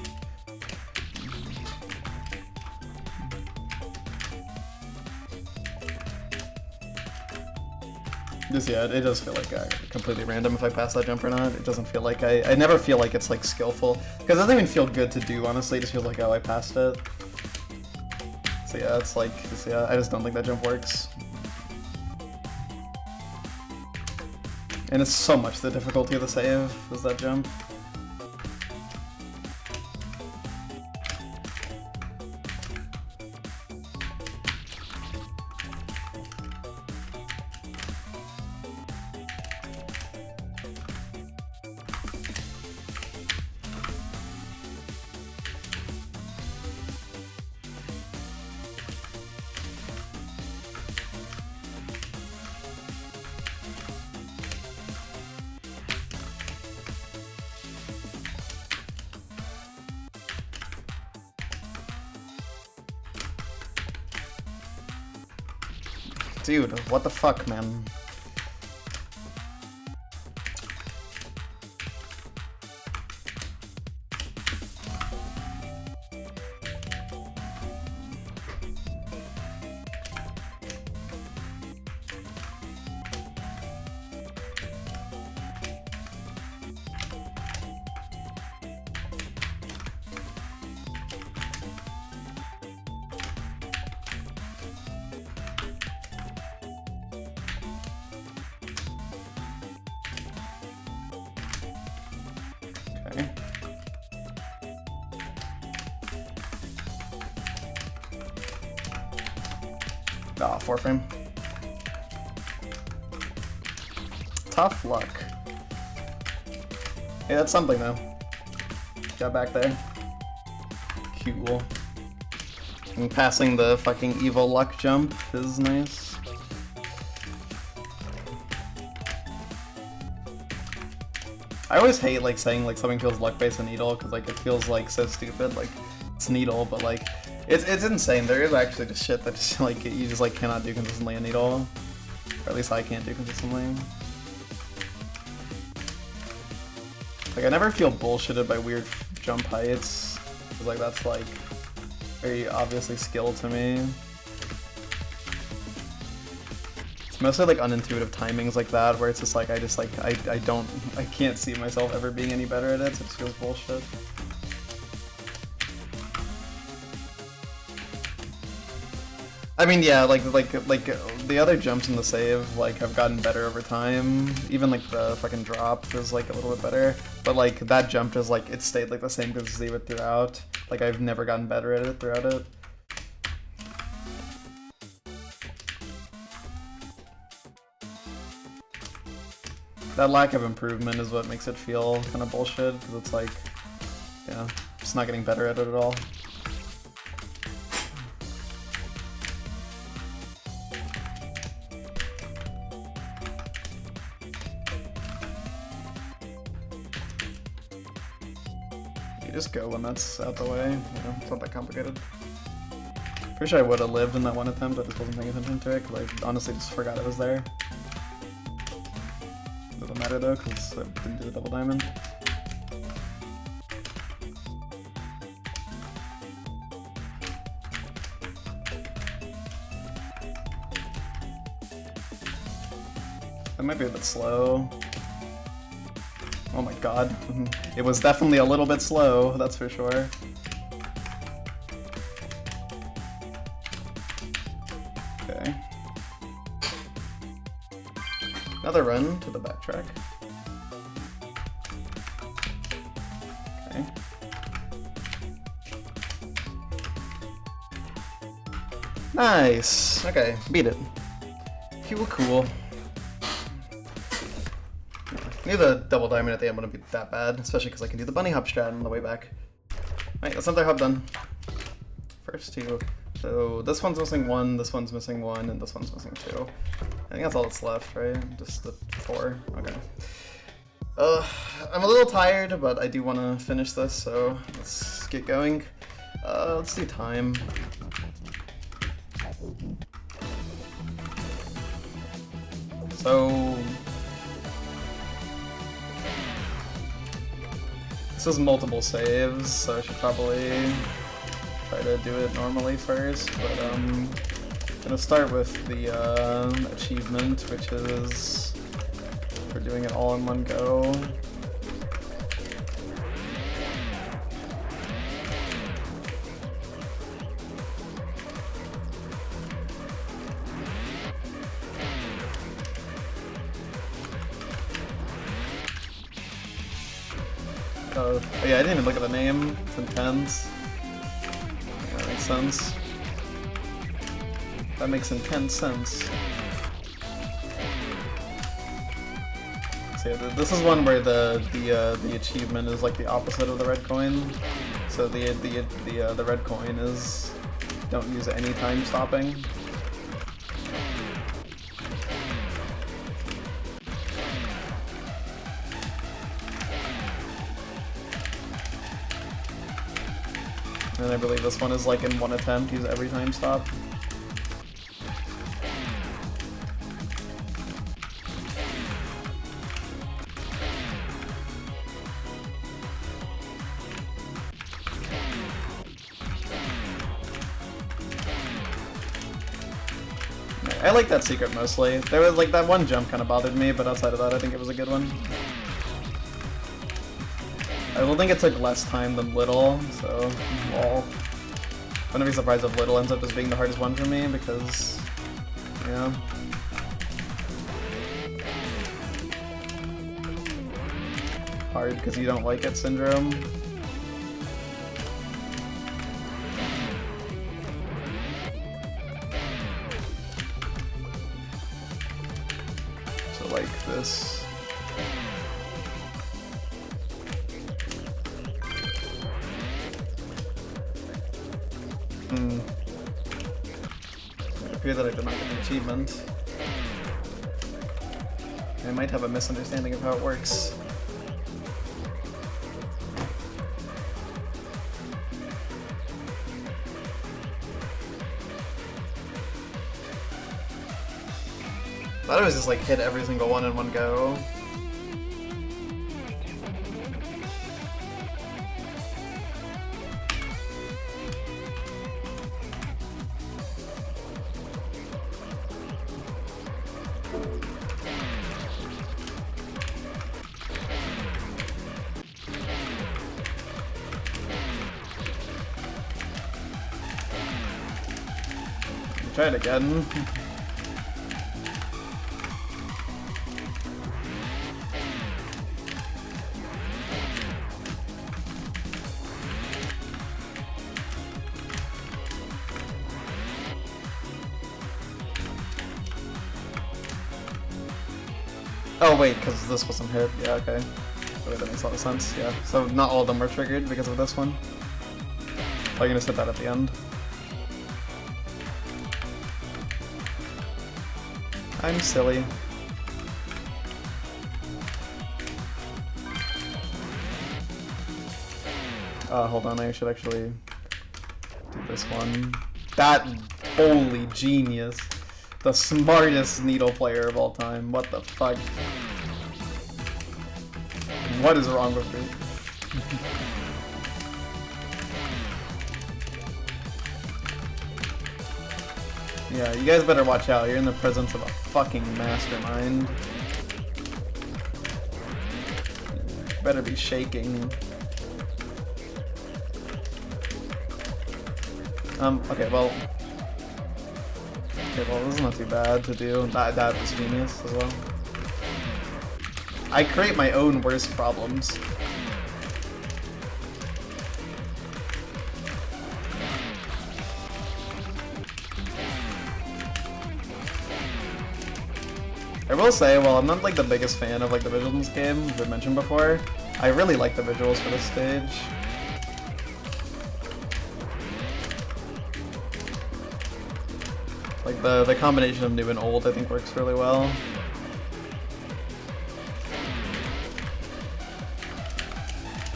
Just, yeah, it does feel like completely random if I pass that jump or not. It doesn't feel like I never feel like it's like skillful. Because it doesn't even feel good to do, honestly. It just feels like, oh, I passed it. So yeah, it's like, yeah, I just don't think that jump works. And it's so much the difficulty of the save, is that jump. Dude, what the fuck, man? Okay. Ah, 4 frame. Tough luck. Hey, that's something though. Got back there. Cool. And passing the fucking evil luck jump is nice. I always hate like saying like something feels luck based on Needle because like it feels like so stupid. Like it's Needle, but like it's insane. There is actually just shit that just like you just like cannot do consistently on Needle, or at least I can't do consistently. Like I never feel bullshitted by weird jump heights because like that's like very obviously skill to me. It's mostly like unintuitive timings like that where it's just like I can't see myself ever being any better at it, so it just feels bullshit. I mean, yeah, like the other jumps in the save like have gotten better over time. Even like the fucking drop is like a little bit better, but like that jump is like it stayed like the same consistency throughout. Like I've never gotten better at it throughout it. That lack of improvement is what makes it feel kind of bullshit, because it's like, yeah, just not getting better at it at all. You just go when that's out the way, you know, it's not that complicated. Pretty sure I would have lived in that one attempt, I just wasn't paying attention to it, because I honestly just forgot it was there. Doesn't matter though, because I didn't do the double diamond. That might be a bit slow. Oh my god. It was definitely a little bit slow, that's for sure. Okay. Another run to the backtrack. Okay. Nice! Okay, beat it. Cool. I knew the double diamond at the end wouldn't be that bad, especially because I can do the bunny hop strat on the way back. Alright, that's another hop done. First two. So this one's missing 1, this one's missing 1, and this one's missing 2. I think that's all that's left, right? Just the 4. Okay. I'm a little tired, but I do want to finish this, so let's get going. Let's do time. So this is multiple saves, so I should probably try to do it normally first, but I'm gonna start with the achievement, which is for doing it all in one go. Oh yeah, I didn't even look at the name. It's intense. Yeah, that makes sense. That makes intense sense. So yeah, this is one where the achievement is like the opposite of the red coin. So the red coin is don't use any time stopping. And I believe this one is like in one attempt, use every time stop. I like that secret mostly. There was like that one jump kind of bothered me, but outside of that, I think it was a good one. I will think it took less time than Little, so lol. I'm gonna be surprised if Little ends up as being the hardest one for me because, yeah. Hard because you don't like it syndrome. So like this. It appears that I did not get an achievement. I might have a misunderstanding of how it works. I thought it was just like hit every single one in one go. Try it again. Oh wait, because this wasn't hit. Yeah, okay. Wait, that makes a lot of sense. Yeah. So not all of them were triggered because of this one. Oh, you're gonna set that at the end. I'm silly. Hold on, I should actually do this one. That, holy genius. The smartest needle player of all time. What the fuck? What is wrong with me? Yeah, you guys better watch out. You're in the presence of a fucking mastermind. You better be shaking. Okay, well, this is not too bad to do. That was genius as well. I create my own worst problems. I will say, while I'm not like the biggest fan of like the visuals in this game, as I mentioned before, I really like the visuals for this stage. Like the combination of new and old I think works really well.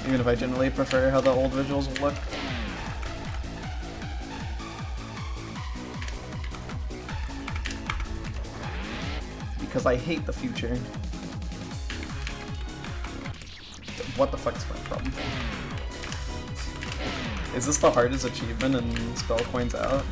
Even if I generally prefer how the old visuals look. Because I hate the future. What the fuck is my problem? Is this the hardest achievement in Spell Coins Out?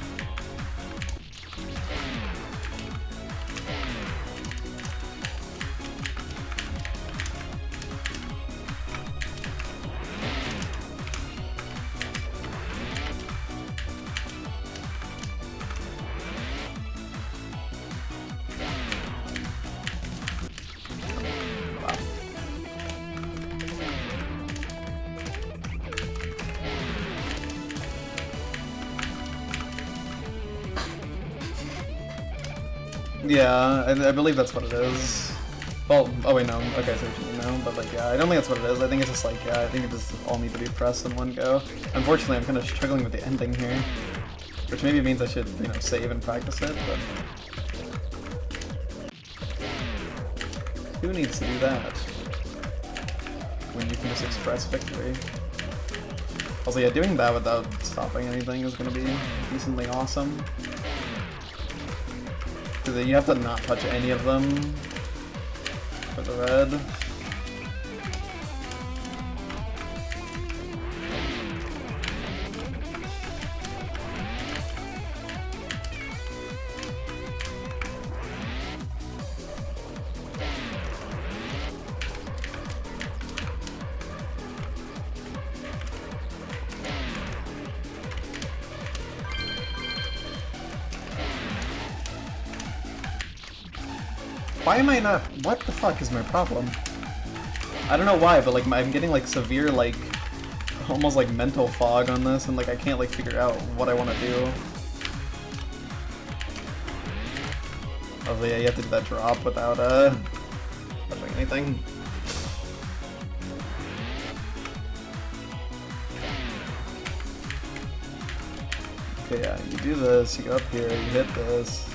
Yeah, I believe that's what it is. Well, oh wait, no. Okay, so what you mean now, but like, yeah, I don't think that's what it is. I think it's just like, yeah, I think it just all need to be pressed in one go. Unfortunately, I'm kind of struggling with the ending here, which maybe means I should, you know, save and practice it, but who needs to do that when you can just express victory? Also, yeah, doing that without stopping anything is going to be decently awesome. Because you have to not touch any of them for the red. Why am I not? What the fuck is my problem? I don't know why, but like I'm getting like severe like almost like mental fog on this, and like I can't like figure out what I want to do. Oh yeah, you have to do that drop without touching anything. Okay, yeah, you do this, you go up here, you hit this.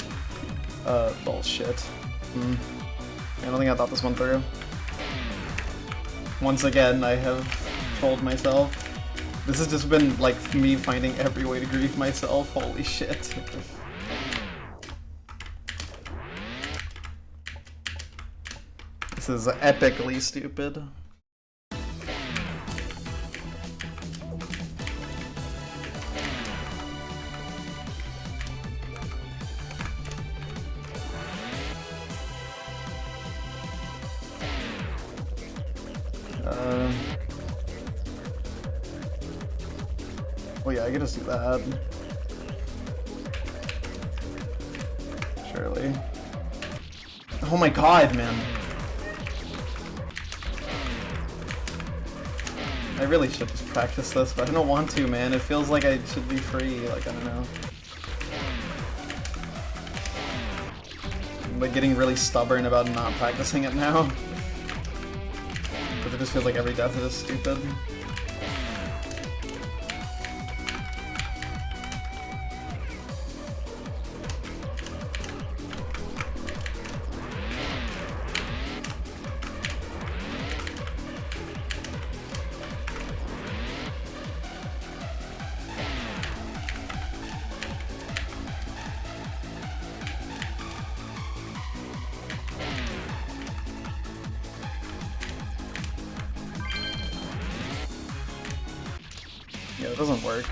Bullshit. I don't think I thought this one through. Once again, I have trolled myself. This has just been like me finding every way to grieve myself. Holy shit. This is epically stupid. Well, yeah, I can just do that. Surely. Oh my god, man. I really should just practice this, but I don't want to, man. It feels like I should be free, like, I don't know. I'm like getting really stubborn about not practicing it now. Because it just feels like every death is stupid. Yeah, it doesn't work.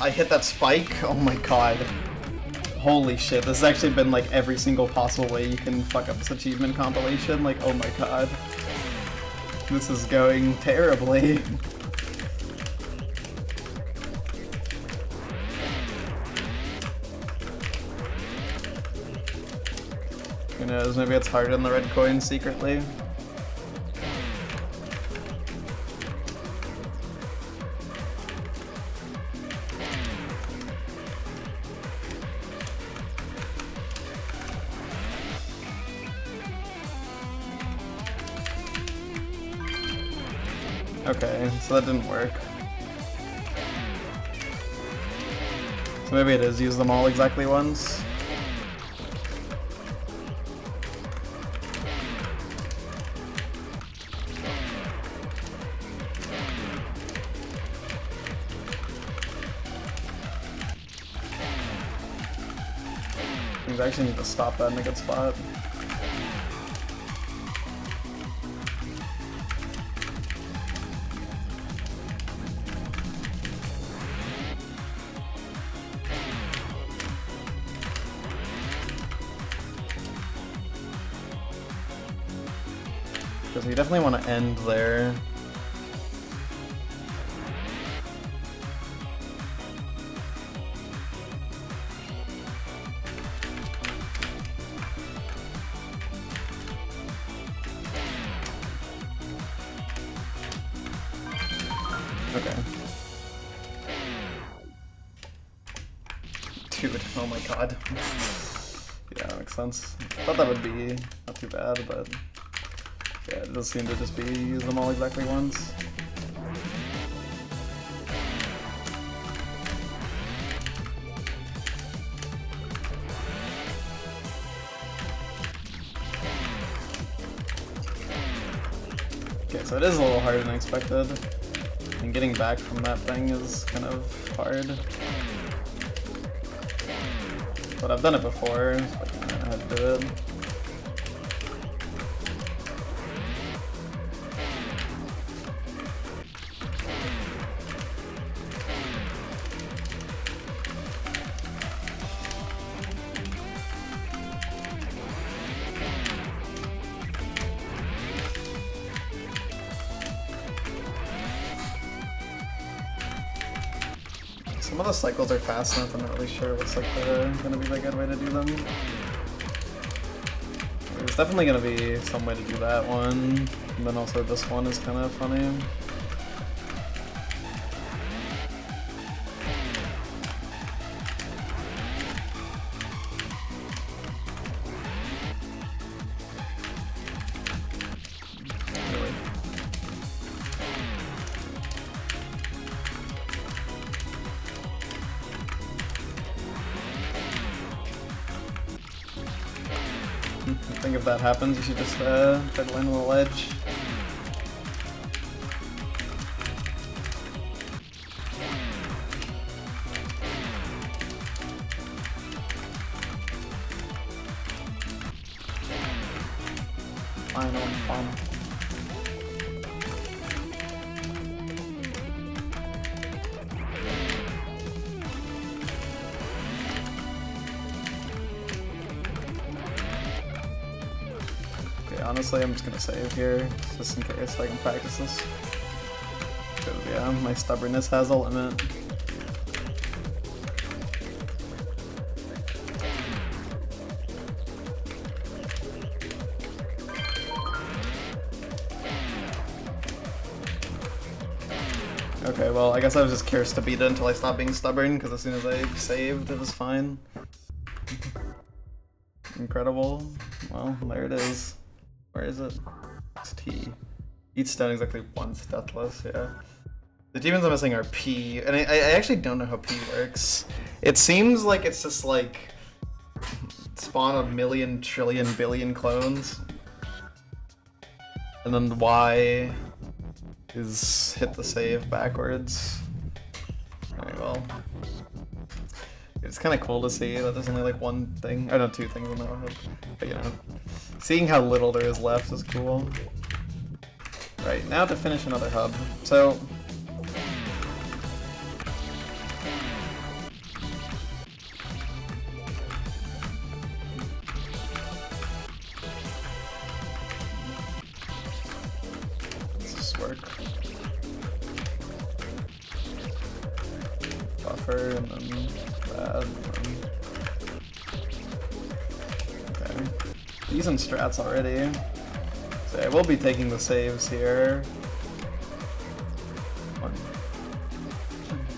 I hit that spike? Oh my god. Holy shit, this has actually been like every single possible way you can fuck up this achievement compilation. Like, oh my god. This is going terribly. Who knows, maybe it's harder than the red coin secretly. Okay, so that didn't work. So maybe it is use them all exactly once. I actually need to stop that in a good spot. Because we definitely want to end there. Okay. Dude, oh my god. Yeah, that makes sense. I thought that would be not too bad, but yeah, it does seem to just be use them all exactly once. Okay, so it is a little harder than expected. And getting back from that thing is kind of hard. But I've done it before, so I know how to do it. Some of the cycles are fast enough, I'm not really sure what's like gonna be the good way to do them. There's definitely gonna be some way to do that one, and then also this one is kind of funny. I think if that happens, you should just try to land on the ledge. Final bomb. Honestly, I'm just gonna save here, just in case I can practice this. Because, yeah, my stubbornness has a limit. Okay, well, I guess I was just curious to beat it until I stopped being stubborn, because as soon as I saved, it was fine. Incredible. Well, there it is. Where is it? It's T. Each stone exactly once, deathless, yeah. The demons I'm missing are P, and I actually don't know how P works. It seems like it's just like spawn a million, trillion, billion clones. And then Y is hit the save backwards. Alright, well. It's kind of cool to see that there's only like one thing, or no, two things in that hub. But you know, seeing how little there is left is cool. Right, now to finish another hub. So, let's just work. Buffer and then that. Okay. Decent strats already. So I will be taking the saves here. 1,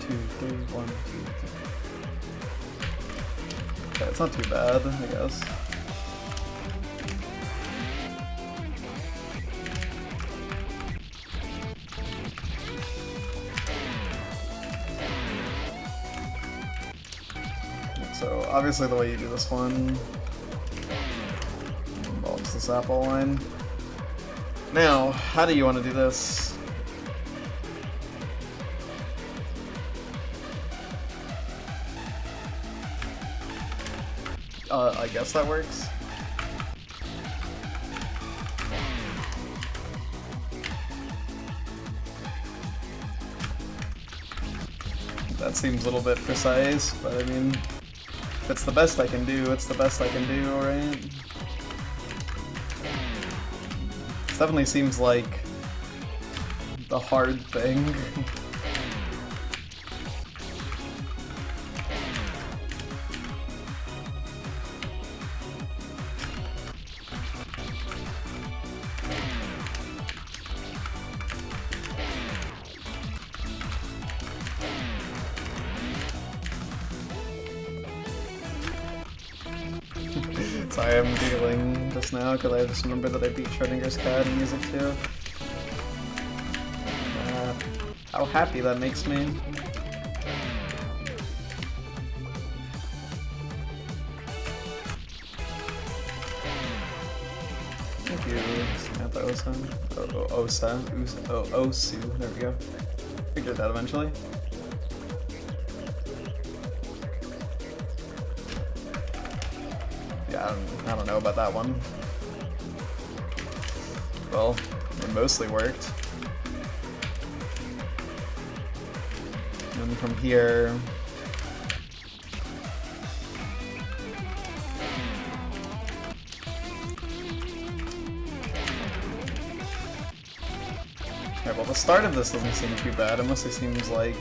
2, 3, 1, 2, 3. Okay, it's not too bad, I guess. So obviously the way you do this one involves this apple line. Now, how do you want to do this? I guess that works. That seems a little bit precise, but I mean, if it's the best I can do, it's the best I can do, right? This definitely seems like the hard thing. Sorry, I'm giggling just now because I just remember that I beat Schrodinger's cat in Music 2. How happy that makes me. Thank you, Samantha Osa. Osu, there we go. Figure it out eventually. Yeah, I don't know about that one. Well, it mostly worked. And from here... Okay, well the start of this doesn't seem too bad, it mostly seems like...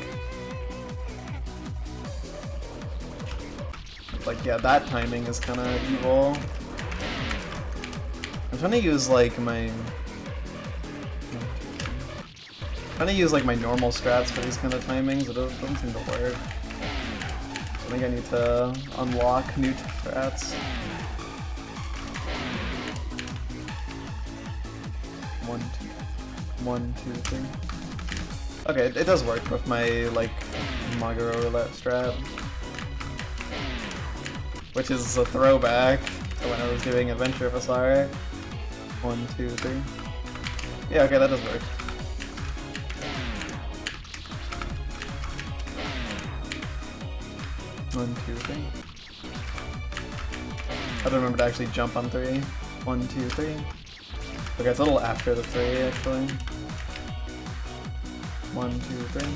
yeah, that timing is kind of evil. I'm trying to use like my... my normal strats for these kind of timings, it doesn't seem to work. I think I need to unlock new strats. 1, 2, 3. Okay, it does work with my like Maguro roulette strat, which is a throwback to when I was doing Adventure of Asari. 1, 2, 3. Yeah, okay, that does work. One, 2, 3. I don't remember to actually jump on 3. 1, 2, 3. Okay, it's a little after the 3 actually. 1, 2, 3.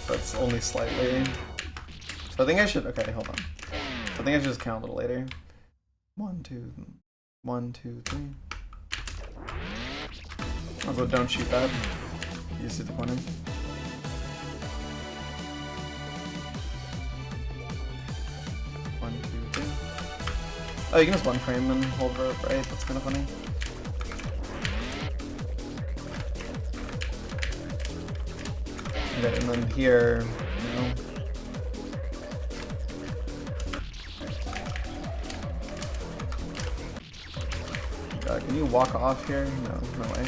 That's only slightly. So I think I should. Okay, hold on. I think I should just count a little later. 1, 2, 1, 2, 3. Also, don't shoot that. You see the corner. Oh, you can just one frame and hold rope, right? That's kind of funny. Okay, and then here, you know. Can you walk off here? No, no way.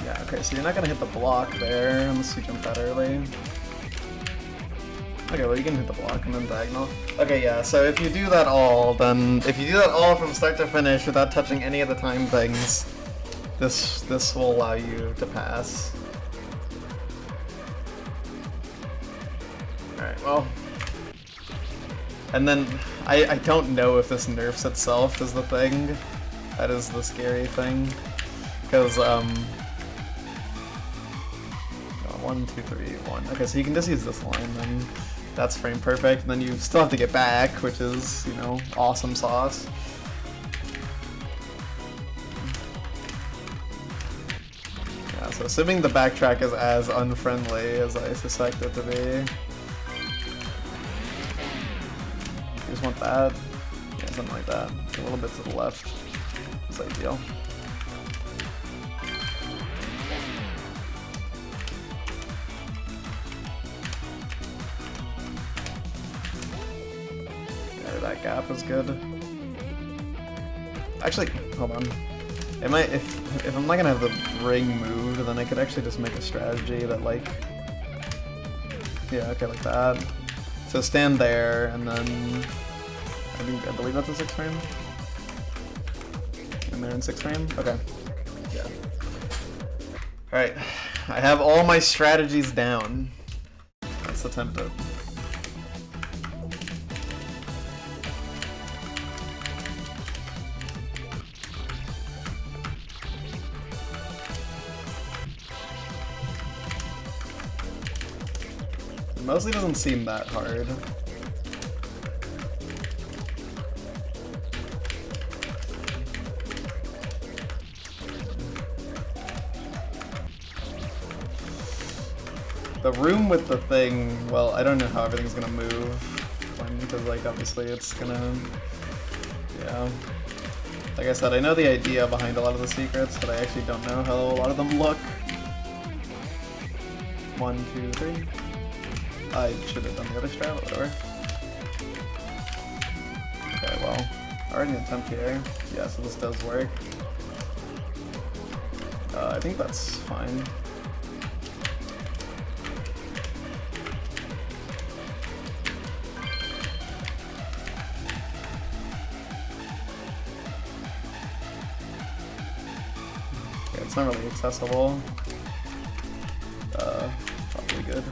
Yeah, okay, so you're not gonna hit the block there unless you jump that early. Okay, well you can hit the block and then diagonal. Okay, yeah, so if you do that all, then if you do that all from start to finish without touching any of the time things, this will allow you to pass. Alright, well. And then I don't know if this nerfs itself is the thing. That is the scary thing. Because 1, 2, 3, 1. Okay, so you can just use this line, then that's frame perfect, and then you still have to get back, which is, you know, awesome sauce. Yeah, so assuming the backtrack is as unfriendly as I suspect it to be. You just want that? Yeah, something like that. A little bit to the left is ideal. That gap is good. Actually, hold on. It might, if I'm not gonna have the ring moved, then I could actually just make a strategy that like, yeah, okay, like that. So stand there, and then I believe that's a 6 frame. And they're in 6 frame. Okay. Yeah. All right. I have all my strategies down. Let's attempt it. Mostly doesn't seem that hard. The room with the thing, well, I don't know how everything's gonna move, because like obviously it's gonna, yeah. Like I said, I know the idea behind a lot of the secrets, but I actually don't know how a lot of them look. 1, 2, 3. I should have done the other strat, whatever. Okay, well, already an attempt here. Yeah, so this does work. I think that's fine. Okay, it's not really accessible. Probably good.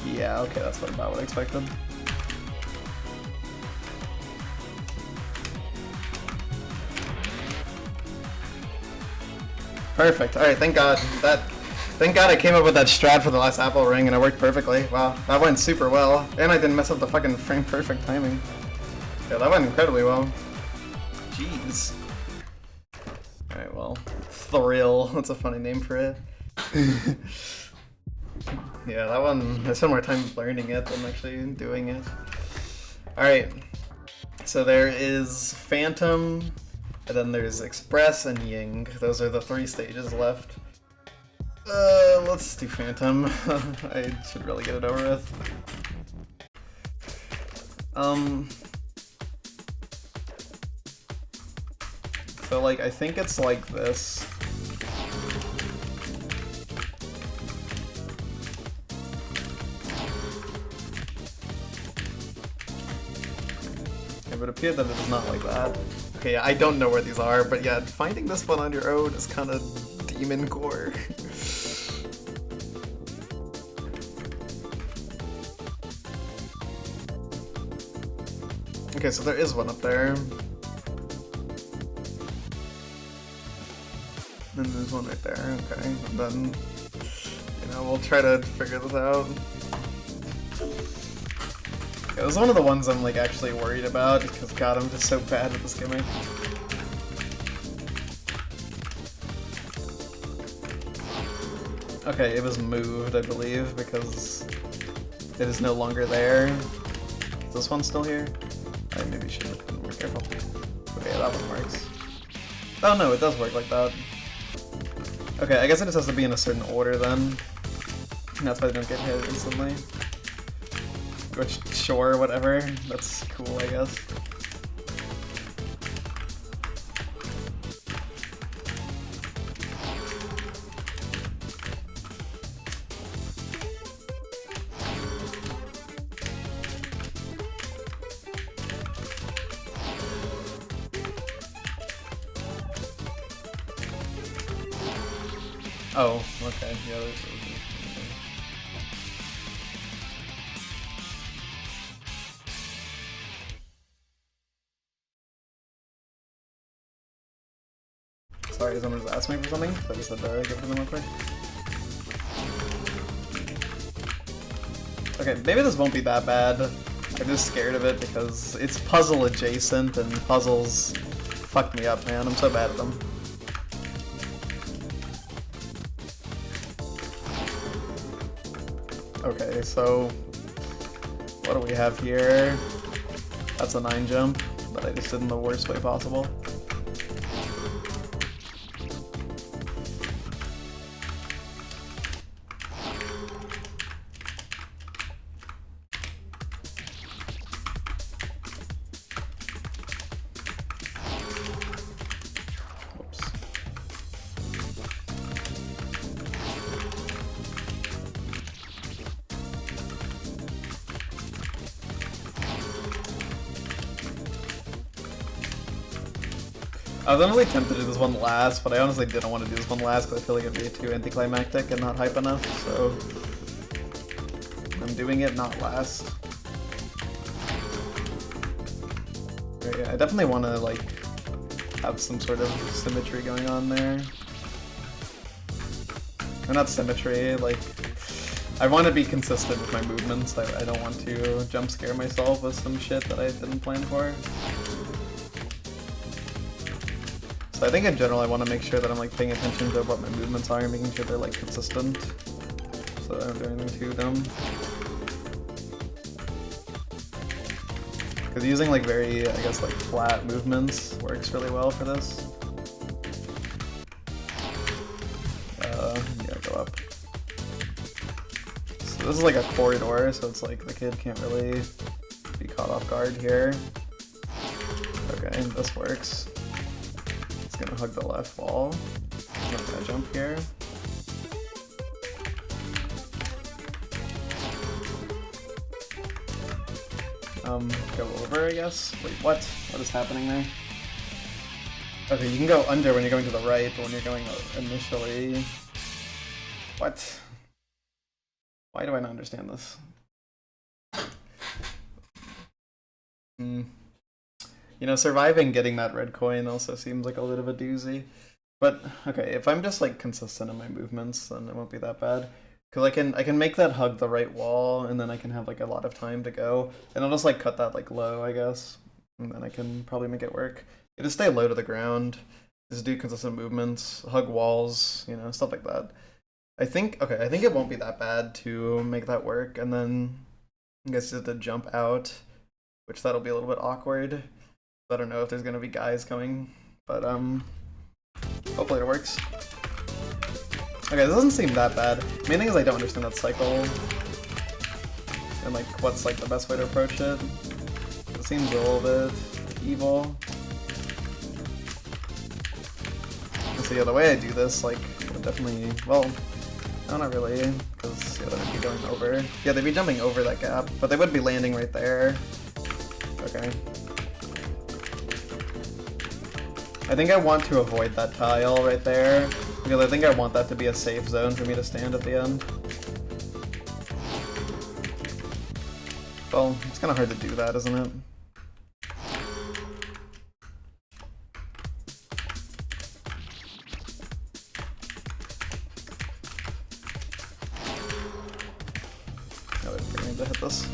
Yeah, okay, that's about what I expected. Perfect. Alright, thank God. Thank God I came up with that strat for the last apple ring and it worked perfectly. Wow, that went super well. And I didn't mess up the fucking frame perfect timing. Yeah, that went incredibly well. Jeez. Alright, well. Thrill. That's a funny name for it. Yeah, that one, I spent more time learning it than actually doing it. Alright. So there is Phantom, and then there's Express and Ying. Those are the 3 stages left. Let's do Phantom. I should really get it over with. So like, I think it's like this. It would appear that it is not like that. Okay, I don't know where these are, but yeah, finding this one on your own is kind of demon core. Okay, so there is one up there. And there's one right there, okay. And then, you know, we'll try to figure this out. Yeah, this is one of the ones I'm like actually worried about, because god, I'm just so bad at this gimmick. Okay, it was moved, I believe, because it is no longer there. Is this one still here? I maybe should have been more careful. Okay, that one works. Oh no, it does work like that. Okay, I guess it just has to be in a certain order then. And that's why they don't get hit instantly. Which, sure, whatever. That's cool, I guess. Oh, okay, yeah, there's Sorry, someone just asked me for something, so I just said give it to them real quick. Okay, maybe this won't be that bad. I'm just scared of it because it's puzzle adjacent, and puzzles fuck me up, man. I'm so bad at them. Okay, so what do we have here? That's a 9 jump that I just did in the worst way possible. I was really tempted to do this one last, but I honestly didn't want to do this one last because I feel like it'd be too anticlimactic and not hype enough, so I'm doing it not last. But yeah, I definitely want to like have some sort of symmetry going on there. Or not symmetry, like I want to be consistent with my movements. I don't want to jump scare myself with some shit that I didn't plan for. So I think in general I want to make sure that I'm like paying attention to what my movements are and making sure they're like consistent, so I don't do anything too dumb. Because using like very, I guess like flat movements works really well for this. Yeah, go up. So this is like a corridor, so it's like the kid can't really be caught off guard here. Okay, this works. Gonna hug the left wall. I'm not gonna jump here. Go over, I guess. Wait, what? What is happening there? Okay, you can go under when you're going to the right, but when you're going initially... What? Why do I not understand this? You know, surviving getting that red coin also seems like a bit of a doozy. But, okay, if I'm just, like, consistent in my movements, then it won't be that bad. Because I can make that hug the right wall, and then I can have, like, a lot of time to go. And I'll just, like, cut that, like, low, I guess. And then I can probably make it work. You just stay low to the ground. Just do consistent movements, hug walls, you know, stuff like that. I think it won't be that bad to make that work, and then I guess you have to jump out, which that'll be a little bit awkward. I don't know if there's gonna be guys coming, but hopefully it works. Okay, this doesn't seem that bad. Main thing is I don't understand that cycle, and like what's like the best way to approach it. It seems a little bit evil. So yeah, the way I do this, like, would definitely, well, no, not really, because yeah, they'd be going over. Yeah, they'd be jumping over that gap, but they would be landing right there. Okay. I think I want to avoid that tile right there, because I think I want that to be a safe zone for me to stand at the end. Well, it's kind of hard to do that, isn't it? Oh, I need to hit this.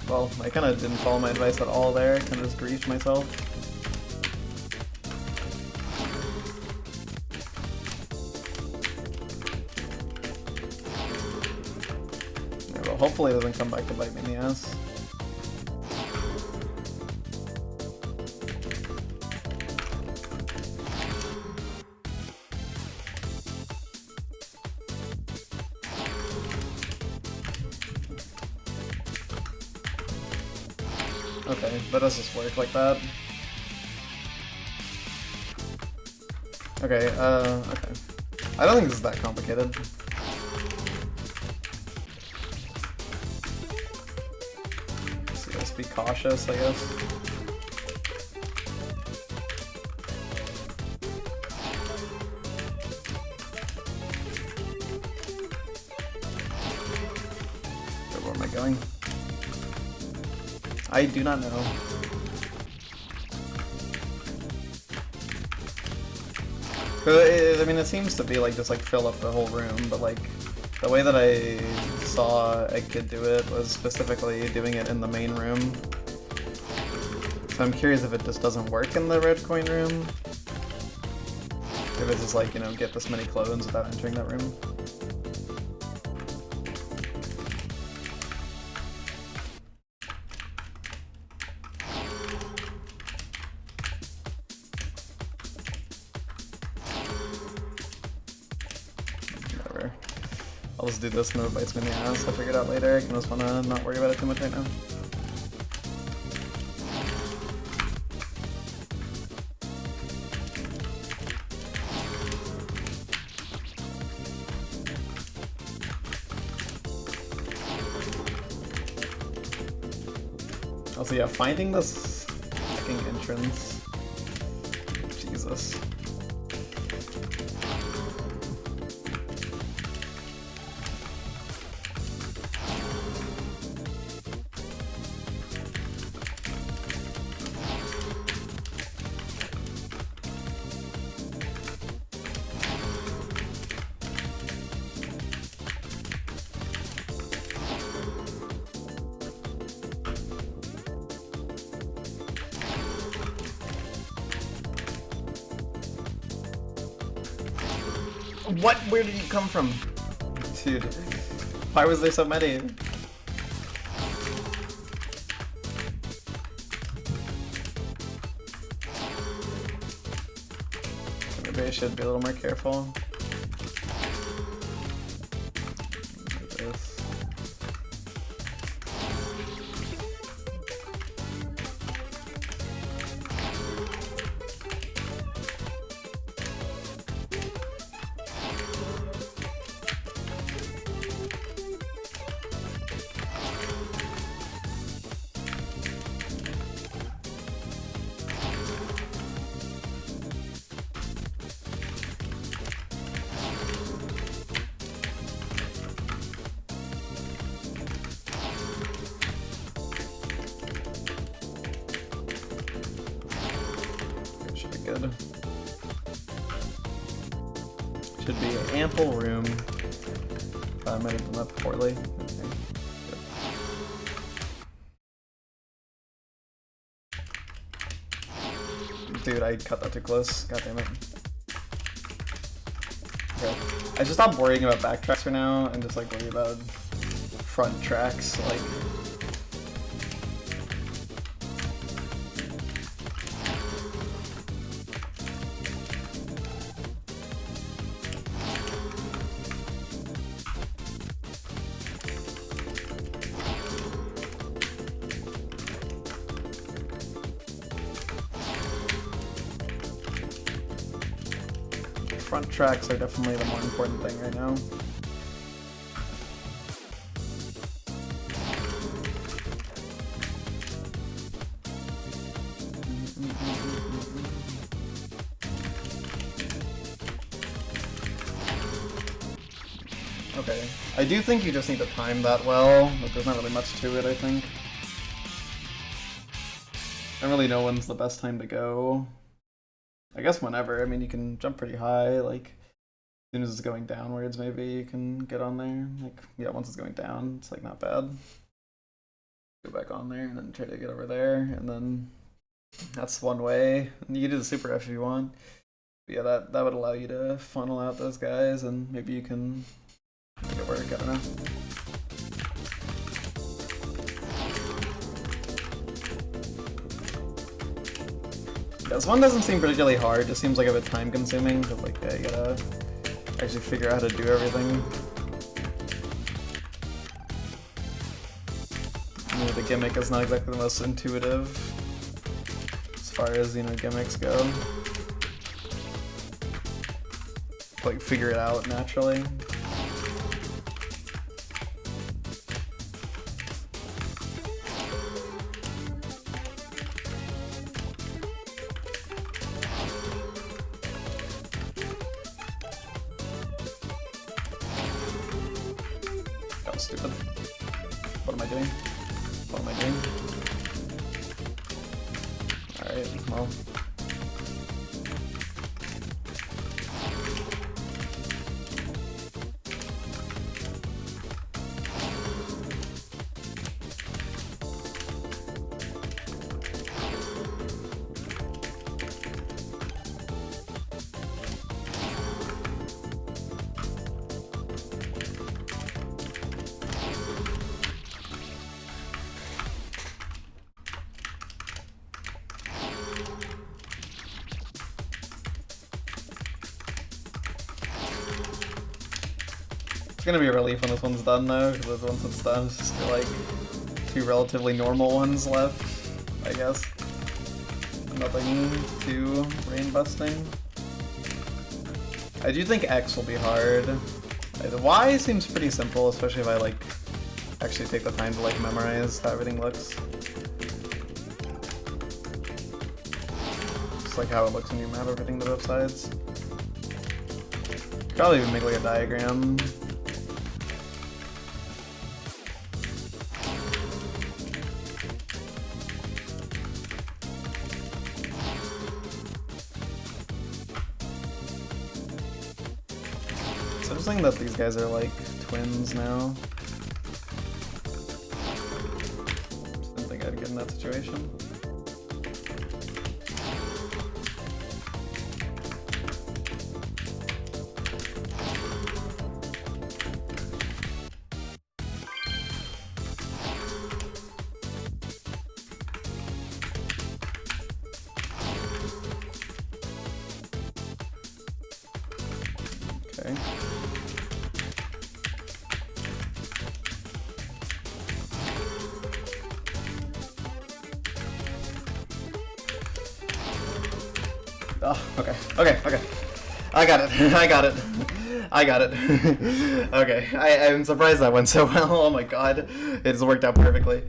Well, I kind of didn't follow my advice at all there, kind of just griefed myself. Yeah, well, hopefully it doesn't come back to bite me in the ass. Okay, that does just work like that. Okay, okay. I don't think this is that complicated. So just be cautious, I guess. Where am I going? I do not know. I mean, it seems to be like just like fill up the whole room, but like the way that I saw a kid do it was specifically doing it in the main room. So I'm curious if it just doesn't work in the red coin room. If it's just like, you know, get this many clones without entering that room. I'll just do this, no it bites me in the ass. I'll figure it out later. I can just wanna not worry about it too much right now. Also, yeah, finding this fucking entrance. Jesus. What? Where did you come from? Dude, why was there so many? should be a little more careful. Like this. Good. Should be ample room. I might have done that poorly. Okay. Dude, I cut that too close. God damn it. Okay. I just stopped worrying about backtracks for now and just like worry about front tracks. Like. Front tracks are definitely the more important thing right now. Okay, I do think you just need to time that well, but there's not really much to it, I think. I don't really know when's the best time to go. I guess whenever. I mean, you can jump pretty high, like, as soon as it's going downwards, maybe you can get on there. Like, yeah, once it's going down, it's, like, not bad. Go back on there and then try to get over there, and then that's one way. And you can do the super F if you want. But yeah, that would allow you to funnel out those guys, and maybe you can make it work, I don't know. This one doesn't seem particularly hard, it just seems like a bit time consuming, because like, yeah, you gotta actually figure out how to do everything. You know, the gimmick is not exactly the most intuitive as far as, you know, gimmicks go. Like, figure it out naturally. That was stupid. What am I doing? What am I doing? Alright, well. It's gonna be a relief when this one's done though, because once it's done, it's just like two relatively normal ones left, I guess. Nothing too brain busting. I do think X will be hard. The Y seems pretty simple, especially if I like actually take the time to like memorize how everything looks. Just like how it looks when you map everything to both sides. Probably even make like a diagram. It's interesting that these guys are like twins now. Just didn't think I'd get in that situation. Oh, okay. Okay, okay. I got it. I got it. I got it. Okay. I'm surprised that went so well. Oh my god. It just worked out perfectly.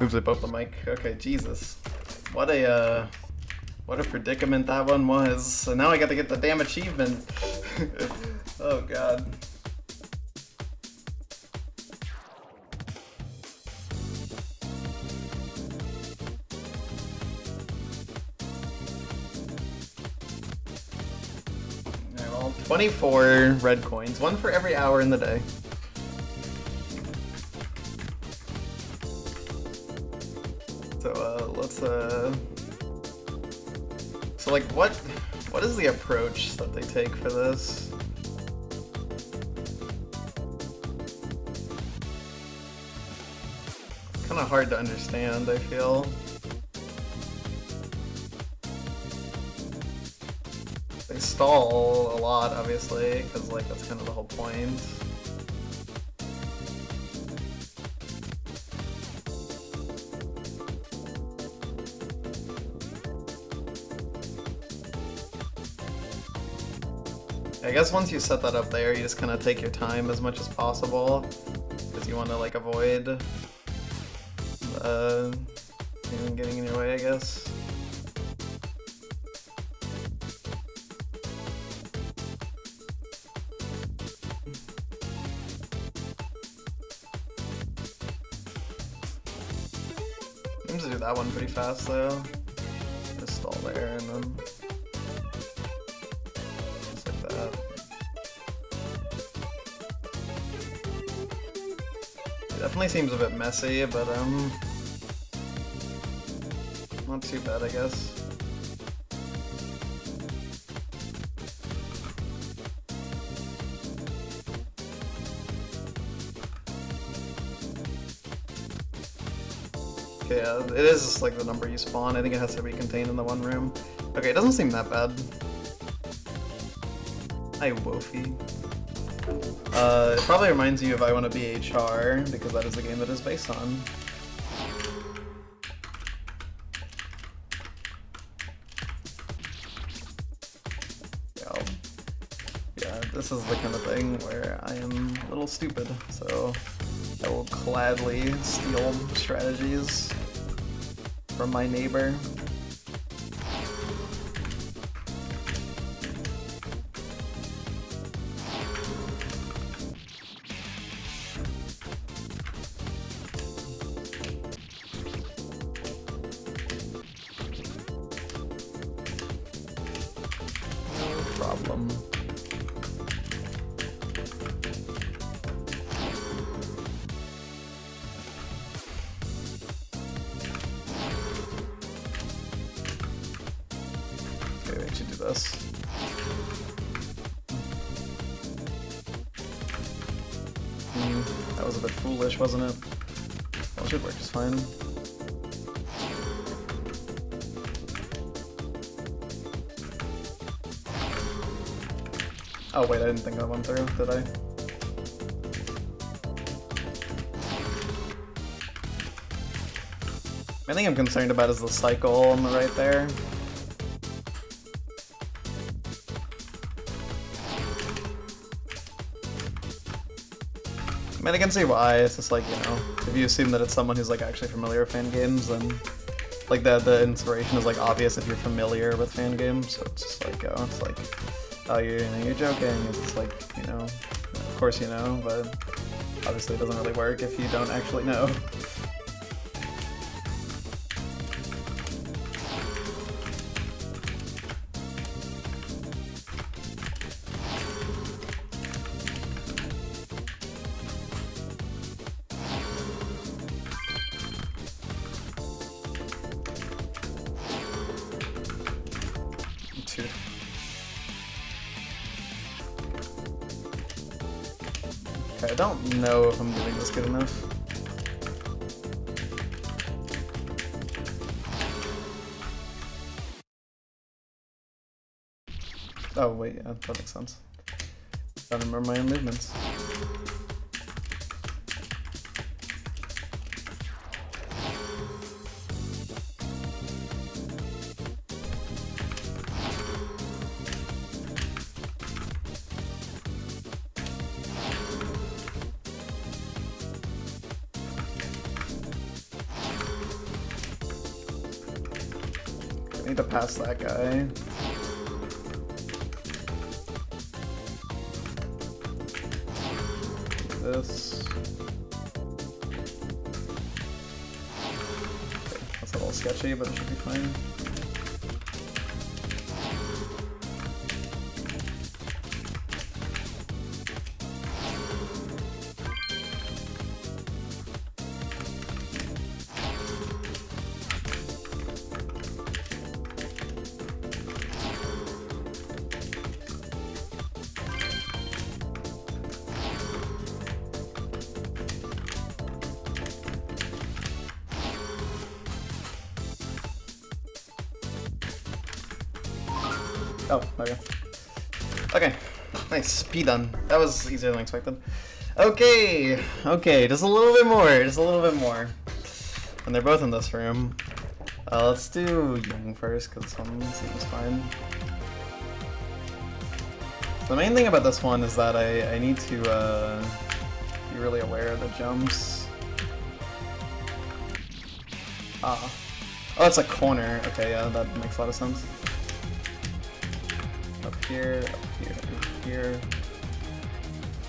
Oops, I bumped the mic. Okay, Jesus. What a predicament that one was. So now I got to get the damn achievement. Oh god. Alright, well, 24 red coins. One for every hour in the day. So, let's, So, like, what is the approach that they take for this? Kind of hard to understand, I feel. They stall a lot, obviously, because, like, that's kind of the whole point. I guess once you set that up there, you just kind of take your time as much as possible, because you want to, like, avoid anything getting in your way, I guess. Seems to do that one pretty fast, though. Just stall there, and then... Definitely seems a bit messy, but not too bad, I guess. Okay, yeah, it is just like the number you spawn. I think it has to be contained in the one room. Okay, it doesn't seem that bad. Hi, Wofi. It probably reminds you of I Wanna Be HR, because that is the game that is based on. Yeah, this is the kind of thing where I am a little stupid, so I will gladly steal strategies from my neighbor. Problem. Okay, we should do this. That was a bit foolish, wasn't it? Well, it should work just fine. Oh wait, I didn't think that went through, did I? The thing I'm concerned about is the cycle on the right there. I mean, I can see why. It's just like, you know, if you assume that it's someone who's like actually familiar with fan games, then like the inspiration is like obvious if you're familiar with fan games. So it's just like, oh, it's like, oh, you're joking. It's like, you know, of course you know, but obviously it doesn't really work if you don't actually know. Okay, I don't know if I'm doing this good enough. Oh wait, yeah, that makes sense. I don't remember my own movements. I need to pass that guy. This. Okay, that's a little sketchy, but it should be fine. Oh, okay. Okay, nice. P done. That was easier than expected. Okay, okay, just a little bit more, just a little bit more. And they're both in this room. Let's do Young first, because this one seems fine. The main thing about this one is that I need to be really aware of the jumps. Ah. Oh, it's a corner. Okay, yeah, that makes a lot of sense. Up here, here.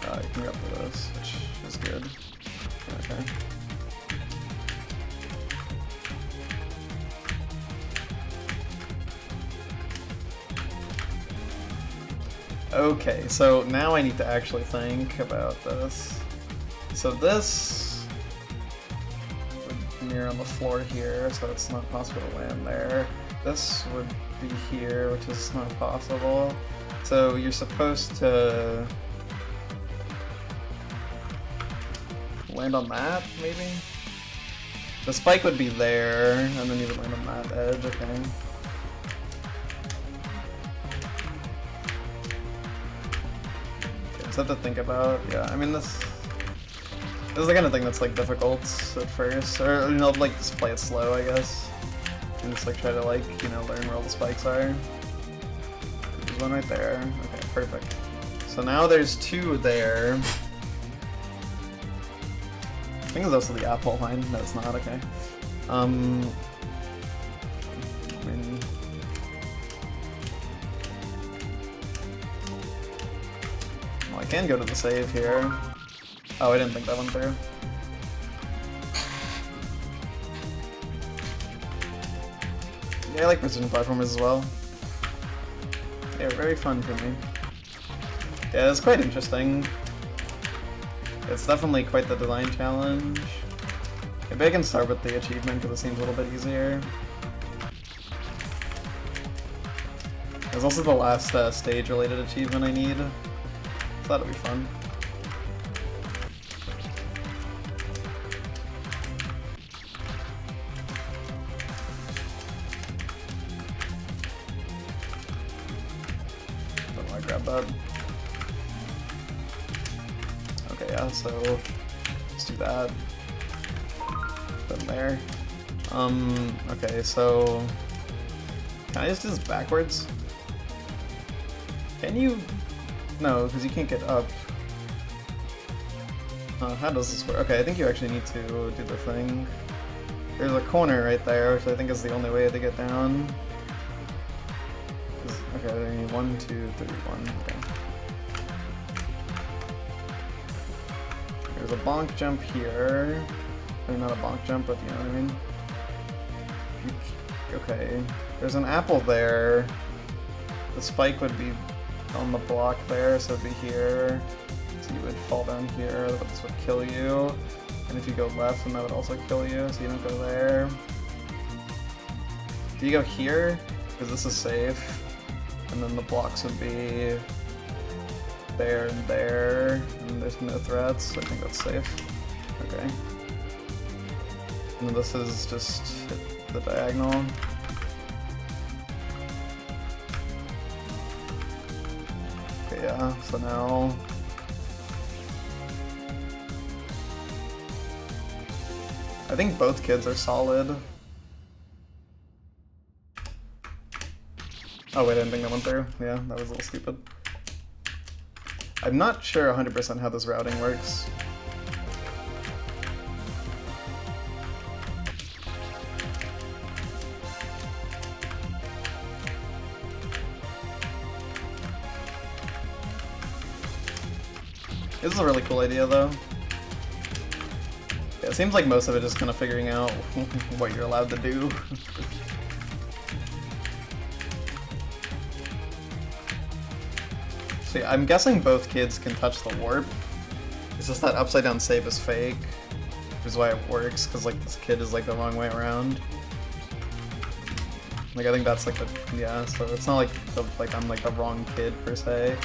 You can go for this, which is good. Okay. Okay, so now I need to actually think about this. So this would mirror on the floor here, so it's not possible to land there. This would be here, which is not possible. So you're supposed to land on that, maybe? The spike would be there, and then you would land on that edge, okay. Have to think about. Yeah, I mean this is the kind of thing that's like difficult at first, or you know, like just play it slow, I guess, and just like try to like learn where all the spikes are. There's one right there. Okay, perfect. So now there's two there. I think it's also the apple line. No, it's not. Okay. I mean, I can go to the save here. Oh, I didn't think that one through. Yeah, I like precision platformers as well. They're very fun for me. Yeah, it's quite interesting. It's definitely quite the design challenge. Maybe I can start with the achievement because it seems a little bit easier. There's also the last stage-related achievement I need. That'll be fun. Don't want to grab that. Okay, yeah, so let's do that. Put them there. Okay, so can I just do this backwards? Can you? No, because you can't get up. How does this work? Okay, I think you actually need to do the thing. There's a corner right there, which I think is the only way to get down. Okay, there you need 1, 2, 3, 1. Okay. There's a bonk jump here. I mean, not a bonk jump, but you know what I mean. Okay, there's an apple there. The spike would be on the block there, so it'd be here. So you would fall down here, this would kill you. And if you go left, then that would also kill you, so you don't go there. Do you go here? Because this is safe. And then the blocks would be there and there, and there's no threats, so I think that's safe. Okay. And then this is just the diagonal. Yeah, so now I think both kids are solid. Oh wait, I didn't think that went through. Yeah, that was a little stupid. I'm not sure 100% how this routing works. This is a really cool idea, though. Yeah, it seems like most of it is kind of figuring out what you're allowed to do. See, I'm guessing both kids can touch the warp. It's just that upside down save is fake, which is why it works, because like this kid is like the wrong way around. Like I think that's like the, yeah, so it's not like I'm like the wrong kid per se.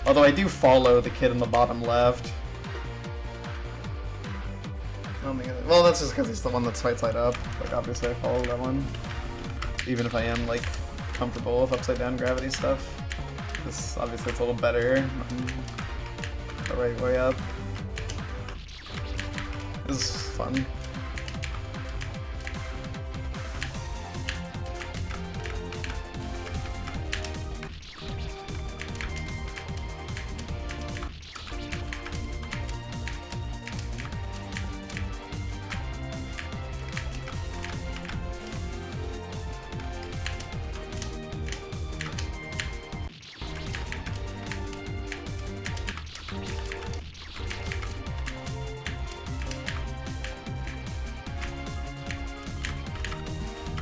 Although I do follow the kid in the bottom left. I don't think well, that's just because he's the one that's right side up. Like obviously I follow that one. Even if I am like comfortable with upside down gravity stuff. Because obviously it's a little better the right way up. This is fun.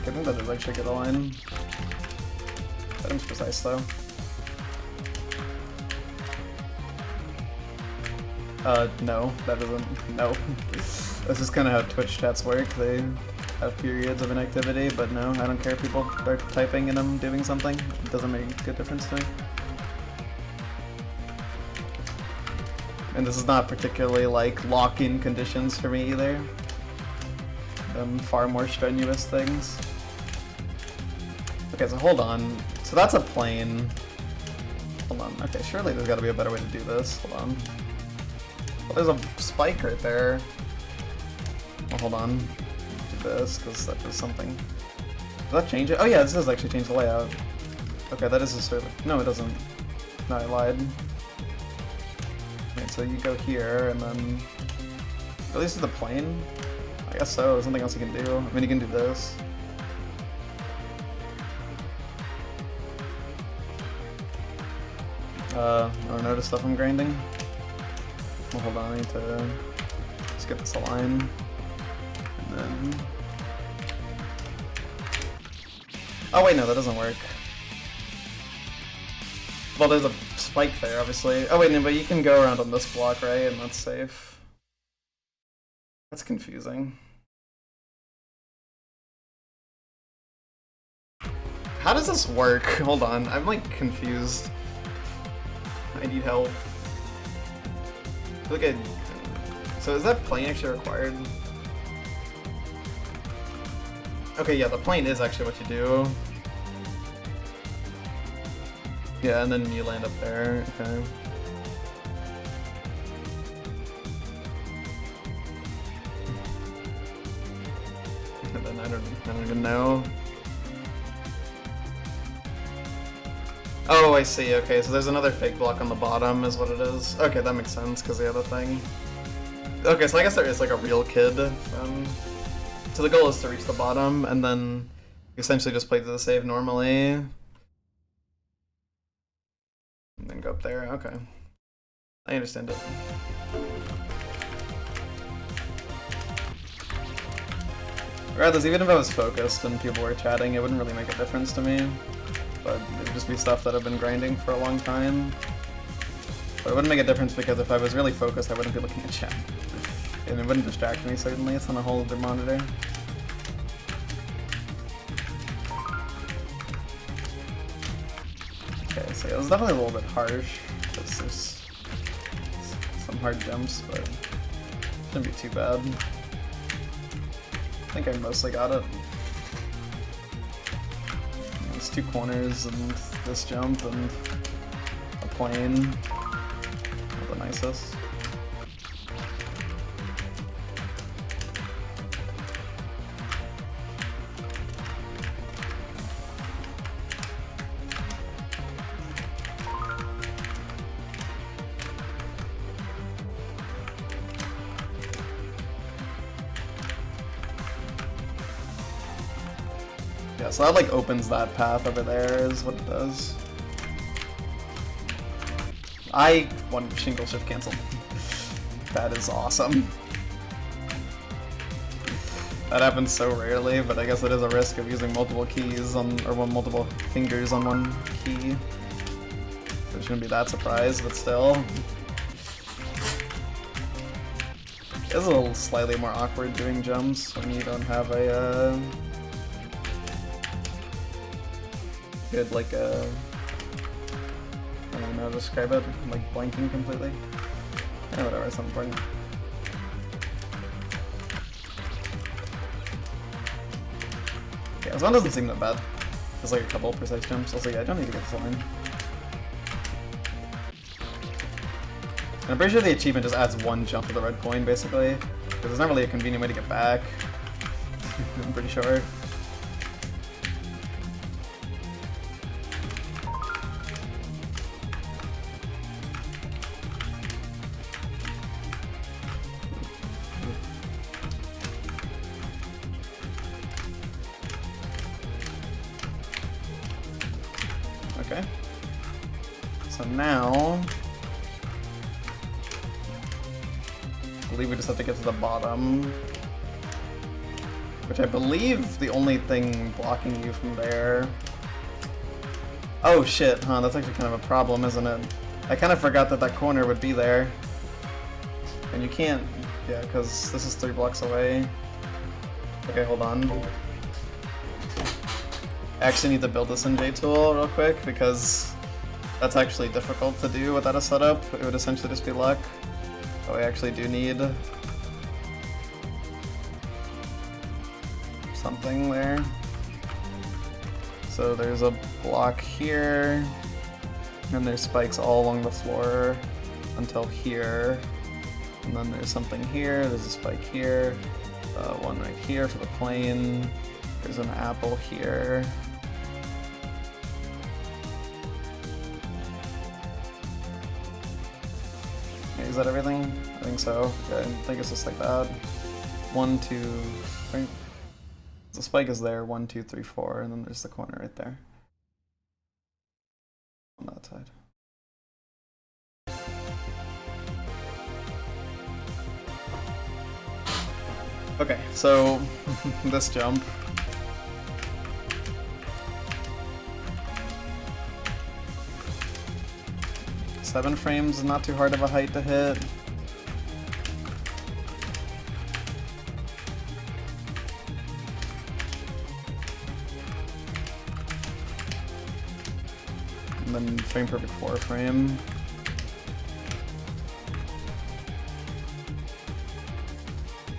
I think that is actually a good line. Item's precise though. No, that isn't. No. This is kind of how Twitch chats work. They have periods of inactivity, but no, I don't care if people are typing and I'm doing something. It doesn't make a good difference to me. And this is not particularly like lock-in conditions for me either. Far more strenuous things. Okay, so hold on. So that's a plane. Hold on. Okay, surely there's got to be a better way to do this. Hold on. Well, there's a spike right there. Well, hold on. Do this, because that does something. Does that change it? Oh yeah, this does actually change the layout. Okay, that is a server. No, it doesn't. No, I lied. Okay, so you go here, and then... At least to the plane? I guess so. There's something else you can do. I mean, you can do this. I don't notice stuff I'm grinding. Well, hold on, I need to just get this aligned. And then... Oh wait, no, that doesn't work. Well, there's a spike there, obviously. Oh wait, no, but you can go around on this block, right? And that's safe. That's confusing. How does this work? Hold on, I'm like confused. I need help. Look at. So is that plane actually required? Okay, yeah, the plane is actually what you do. Yeah, and then you land up there. Okay. And then I don't even know. Oh, I see. Okay, so there's another fake block on the bottom is what it is. Okay, that makes sense, because the other thing. Okay, so I guess there is like a real kid. So the goal is to reach the bottom, and then you essentially just play to the save normally. And then go up there. Okay. I understand it. Regardless, even if I was focused and people were chatting, it wouldn't really make a difference to me. But it would just be stuff that I've been grinding for a long time. But it wouldn't make a difference because if I was really focused, I wouldn't be looking at chat. And it wouldn't distract me, certainly. It's on a whole other monitor. Okay, so yeah, it was definitely a little bit harsh. Because there's some hard jumps, but it shouldn't be too bad. I think I mostly got it. There's two corners and this jump and a plane. Not the nicest. Yeah, so that like opens that path over there is what it does. I want shingle shift cancel. That is awesome. That happens so rarely, but I guess it is a risk of using multiple keys on, or multiple fingers on one key. So it shouldn't be that surprised, but still. It's a little slightly more awkward doing jumps when you don't have a good, like, I don't know how to describe it, like blanking completely. Yeah, whatever, it's not important. Yeah, this one doesn't seem that bad. There's like a couple precise jumps. I was like, I don't need to get this line. And I'm pretty sure the achievement just adds one jump to the red coin, basically. Because there's not really a convenient way to get back. I'm pretty sure. Okay. So now, I believe we just have to get to the bottom, which I believe the only thing blocking you from there. Oh shit, huh? That's actually kind of a problem, isn't it? I kind of forgot that that corner would be there, and you can't. Yeah, because this is 3 blocks away. Okay, hold on. I actually need to build this in JTool real quick because that's actually difficult to do without a setup. It would essentially just be luck. So I actually do need something there. So there's a block here, and there's spikes all along the floor until here. And then there's something here, there's a spike here, one right here for the plane. There's an apple here. Is that everything? I think so. Yeah, I think it's just like that. 1, 2, 3. The spike is there. 1, 2, 3, 4, and then there's the corner right there. On that side. Okay, so this jump. Seven frames is not too hard of a height to hit. And then frame perfect 4 frame.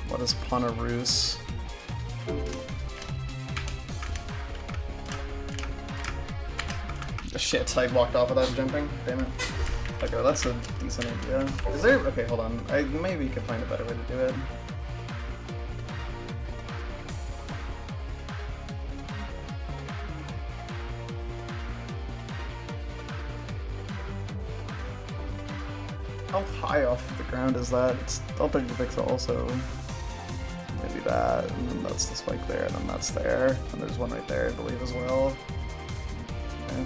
What is Ponaroos? Shit, I walked off without jumping. Damn it. Okay, well, that's a decent idea. Is there? Okay, hold on. Maybe could find a better way to do it. How high off the ground is that? It's all 30 pixels, so maybe that, and then that's the spike there, and then that's there, and there's one right there, I believe, as well. Okay.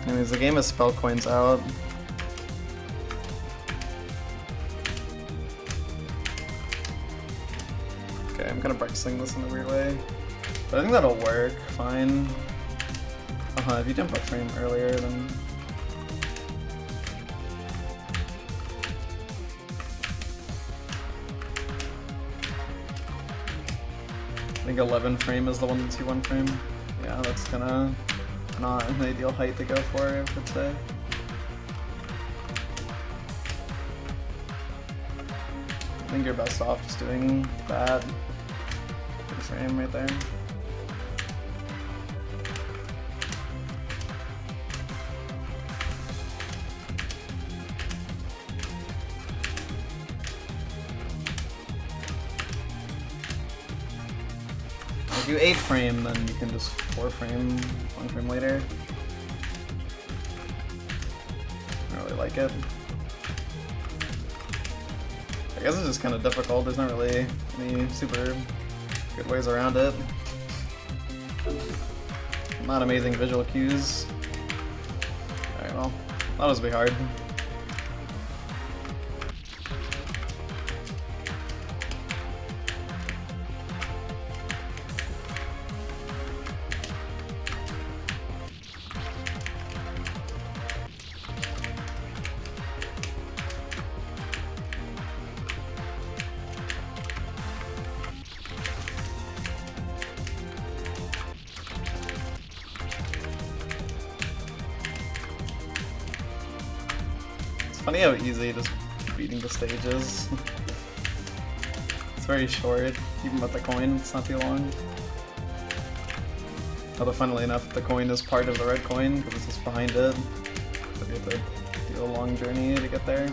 Anyways, the game has spell coins out. Okay, I'm kind of practicing this in a weird way, but I think that'll work fine. If you jump a frame earlier, then... I think 11 frame is the one that's 1 frame. Yeah, that's kinda not an ideal height to go for, I would say. I think you're best off just doing that. Good frame right there. If you 8 frame, then you can just 4 frame, 1 frame later. I don't really like it. I guess it's just kind of difficult. There's not really any super good ways around it. Not amazing visual cues. Alright, well, That'll just be hard. Funny how easy just beating the stage is. It's very short, even with the coin, it's not too long. Although funnily enough, the coin is part of the red coin, because it's just behind it. So you have to do a long journey to get there.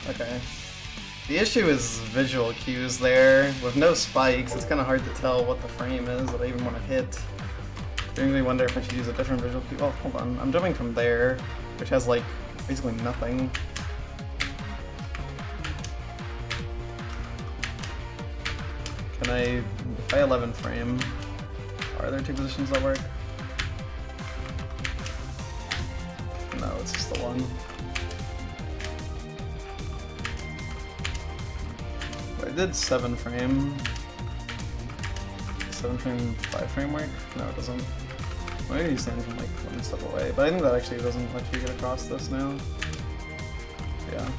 Okay. The issue is visual cues there. With no spikes, it's kind of hard to tell what the frame is that I even want to hit. I really wonder if I should use a different visual cue. Oh, hold on. I'm jumping from there, which has, like, basically nothing. Can I... If I 11 frame, are there two positions that work? No, it's just the one. I did 7 frame. 7 frame, 5 frame work? No, it doesn't. Maybe you stand from like one step away, but I think that actually doesn't let you get across this now. Yeah.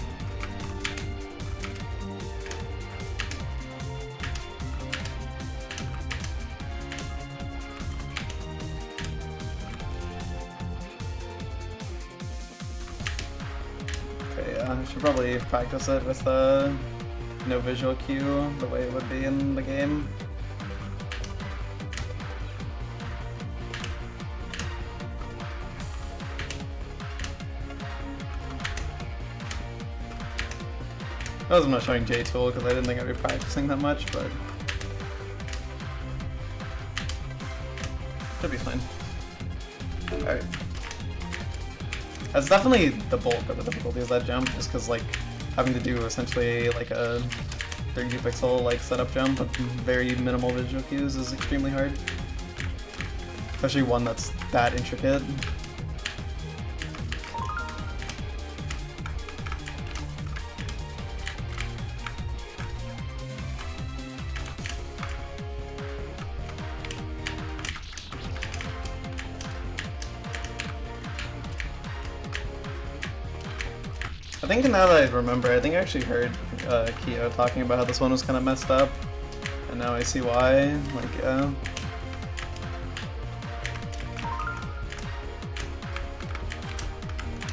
Okay, yeah, I should probably practice it with no visual cue, the way it would be in the game. I was not showing J-Tool because I didn't think I'd be practicing that much, but should be fine. Alright. That's definitely the bulk of the difficulty is that jump, just because like having to do essentially like a 32 pixel like setup jump with very minimal visual cues is extremely hard. Especially one that's that intricate. I think now that I remember, I think I actually heard Keo talking about how this one was kind of messed up, and now I see why. Like, yeah.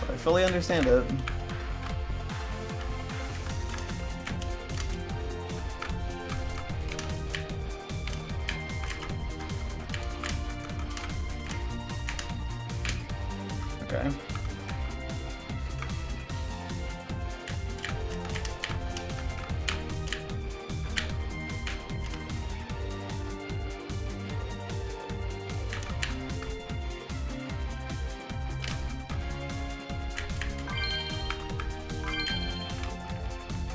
But I fully understand it. Okay.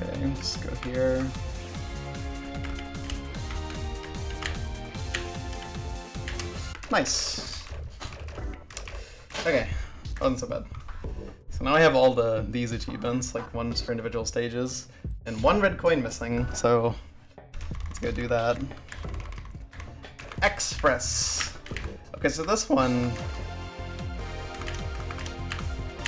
Okay, let's go here. Nice. Okay, wasn't so bad. So now I have all these achievements, like ones for individual stages, and one red coin missing, so Let's go do that. Express. Okay, so this one.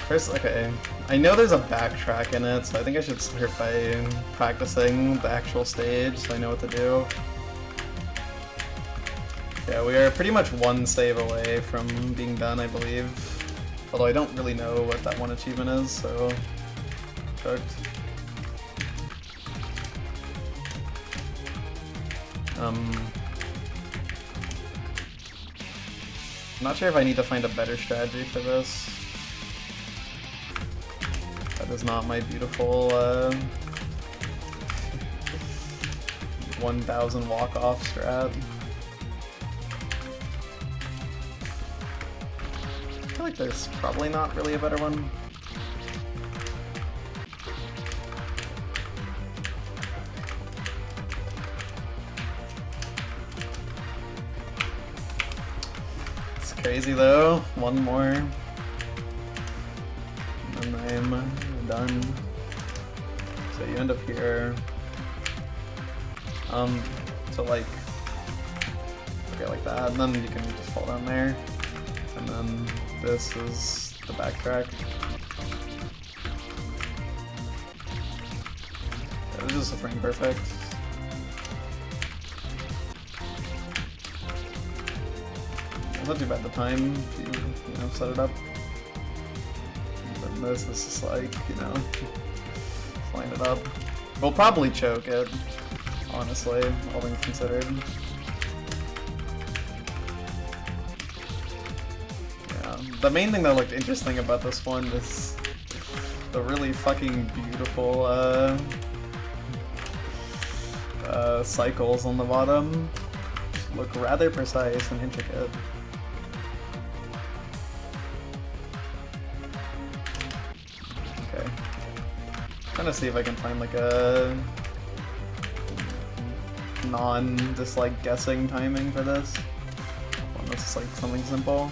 First, okay. I know there's a backtrack in it, so I think I should start by practicing the actual stage so I know what to do. Yeah, we are pretty much one save away from being done, I believe. Although I don't really know what that one achievement is, so... Cooked. I'm not sure if I need to find a better strategy for this. That is not my beautiful 1000 walk-off strat. I feel like there's probably not really a better one. It's crazy though. One more. And then I'm done. So you end up here. So like, okay, like that, and then you can just fall down there. And then this is the backtrack. Yeah, this is a frame perfect. It's not too bad the time if you know, set it up. But this is just like, you know, line it up. We'll probably choke it, honestly, all things considered. The main thing that looked interesting about this one is the really fucking beautiful cycles on the bottom. Look rather precise and intricate. Okay. Trying to see if I can find like a just like guessing timing for this. One that's just like something simple.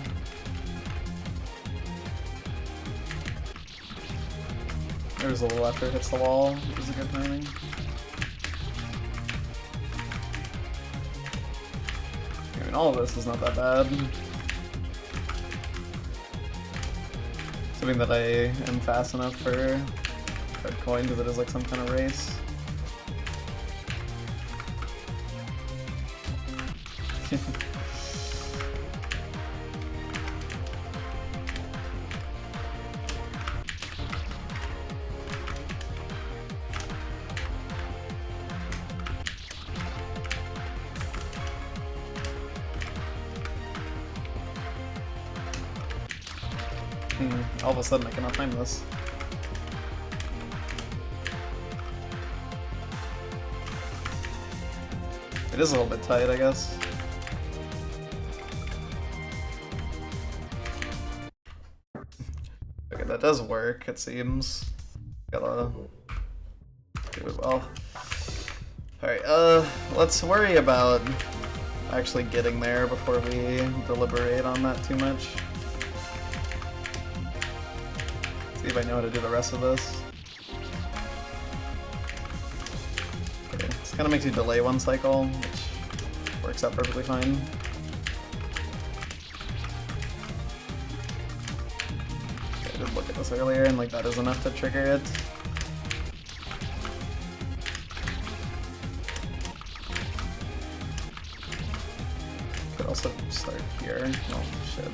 There's a little after it hits the wall, which is a good timing. I mean, all of this is not that bad. Assuming that I am fast enough for red coin, because it is like some kind of race. All of a sudden I cannot time this. It is a little bit tight, I guess. Okay, that does work, it seems. Gotta do it well. Alright, let's worry about actually getting there before we deliberate on that too much. See if I know how to do the rest of this. Okay, this kind of makes you delay one cycle, which works out perfectly fine. Okay, I did look at this earlier, and like that is enough to trigger it. Could also start here. Oh shit.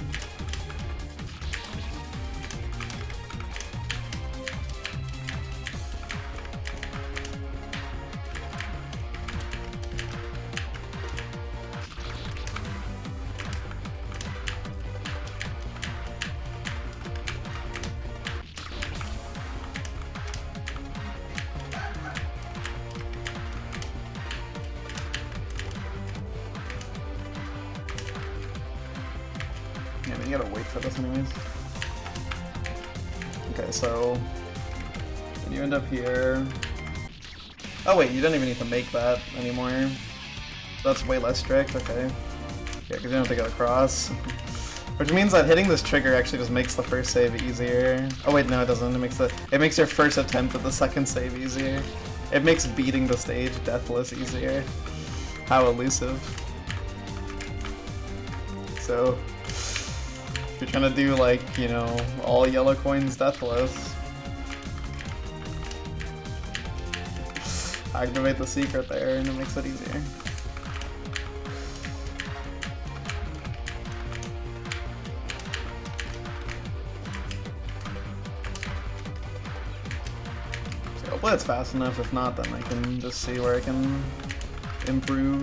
Yeah, but you gotta wait for this anyways. Okay, so when you end up here. Oh wait, you don't even need to make that anymore. That's way less strict, okay. Yeah, because you don't have to get across. Which means that hitting this trigger actually just makes the first save easier. Oh wait, no it doesn't. It makes your first attempt at the second save easier. It makes beating the stage deathless easier. how elusive. So, if you're trying to do like, you know, all yellow coins deathless, activate the secret there and it makes it easier. So hopefully it's fast enough. If not, then I can just see where I can improve.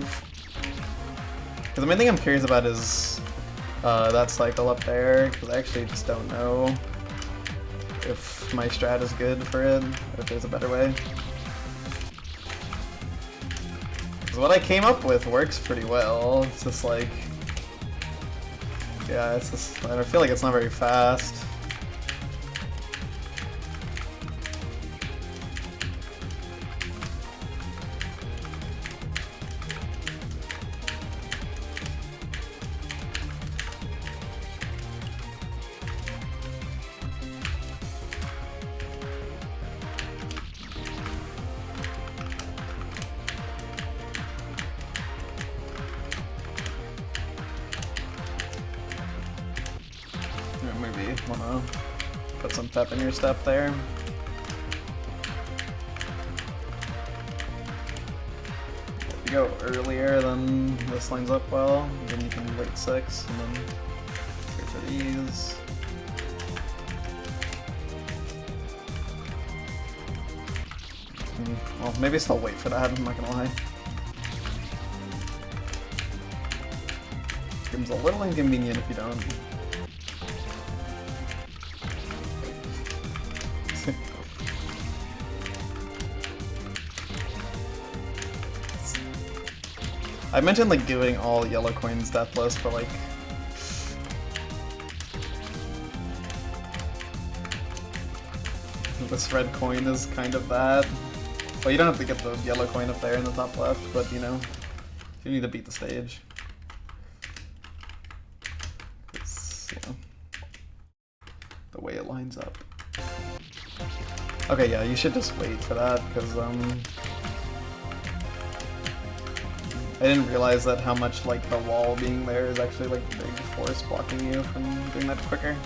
Because the main thing I'm curious about is that cycle up there, because I actually just don't know if my strat is good for it, or if there's a better way. Because what I came up with works pretty well. It's just like, yeah, it's just, I feel like it's not very fast. Maybe wanna put some pep in your step there. If you go earlier, then this lines up well. Then you can wait 6 and then go for these. Well, maybe still wait for that, I'm not gonna lie. Seems a little inconvenient if you don't. I mentioned like doing all yellow coins deathless, but like this red coin is kind of that. Well, you don't have to get the yellow coin up there in the top left, but you know, you need to beat the stage. It's, you know, the way it lines up. Okay, yeah, you should just wait for that, because I didn't realize that how much like the wall being there is actually like a big force blocking you from doing that quicker.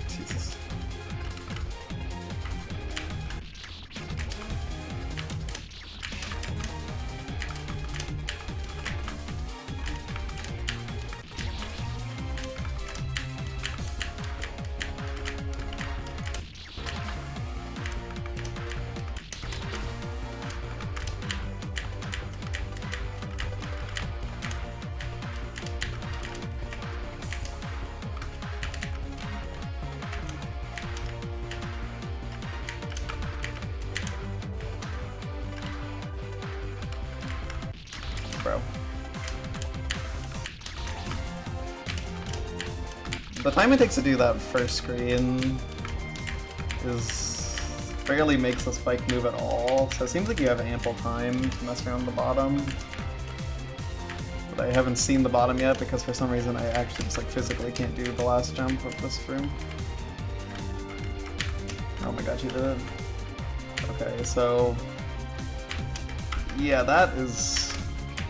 Jesus. Bro. The time it takes to do that first screen is barely makes the spike move at all, so it seems like you have ample time to mess around the bottom. But I haven't seen the bottom yet because for some reason I actually just like physically can't do the last jump of this room. Oh my god, you did it. Okay, so yeah, that is...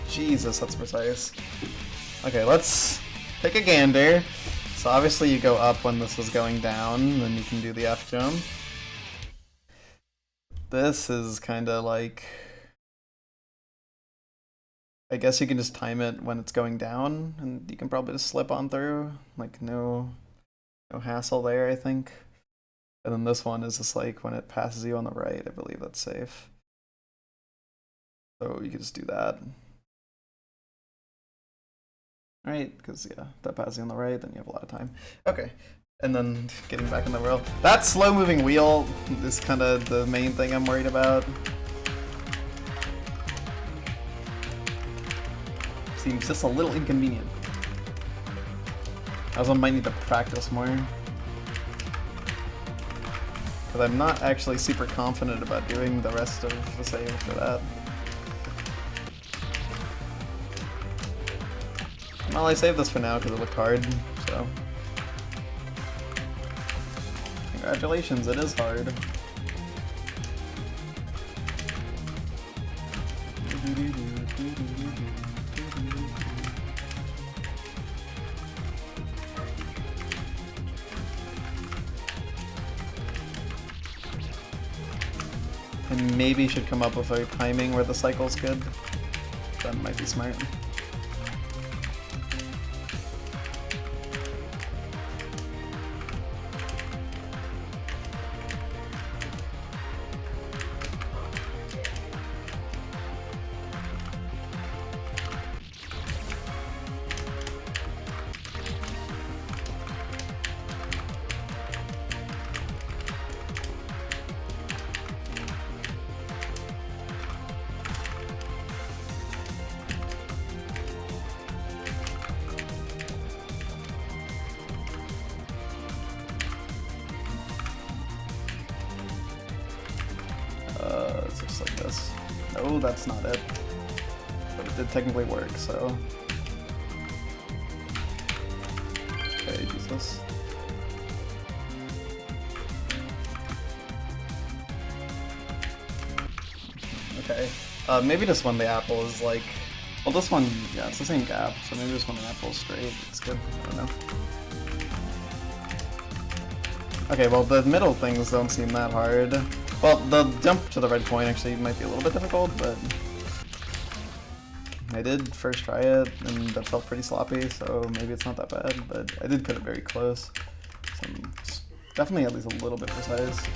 Jesus, that's precise. Okay, let's take a gander. So obviously you go up when this is going down, then you can do the F jump. This is kind of like... I guess you can just time it when it's going down, and you can probably just slip on through. Like, no hassle there, I think. And then this one is just like when it passes you on the right, I believe that's safe. So you can just do that. Right, because yeah, that passes you on the right, then you have a lot of time. Okay, and then getting back in the world. That slow-moving wheel is kind of the main thing I'm worried about. Seems just a little inconvenient. I also might need to practice more. Because I'm not actually super confident about doing the rest of the save for that. Well, I saved this for now because it looked hard, so. Congratulations, it is hard. I maybe should come up with a timing where the cycle's good. That might be smart. It's just like this. No, that's not it. But it did technically work, so. Okay, Jesus. Okay. Maybe just when the apple is like. Well, this one, yeah, it's the same gap, so maybe just when the apple is straight. It's good. I don't know. Okay, well, the middle things don't seem that hard. Well, the jump to the red coin actually might be a little bit difficult, but I did first try it, and that felt pretty sloppy, so maybe it's not that bad, but I did cut it very close. So I'm definitely at least a little bit precise.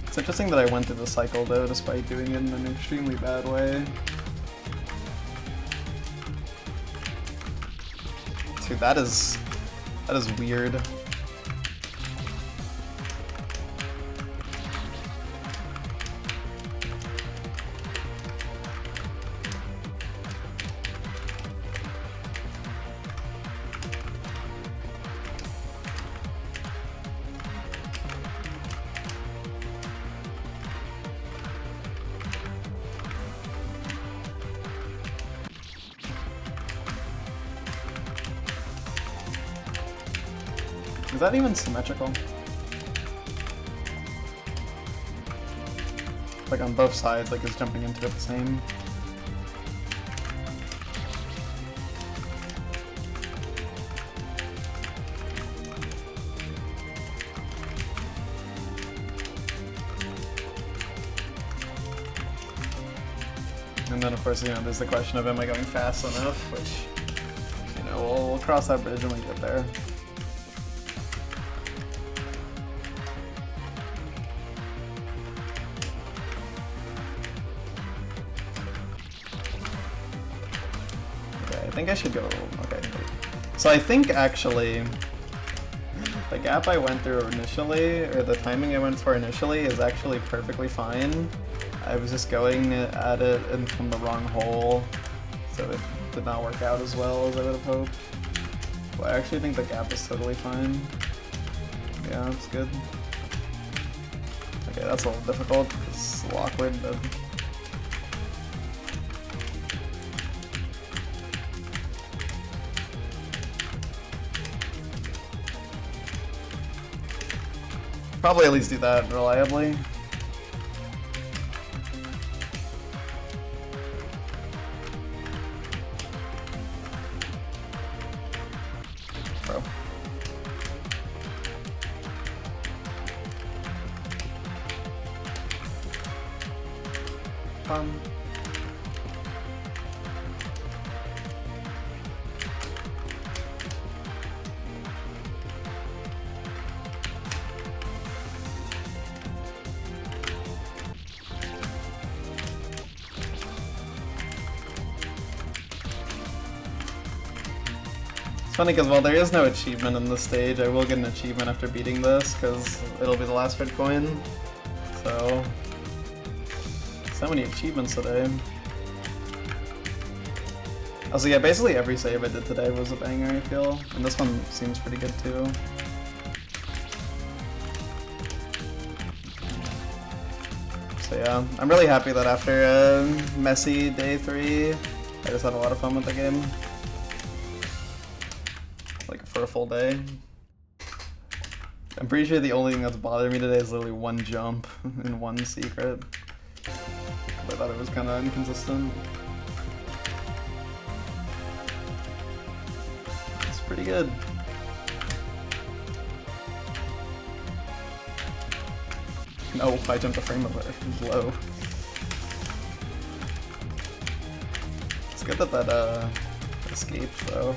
It's interesting that I went through the cycle though, despite doing it in an extremely bad way. Dude, that is weird. Is that even symmetrical? Like on both sides, like is jumping into it the same? And then of course, you know, there's the question of am I going fast enough, which, you know, we'll cross that bridge when we get there. I think I should go, okay. So I think actually, the gap I went through initially, or the timing I went for initially is actually perfectly fine. I was just going at it and from the wrong hole, so it did not work out as well as I would have hoped. But I actually think the gap is totally fine. Yeah, that's good. Okay, that's a little difficult, it's a little awkward, but... Probably at least do that reliably. Bro. It's funny because while there is no achievement in this stage, I will get an achievement after beating this because it'll be the last red coin. So many achievements today. Also, yeah, basically every save I did today was a banger, I feel. And this one seems pretty good too. So yeah, I'm really happy that after a messy day 3, I just had a lot of fun with the game. Like, for a full day. I'm pretty sure the only thing that's bothering me today is literally one jump and one secret. I thought it was kind of inconsistent. It's pretty good. No, I jumped a frame over. It was low. It's good that that escaped though.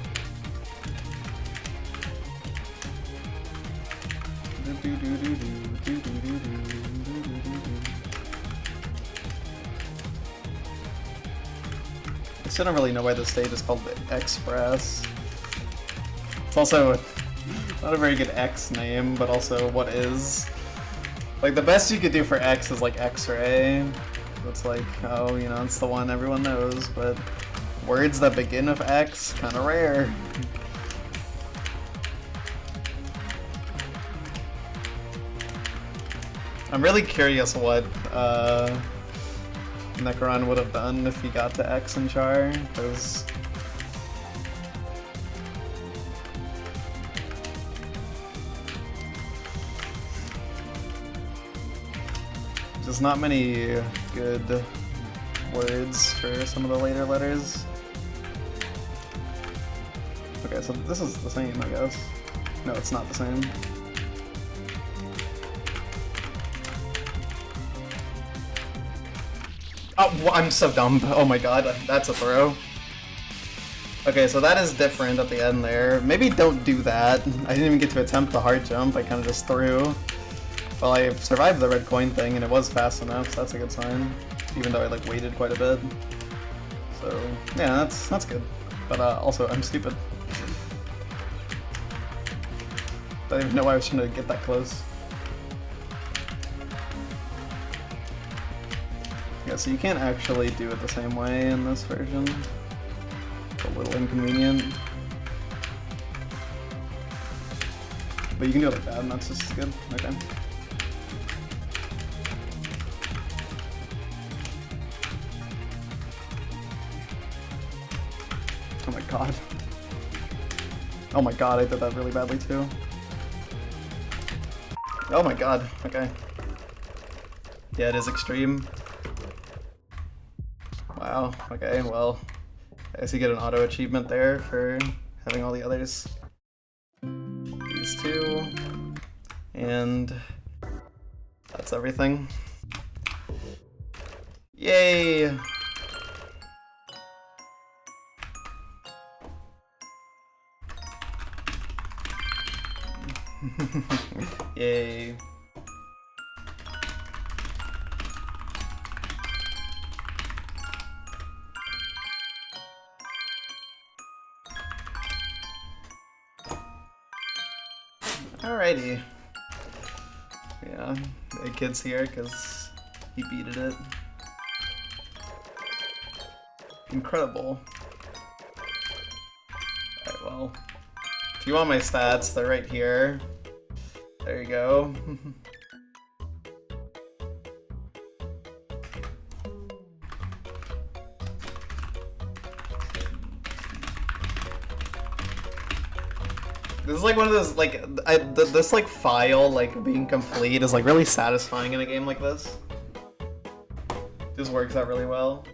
I still don't really know why this stage is called the Express. It's also not a very good X name, but also what is. Like, the best you could do for X is like X-ray. It's like, oh, you know, it's the one everyone knows, but words that begin with X, kinda rare. I'm really curious what Necron would have done if he got to X in Char, because there's not many good words for some of the later letters. Okay, so this is the same, I guess. No, it's not the same. Oh, I'm so dumb. Oh my god, that's a throw. Okay, so that is different at the end there. Maybe don't do that. I didn't even get to attempt the hard jump, I kind of just threw. Well, I survived the red coin thing, and it was fast enough, so that's a good sign. Even though I, like, waited quite a bit. So, yeah, that's good. But, also, I'm stupid. I don't even know why I was trying to get that close. Yeah, so you can't actually do it the same way in this version. It's a little inconvenient. But you can do it like that, and that's just as good. Okay. Oh my god. Oh my god, I did that really badly too. Oh my god, okay. Yeah, it is extreme. Wow, okay, well, I guess you get an auto achievement there for having all the others. These two, and that's everything. Yay! Yay. Alrighty. Yeah, the kid's here because he beated it. Incredible. Alright, well, if you want my stats, they're right here. There you go. This is like one of those, like, this like file, like, being complete is like really satisfying in a game like this. Just works out really well.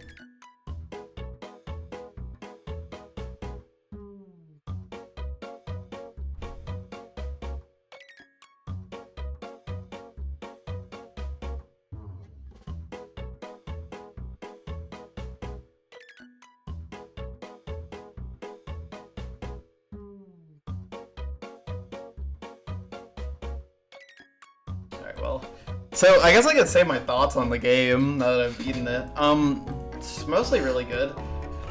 Well, so I guess I could say my thoughts on the game now that I've beaten it. It's mostly really good.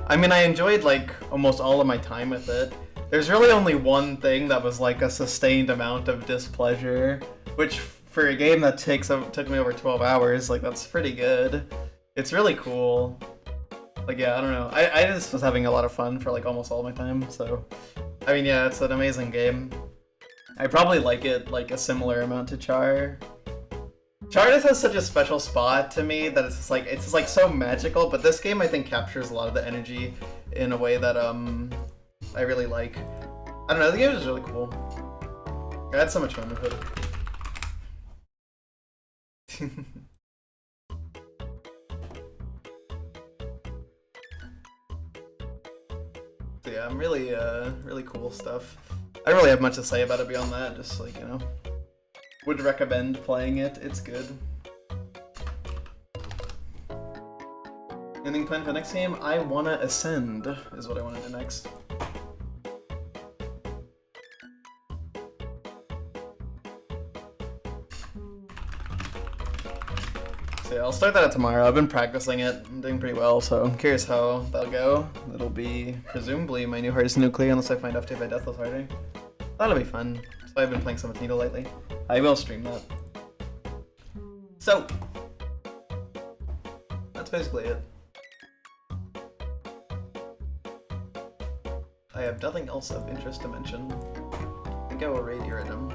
I mean, I enjoyed like almost all of my time with it. There's really only one thing that was like a sustained amount of displeasure, which for a game that took me over 12 hours, like that's pretty good. It's really cool. Like yeah, I don't know. I just was having a lot of fun for like almost all my time, so I mean yeah, it's an amazing game. I probably like it like a similar amount to Char. Char just has such a special spot to me that it's just like so magical, but this game I think captures a lot of the energy in a way that I really like. I don't know, the game is really cool. I had so much fun with it. So yeah, I'm really really cool stuff. I don't really have much to say about it beyond that, just like, you know, would recommend playing it, it's good. Anything planned for the next game? I wanna Ascend, is what I wanna do next. So yeah, I'll start that out tomorrow. I've been practicing it, I'm doing pretty well, so I'm curious how that'll go. It'll be, presumably, my new hardest nuclear, unless I find F2 by Deathless Harder. That'll be fun. So I've been playing some with Needle lately. I will stream that. So, that's basically it. I have nothing else of interest to mention. I think I will raid Iridium.